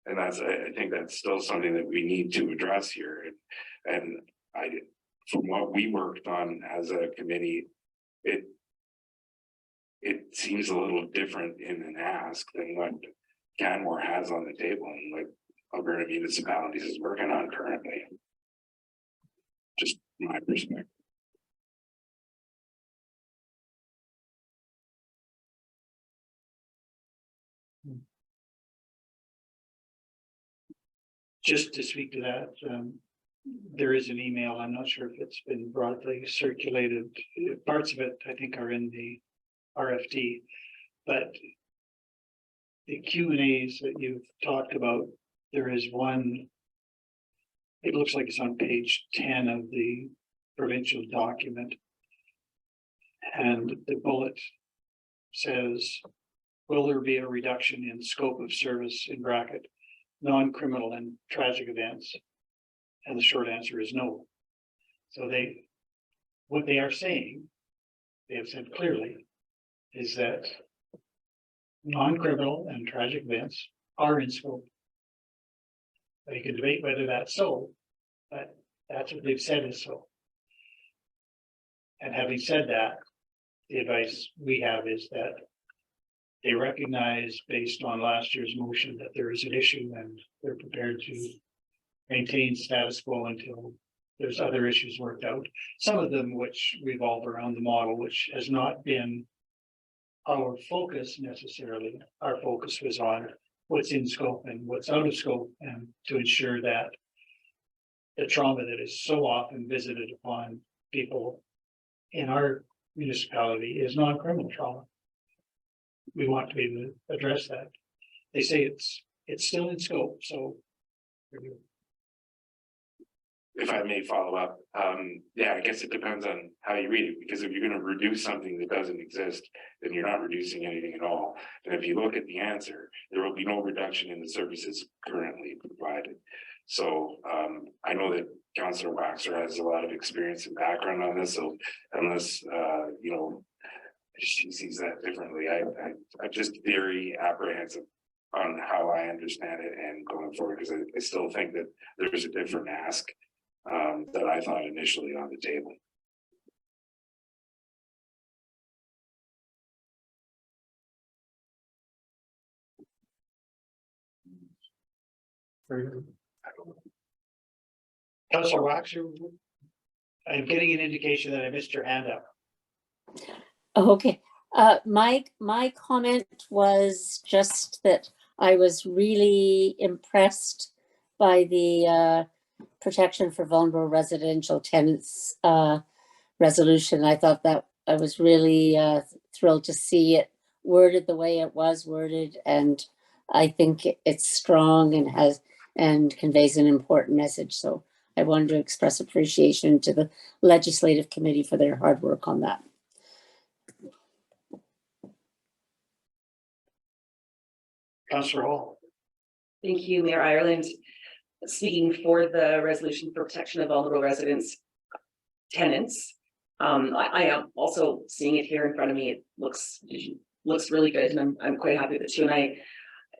And I think that's still something that we need to address here. And from what we worked on as a committee, it seems a little different in an ask than what Canmore has on the table and what Alberta Municipalities is working on currently. Just my perspective. Just to speak to that, there is an email. I'm not sure if it's been broadly circulated. Parts of it, I think, are in the RFD, but the Q&As that you've talked about, there is one, it looks like it's on page 10 of the provincial document. And the bullet says, will there be a reduction in scope of service in bracket, non-criminal and tragic events? And the short answer is no. So what they are saying, they have said clearly, is that non-criminal and tragic events are in scope. But you can debate whether that's so, but that's what they've said is so. And having said that, the advice we have is that they recognize, based on last year's motion, that there is an issue and they're prepared to maintain status quo until there's other issues worked out. Some of them which revolve around the model, which has not been our focus necessarily. Our focus was on what's in scope and what's out of scope, and to ensure that the trauma that is so often visited upon people in our municipality is non-criminal trauma. We want to be able to address that. They say it's still in scope, so. If I may follow up, yeah, I guess it depends on how you read it, because if you're going to reduce something that doesn't exist, then you're not reducing anything at all. And if you look at the answer, there will be no reduction in the services currently provided. So I know that Councillor Waxer has a lot of experience and background on this, so unless you know, she sees that differently, I'm just very apprehensive on how I understand it and going forward, because I still think that there's a different ask that I thought initially on the table. Councillor Waxer, I'm getting an indication that I missed your hand up. Okay, my comment was just that I was really impressed by the protection for vulnerable residential tenants resolution. I thought that I was really thrilled to see it worded the way it was worded, and I think it's strong and conveys an important message. So I wanted to express appreciation to the Legislative Committee for their hard work on that. Councillor Hall. Thank you, Mayor Ireland. Speaking for the resolution for protection of vulnerable residents, tenants. I am also seeing it here in front of me. It looks really good, and I'm quite happy with it too. And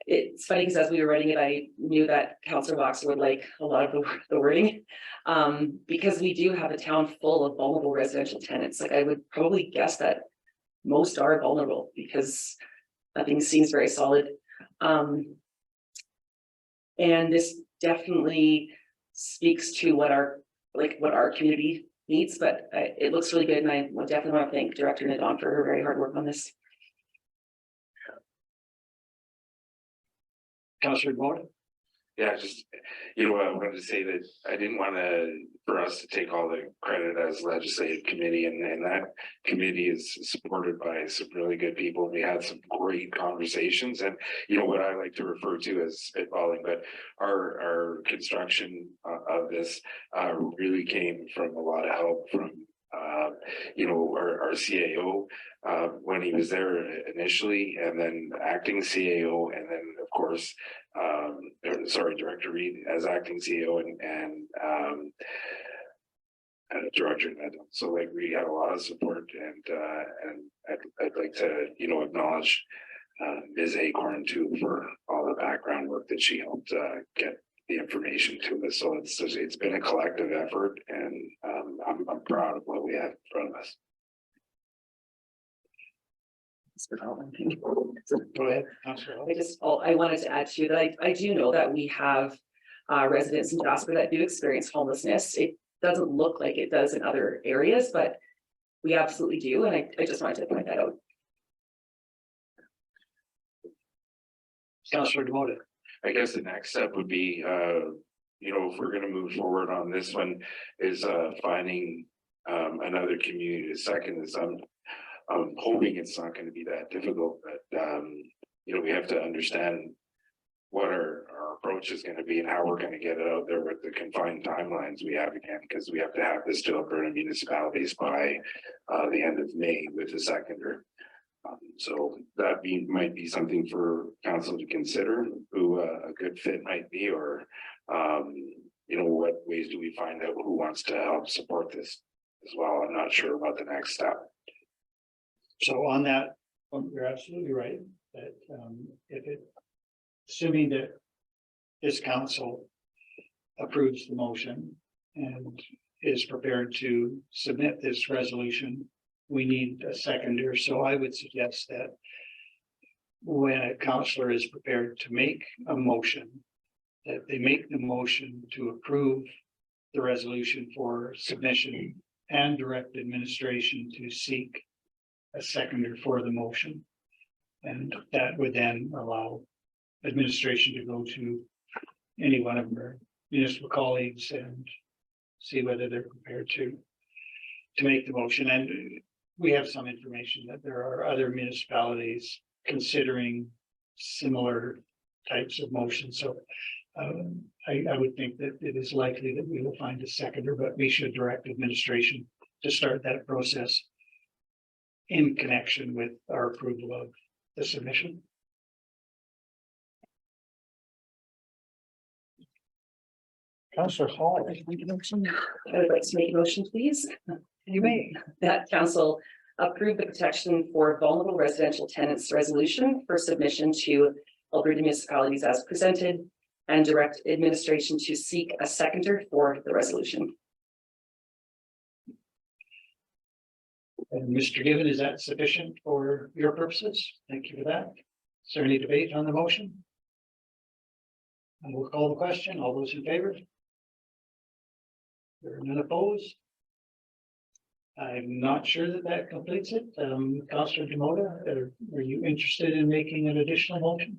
it's funny because as we were writing it, I knew that Councillor Boxer would like a lot of the wording. Because we do have a town full of vulnerable residential tenants. Like I would probably guess that most are vulnerable because nothing seems very solid. And this definitely speaks to what our community needs, but it looks really good, and I definitely want to thank Director Nadon for her very hard work on this. Councillor Moore? Yeah, just, I wanted to say that I didn't want for us to take all the credit as legislative committee, and that committee is supported by some really good people. We had some great conversations, and what I like to refer to as spitballing, but our construction of this really came from a lot of help from our CAO when he was there initially, and then acting CAO, and then of course Director Reed as acting CEO and Director Ned. So like we had a lot of support, and I'd like to acknowledge Ms. Acorn too for all the background work that she helped get the information to us. So it's been a collective effort, and I'm proud of what we have in front of us. Go ahead, Councillor. I wanted to add to that. I do know that we have residents in Jasper that do experience homelessness. It doesn't look like it does in other areas, but we absolutely do. And I just wanted to point that out. Councillor Demoda. I guess the next step would be, if we're going to move forward on this one, is finding another community to second this. I'm hoping it's not going to be that difficult, but we have to understand what our approach is going to be and how we're going to get it out there with the confined timelines we have again, because we have to have this to Alberta municipalities by the end of May with the seconder. So that might be something for council to consider, who a good fit might be, or what ways do we find out who wants to help support this as well. I'm not sure about the next step. So on that, you're absolutely right, that assuming that this council approves the motion and is prepared to submit this resolution, we need a seconder. So I would suggest that when a councillor is prepared to make a motion, that they make the motion to approve the resolution for submission and direct administration to seek a seconder for the motion. And that would then allow administration to go to any one of our municipal colleagues and see whether they're prepared to make the motion. And we have some information that there are other municipalities considering similar types of motions. So I would think that it is likely that we will find a seconder, but we should direct administration to start that process in connection with our approval of the submission. Councillor Hall. I would like to make a motion, please. You may. That council approve the protection for vulnerable residential tenants resolution for submission to Alberta municipalities as presented, and direct administration to seek a seconder for the resolution. And Mr. Given, is that sufficient for your purposes? Thank you for that. Is there any debate on the motion? And we'll call the question. All those in favor? There are none opposed. I'm not sure that completes it. Councillor Demoda, are you interested in making an additional motion?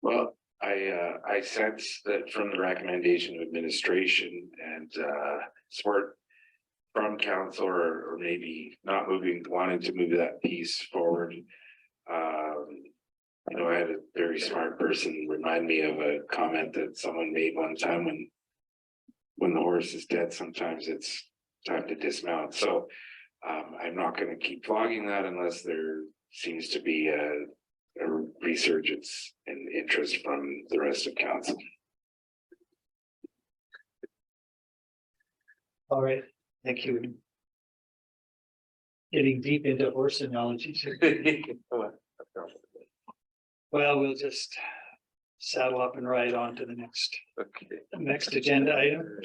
Well, I sense that from the recommendation of administration and support from council, or maybe not wanting to move that piece forward. I had a very smart person remind me of a comment that someone made one time: when the horse is dead, sometimes it's time to dismount. So I'm not going to keep flogging that unless there seems to be a resurgence in interest from the rest of council. All right. Thank you. Getting deep into horse analogies here. Well, we'll just saddle up and ride on to the next agenda item.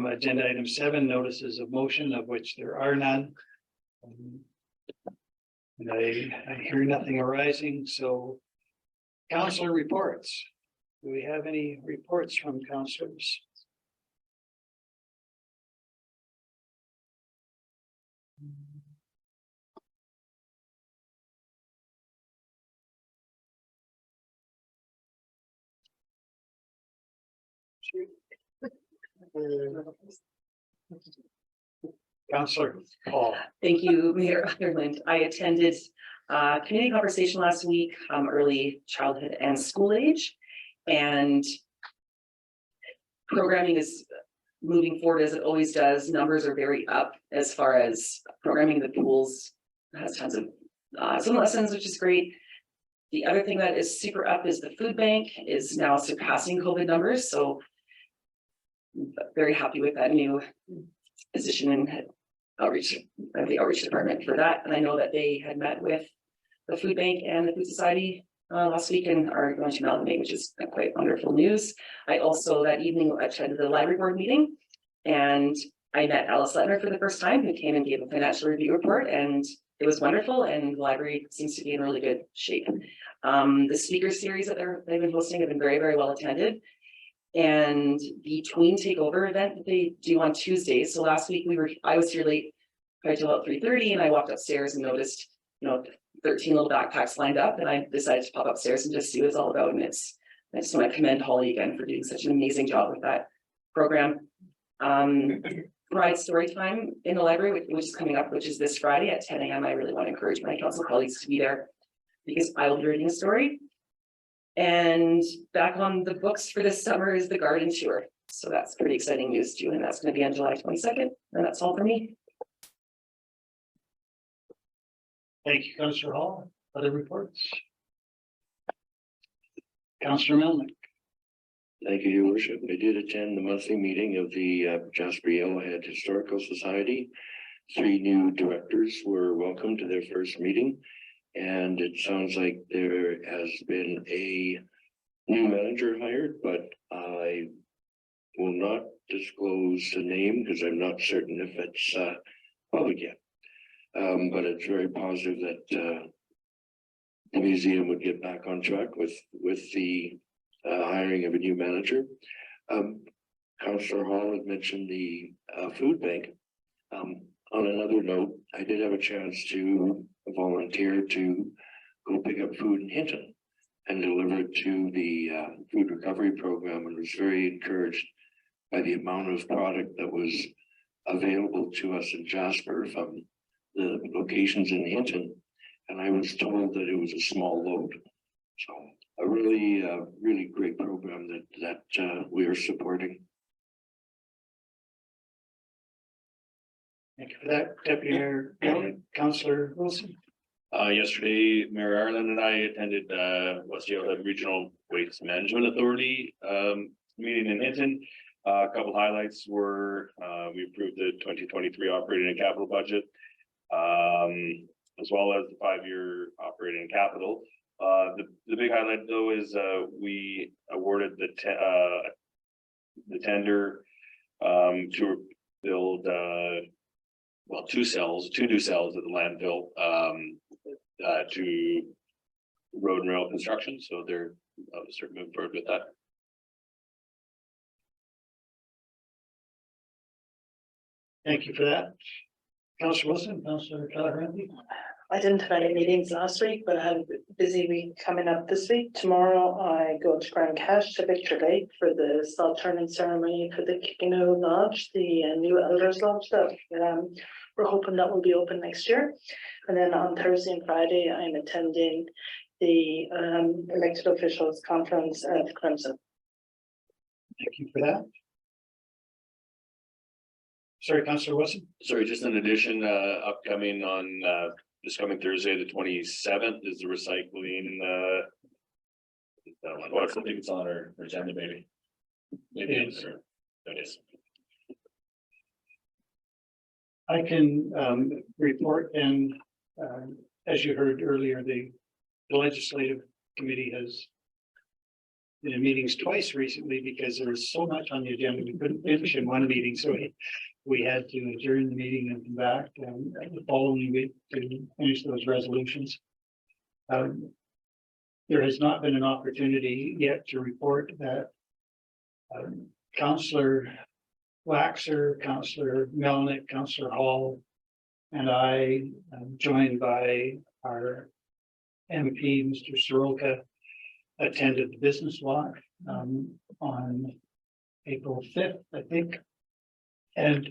Agenda item 7, notices of motion, of which there are none. And I hear nothing arising, so councillor reports. Do we have any reports from councillors? Councillor Paul. Thank you, Mayor Ireland. I attended community conversation last week, early childhood and school age. And programming is moving forward as it always does. Numbers are very up as far as programming. The pools has tons of swim lessons, which is great. The other thing that is super up is the food bank is now surpassing COVID numbers. So very happy with that new position in outreach, the outreach department for that. And I know that they had met with the food bank and the food society last week and are going to amalgamate, which is quite wonderful news. I also that evening attended the library board meeting and I met Alice Lettner for the first time, who came and gave a financial review report, and it was wonderful. And the library seems to be in really good shape. The speaker series that they've been hosting have been very, very well attended. And the tween takeover event that they do on Tuesdays. So last week I was here late, probably till about 3:30, and I walked upstairs and noticed, 13 little backpacks lined up, and I decided to pop upstairs and just see what it's all about. And I just want to commend Holly again for doing such an amazing job with that program. Pride story time in the library, which is coming up, which is this Friday at 10 a.m. I really want to encourage my council colleagues to be there because I will be reading a story. And back on the books for this summer is the garden tour. So that's pretty exciting news too. And that's going to be on July 22nd. And that's all for me. Thank you, Councillor Hall. Other reports? Councillor Melnick. Thank you, Your Worship. I did attend the monthly meeting of the Jasper Yellowhead Historical Society. 3 new directors were welcome to their first meeting. And it sounds like there has been a new manager hired, but I will not disclose the name because I'm not certain if it's public yet. But it's very positive that the museum would get back on track with the hiring of a new manager. Councillor Hall had mentioned the food bank. On another note, I did have a chance to volunteer to go pick up food in Hinton and deliver it to the food recovery program, and was very encouraged by the amount of product that was available to us in Jasper from the locations in Hinton. And I was told that it was a small load. So a really, really great program that we are supporting. Thank you for that, Deputy Mayor. Councillor Wilson. Yesterday, Mayor Ireland and I attended West Yellowhead Regional Waste Management Authority meeting in Hinton. A couple highlights were we approved the 2023 operating and capital budget, as well as the 5-year operating capital. The big highlight though is we awarded the tender to build two new cells at the landfill to road and rail construction. So they're certainly moving forward with that. Thank you for that. Councillor Wilson, Councillor Calabrandi. I didn't have any meetings last week, but I have a busy week coming up this week. Tomorrow I go to Grand Cache to Victor Lake for the salt turning ceremony for the Kikino Lodge, the new Elders Lodge that we're hoping that will be open next year. And then on Thursday and Friday, I'm attending the elected officials conference at Clemson. Thank you for that. Sorry, Councillor Wilson. Sorry, just in addition, upcoming on this coming Thursday, the 27th is the recycling. I think it's on our agenda, maybe. Maybe it is. I can report, and as you heard earlier, the legislative committee has been in meetings twice recently because there was so much on the agenda we couldn't finish in one meeting, so we had to adjourn the meeting and come back the following week to finish those resolutions. There has not been an opportunity yet to report that Councillor Waxer, Councillor Melnick, Councillor Hall, and I, joined by our MP, Mr. Soroka, attended the business walk on April 5th, I think. And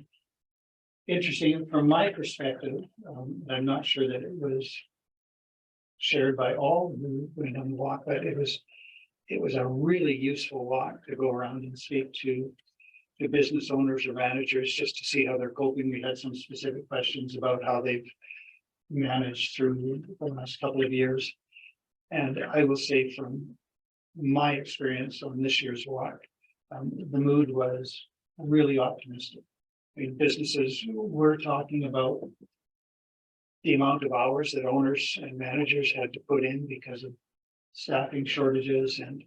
interesting from my perspective, I'm not sure that it was shared by all who went on the walk, but it was a really useful walk to go around and speak to the business owners or managers just to see how they're coping. We had some specific questions about how they've managed through the last couple of years. And I will say from my experience on this year's walk, the mood was really optimistic. I mean, businesses were talking about the amount of hours that owners and managers had to put in because of staffing shortages and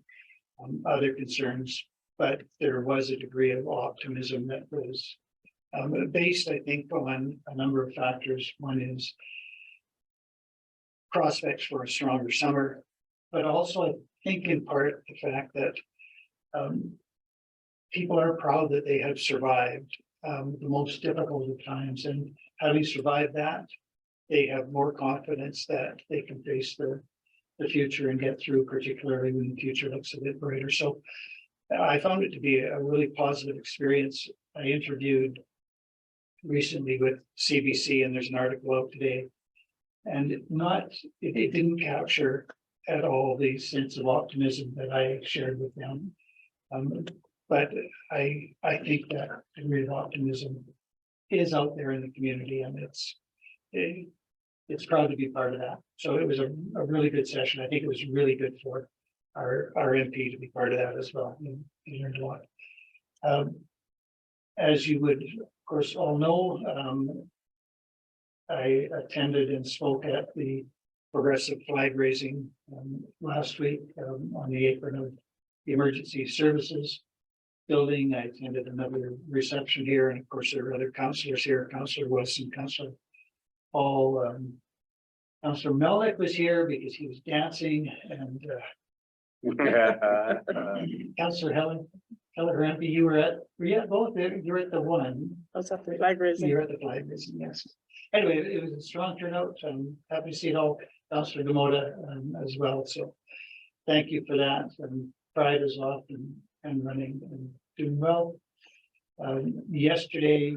other concerns. But there was a degree of optimism that was based, I think, on a number of factors. One is prospects for a stronger summer, but also I think in part the fact that people are proud that they have survived the most difficult of times, and having survived that, they have more confidence that they can face the future and get through, particularly when the future looks a bit brighter. So I found it to be a really positive experience. I interviewed recently with CBC, and there's an article out today, and it didn't capture at all the sense of optimism that I shared with them. But I think that degree of optimism is out there in the community, and it's proud to be part of that. So it was a really good session. I think it was really good for our MP to be part of that as well. He learned a lot. As you would, of course, all know, I attended and spoke at the progressive flag raising last week on the apron of the Emergency Services building. I attended another reception here, and of course there are other councillors here, Councillor Wilson, Councillor Paul, Councillor Melnick was here because he was dancing, and Councillor Helen Rampy, were you at both? You were at the one. I was at the flag raising. You were at the flag raising, yes. Anyway, it was a strong turnout. I'm happy to see it all. Councillor Demoda as well. So thank you for that. And Pride is off and running and doing well. Yesterday,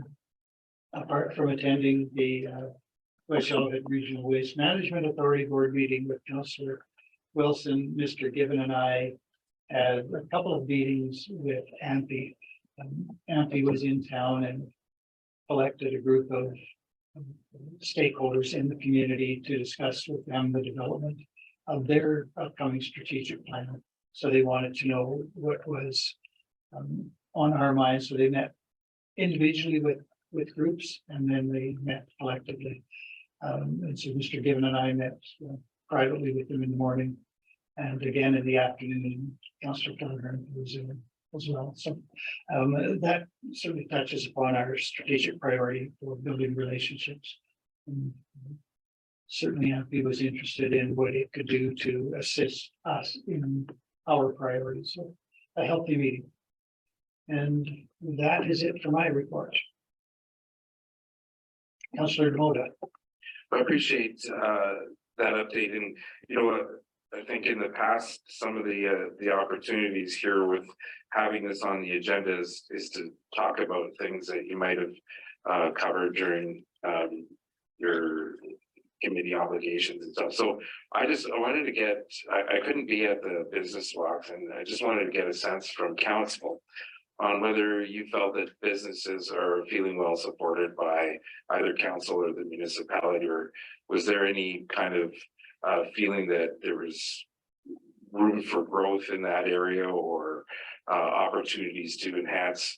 apart from attending the West Elliott Regional Waste Management Authority Board meeting with Councillor Wilson, Mr. Given, and I had a couple of meetings with AMPI. AMPI was in town and collected a group of stakeholders in the community to discuss with them the development of their upcoming strategic plan. So they wanted to know what was on our minds. So they met individually with groups, and then they met collectively. And so Mr. Given and I met privately with them in the morning, and again in the afternoon, Councillor Councillor was in as well. So that certainly touches upon our strategic priority for building relationships. Certainly AMPI was interested in what it could do to assist us in our priorities. So a healthy meeting. And that is it for my report. Councillor Demoda. I appreciate that update, and I think in the past, some of the opportunities here with having this on the agenda is to talk about things that you might have covered during your committee obligations and stuff. So I wanted to get, I couldn't be at the business walks, and I just wanted to get a sense from council on whether you felt that businesses are feeling well supported by either council or the municipality, or was there any kind of feeling that there was room for growth in that area, or opportunities to enhance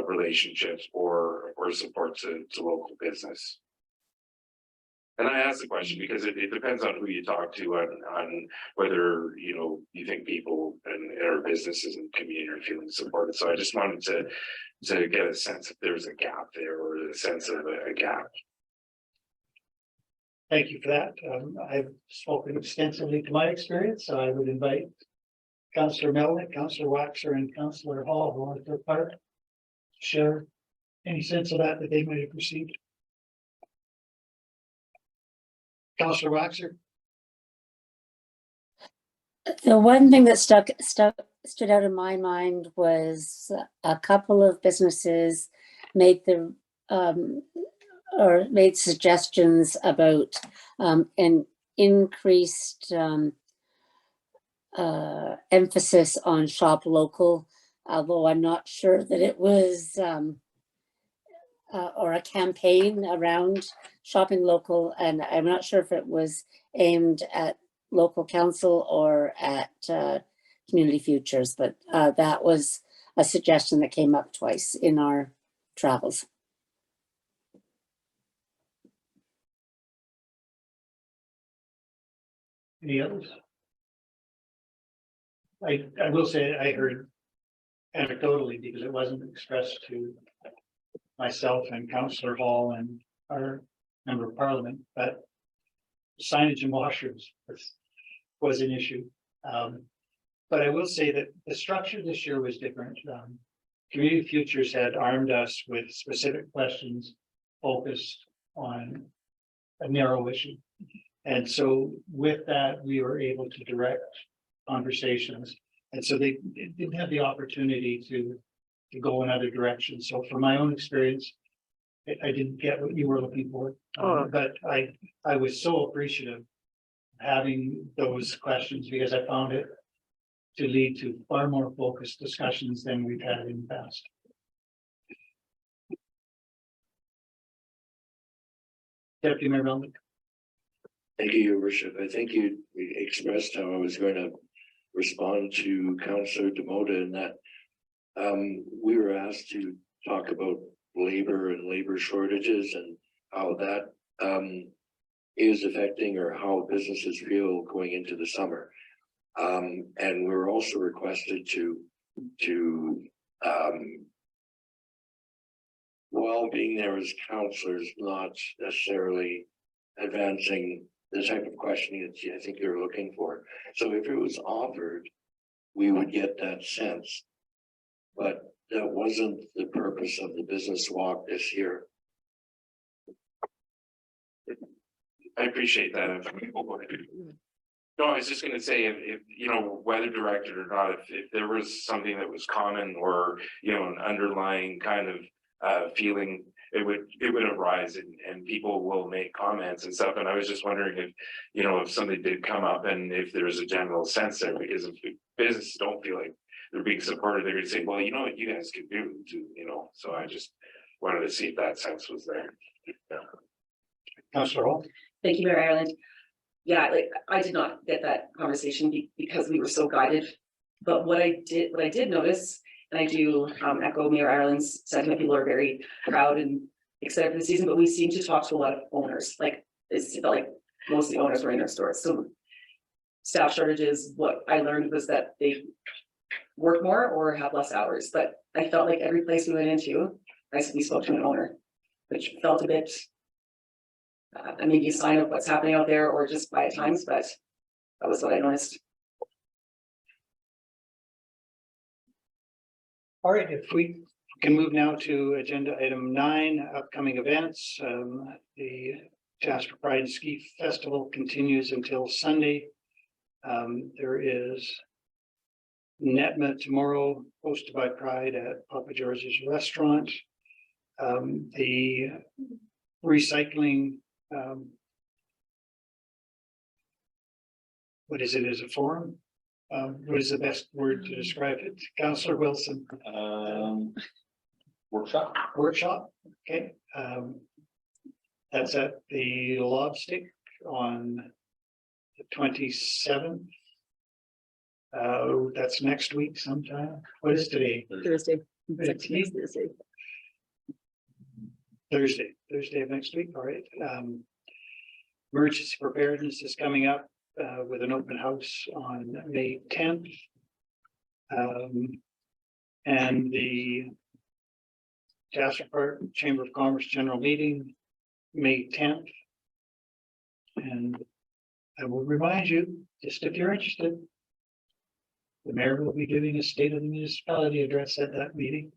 relationships or or support to local business. And I ask the question because it depends on who you talk to on whether, you know, you think people and our businesses and community are feeling supported. So I just wanted to get a sense if there's a gap there or a sense of a gap. Thank you for that. I've spoken extensively to my experience, so I would invite Councillor Melnick, Councillor Waxer, and Councillor Hall, who want to take part, to share any sense of that they might have received. Councillor Waxer. The one thing that stood out in my mind was a couple of businesses made made suggestions about an increased emphasis on shop local, although I'm not sure that it was or a campaign around shopping local, and I'm not sure if it was aimed at local council or at Community Futures, but that was a suggestion that came up twice in our travels. Any others? I will say I heard anecdotally, because it wasn't expressed to myself and Councillor Hall and our member of parliament, but signage and washrooms was an issue. But I will say that the structure this year was different. Community Futures had armed us with specific questions focused on a narrow issue. And so with that, we were able to direct conversations. And so they didn't have the opportunity to go in other directions. So from my own experience, I didn't get what you were looking for. But I was so appreciative of having those questions, because I found it to lead to far more focused discussions than we've had in the past. Deputy Mayor Melnick. Thank you, Your Worship. I think you expressed how I was going to respond to Councillor Demota in that we were asked to talk about labor and labor shortages and how that is affecting or how businesses feel going into the summer. And we were also requested to while being there as councillors, not necessarily advancing the type of questioning that I think you're looking for. So if it was offered, we would get that sense. But that wasn't the purpose of the business walk this year. I appreciate that. No, I was just gonna say, if you know, whether directed or not, if there was something that was common or, you know, an underlying kind of feeling, it would arise and people will make comments and stuff. And I was just wondering if, you know, if something did come up and if there's a general sense there, because if businesses don't feel like they're being supported, they're gonna say, well, you know what you guys can do to, you know, so I just wanted to see if that sense was there. Yeah. Councillor Hall. Thank you, Mayor Ireland. Yeah, like I did not get that conversation because we were so guided. But what I did notice, and I do echo Mayor Ireland's sentiment, people are very proud and excited for the season, but we seem to talk to a lot of owners. Like it's like most of the owners were in their stores. So staff shortages, what I learned was that they work more or have less hours. But I felt like every place we went into, we spoke to an owner, which felt a bit maybe a sign of what's happening out there or just quiet times, but that was what I noticed. All right, if we can move now to agenda item 9, upcoming events. The Jasper Pride and Ski Festival continues until Sunday. There is NETMA tomorrow, hosted by Pride at Papa George's Restaurant. The recycling, what is it, as a forum? What is the best word to describe it? Councillor Wilson. Workshop, okay. That's at the Lobstick on the 27th. That's next week sometime. What is today? Thursday. Thursday of next week, all right. Emergency preparedness is coming up with an open house on May 10th. And the Jasper Chamber of Commerce General Meeting, May 10th. And I will remind you, just if you're interested, the mayor will be giving a State of the Municipality address at that meeting.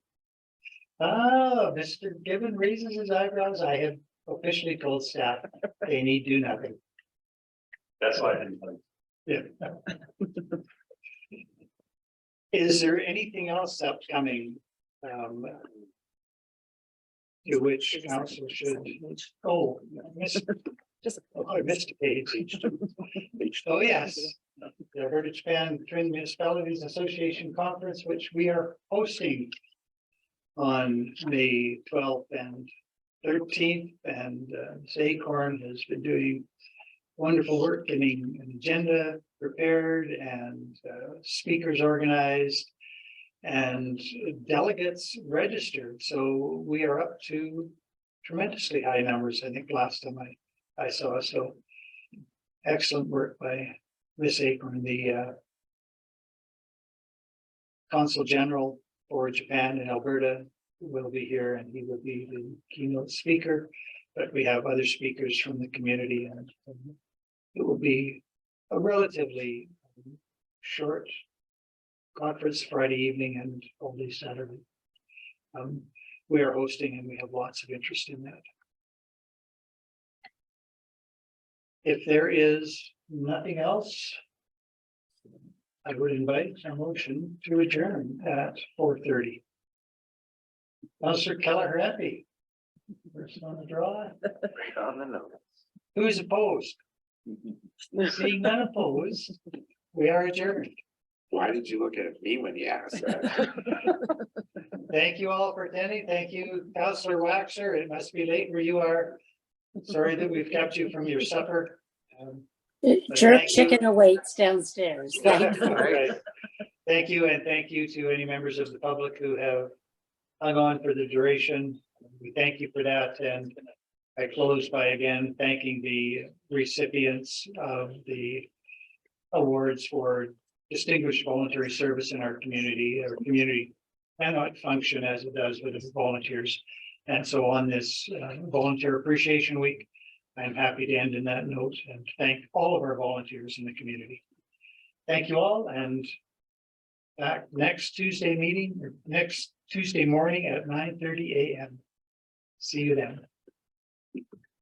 Ah, Mr. Gibbon raises his eyebrows. I have officially told staff they need do nothing. That's why I didn't. Yeah. Is there anything else upcoming? To which council should, oh, I missed a page. Oh, yes. The Alberta Japan Twin Municipalities Association Conference, which we are hosting on May 12th and 13th, and Acorn has been doing wonderful work getting an agenda prepared and speakers organized and delegates registered. So we are up to tremendously high numbers, I think, last time I saw. So excellent work by Miss Acorn, the Consul General for Japan in Alberta will be here, and he will be the keynote speaker. But we have other speakers from the community, and it will be a relatively short conference Friday evening and all day Saturday. We are hosting, and we have lots of interest in that. If there is nothing else, I would invite a motion to adjourn at 4:30. Councillor Kelleher happy. First on the draw. Right on the nose. Who is opposed? Seeing none opposed, we are adjourned. Why did you look at me when you asked that? Thank you all for attending. Thank you, Councillor Waxer. It must be late where you are. Sorry that we've kept you from your supper. Jerk thank you. chicken awaits downstairs. Thank you. Right. Thank you, and thank you to any members of the public who have hung on for the duration. We thank you for that, and I close by again thanking the recipients of the awards for distinguished voluntary service in our community. Our community cannot function as it does with its volunteers. And so on this Volunteer Appreciation Week, I'm happy to end in that note and thank all of our volunteers in the community. Thank you all, and back next Tuesday meeting, or next Tuesday morning at 9:30 a.m. See you then.